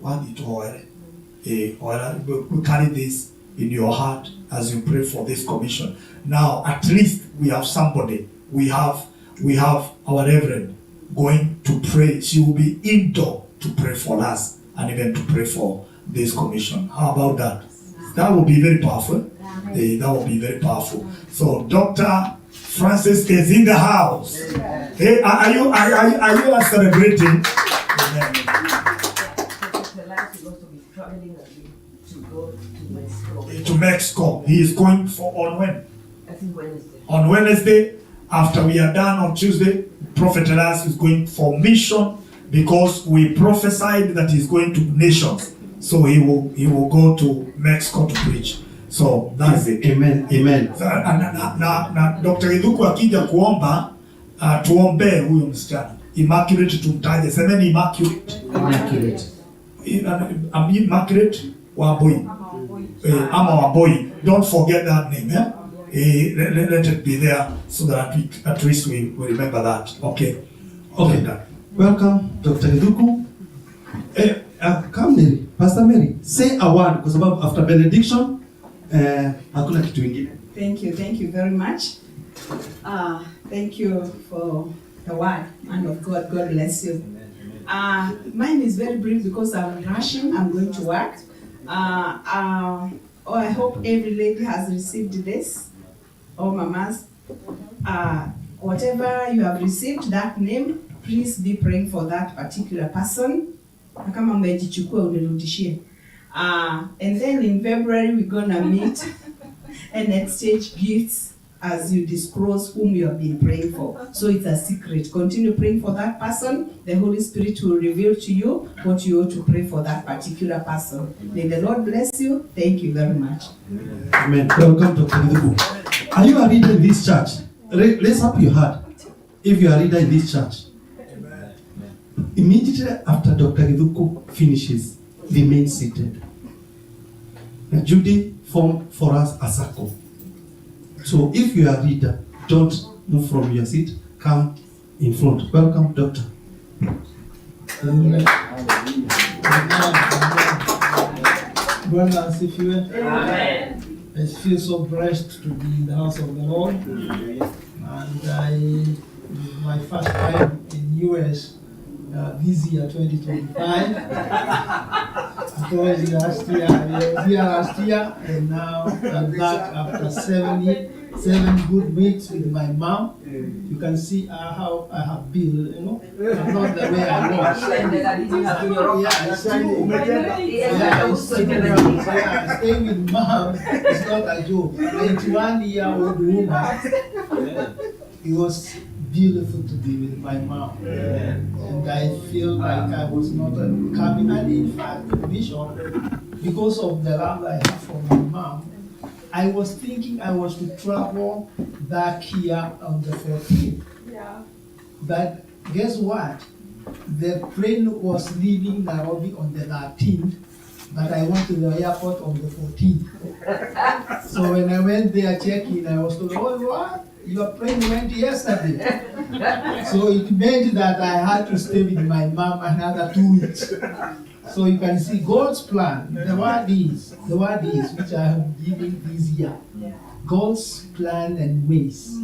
We carry this in your heart as you pray for this commission. Now, at least we have somebody. We have our Reverend going to pray. She will be indoor to pray for us and even to pray for this commission. How about that? That will be very powerful. That will be very powerful. So, Dr. Francis is in the house. Hey, are you celebrating? Amen. To Mexico. He is going for on when? I think Wednesday. On Wednesday, after we are done on Tuesday, Prophet Elias is going for mission because we prophesied that he's going to nations. So he will go to Mexico to preach. So that's it. Amen. Amen. Na Dr. Idhuku akija kuomba tuombee huyo msichana. Immaculate tumtaje. Semeni Immaculate. Immaculate. Immaculate Waboi. Ama Waboi. Don't forget that name. Let it be there so that at least we remember that. Okay. Welcome, Dr. Idhuku. Come Mary, Pastor Mary, say a word because after benediction, hakuna kitu ingine. Thank you very much. Thank you for the word, man of God. God bless you. Mine is very brief because I'm rushing. I'm going to work. I hope every lady has received this. All mamas, whatever you have received, that name, please be praying for that particular person. Kama umejichukua unirudishie. And then in February we're gonna meet and exchange gifts as you disclose whom you have been praying for. So it's a secret. Continue praying for that person. The Holy Spirit will reveal to you what you ought to pray for that particular person. May the Lord bless you. Thank you very much. Amen. Welcome to Idhuku. Are you a reader in this church? Raise up your hand if you are a reader in this church. Immediately after Dr. Idhuku finishes, remain seated. Now, Judy form for us a circle. So if you are a reader, don't move from your seat. Come in front. Welcome, Doctor. Amen. Bwana asifiwe. Amen. I feel so blessed to be in the house of the Lord. And my first time in US this year, 2025. Because last year, I was here last year, and now I'm back after 7 good weeks with my mom. You can see how I have built, I'm not the way I was. Staying with mom is not a joke. 21-year-old woman, it was beautiful to be with my mom. And I feel like I was not coming, and in fact, Bishop, because of the love I have for my mom, I was thinking I was to travel back here on the 14th. Yeah. But guess what? The plane was leaving Nairobi on the 13th, but I went to the airport on the 14th. So when I went there checking, I was told, oh, what? Your plane went yesterday. So it meant that I had to stay with my mom another 2 weeks. So you can see God's plan. The word is, which I have given this year. God's plan and ways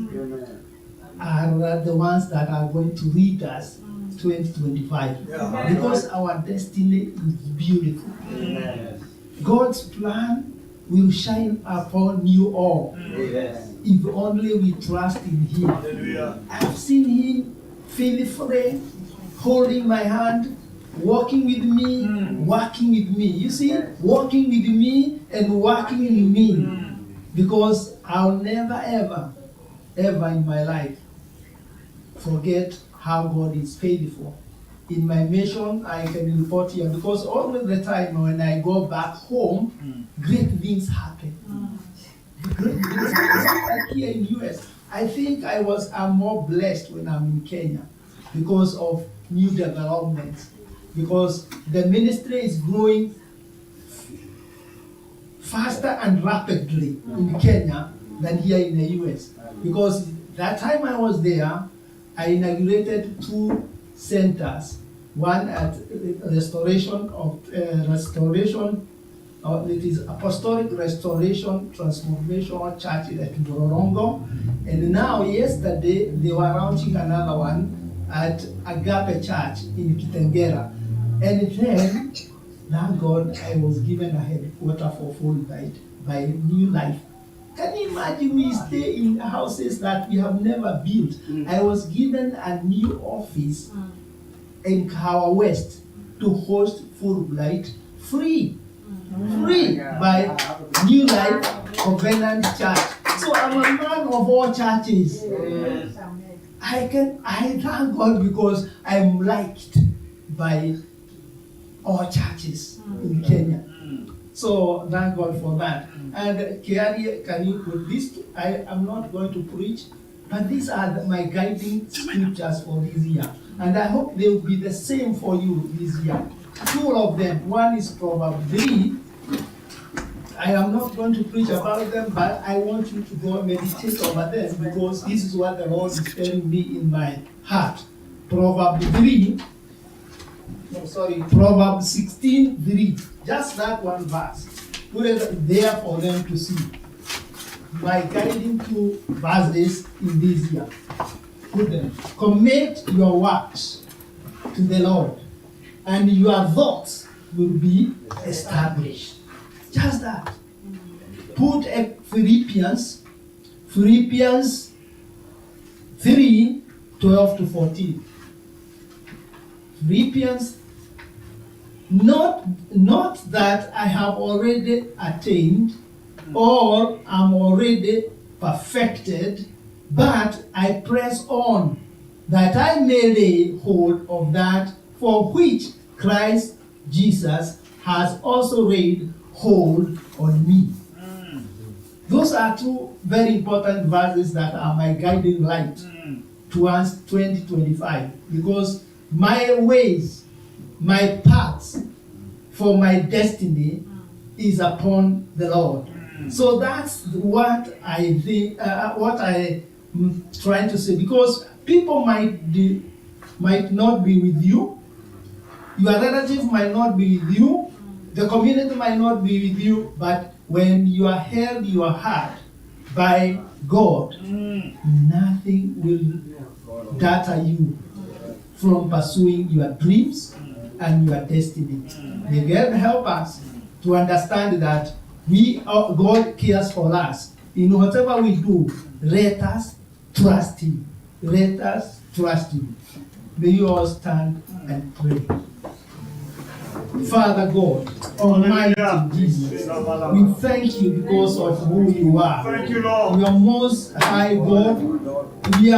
are the ones that are going to lead us 2025. Because our destiny is beautiful. God's plan will shine upon you all. If only we trust in Him. I've seen Him faithfully holding my hand, walking with me, working with me. You see, walking with me and working in me. Because I'll never, ever in my life forget how God is faithful. In my mission, I can report here because all the time when I go back home, great things happen. Great things happen. Like here in US, I think I'm more blessed when I'm in Kenya because of new developments. Because the ministry is growing faster and rapidly in Kenya than here in the US. Because that time I was there, I inaugurated 2 centers. One at restoration, it is Apostolic Restoration Transformational Church at Borongo. And now, yesterday, they were launching another one at Agape Church in Kitengera. And then, thank God, I was given a headquarter for Fulbright by New Life. Can you imagine we stay in houses that we have never built? I was given a new office in Kawa West to host Fulbright free by New Life Covenant Church. So I'm a man of all churches. I thank God because I'm liked by all churches in Kenya. So thank God for that. And Kiari, can you put this? I am not going to preach, but these are my guiding scriptures for this year. And I hope they will be the same for you this year. Two of them. One is Proverbs 3. I am not going to preach about them, but I want you to go meditate over them because this is what the Lord is telling me in my heart. Proverbs 16:3. Just that one verse. Put it there for them to see. My guiding two verses in this year. Put them. Commit your works to the Lord, and your thoughts will be established. Just that. Put Philippians 3:12-14. Philippians, not that I have already attained or am already perfected, but I press on that I may lay hold of that for which Christ Jesus has also laid hold on me. Those are two very important verses that are my guiding light towards 2025, because my ways, my paths for my destiny is upon the Lord. So that's what I think, what I'm trying to say, because people might not be with you, your relative might not be with you, the community might not be with you, but when you are held your heart by God, nothing will deter you from pursuing your dreams and your destiny. May God help us to understand that God cares for us. In whatever we do, let us trust Him. Let us trust Him. May you all stand and pray. Father God, Almighty Jesus, we thank you because of who you are. Thank you, Lord. You are most high God. We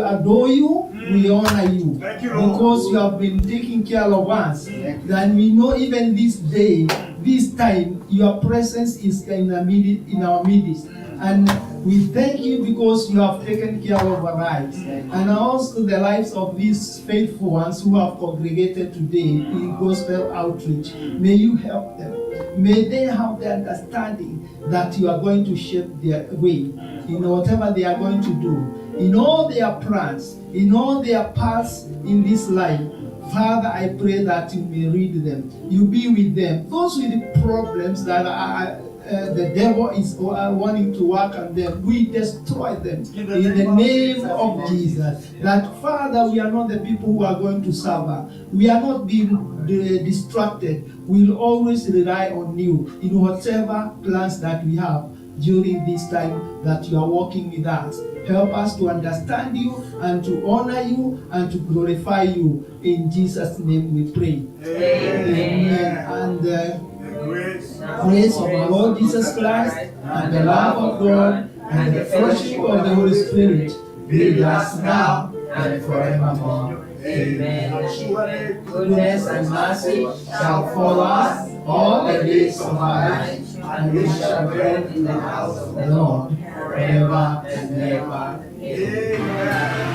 adore you, we honor you. Thank you, Lord. Because you have been taking care of us. And we know even this day, this time, your presence is in our midst. And we thank you because you have taken care of our lives. And also the lives of these faithful ones who have congregated today in gospel outreach. May you help them. May they have the understanding that you are going to shape their way in whatever they are going to do, in all their plans, in all their paths in this life. Father, I pray that you may read them. You be with them. Those with the problems that the devil is wanting to work on them, we destroy them in the name of Jesus. That Father, we are not the people who are going to suffer. We are not being distracted. We'll always rely on you in whatever plans that we have during this time that you are working with us. Help us to understand you and to honor you and to glorify you. In Jesus' name we pray. Amen. And grace of our Lord Jesus Christ and the love of God and the fellowship of the Holy Spirit be with us now and forevermore. Amen. Goodness and mercy shall follow us all the days of our lives, and we shall dwell in the house of the Lord forever and ever. Amen.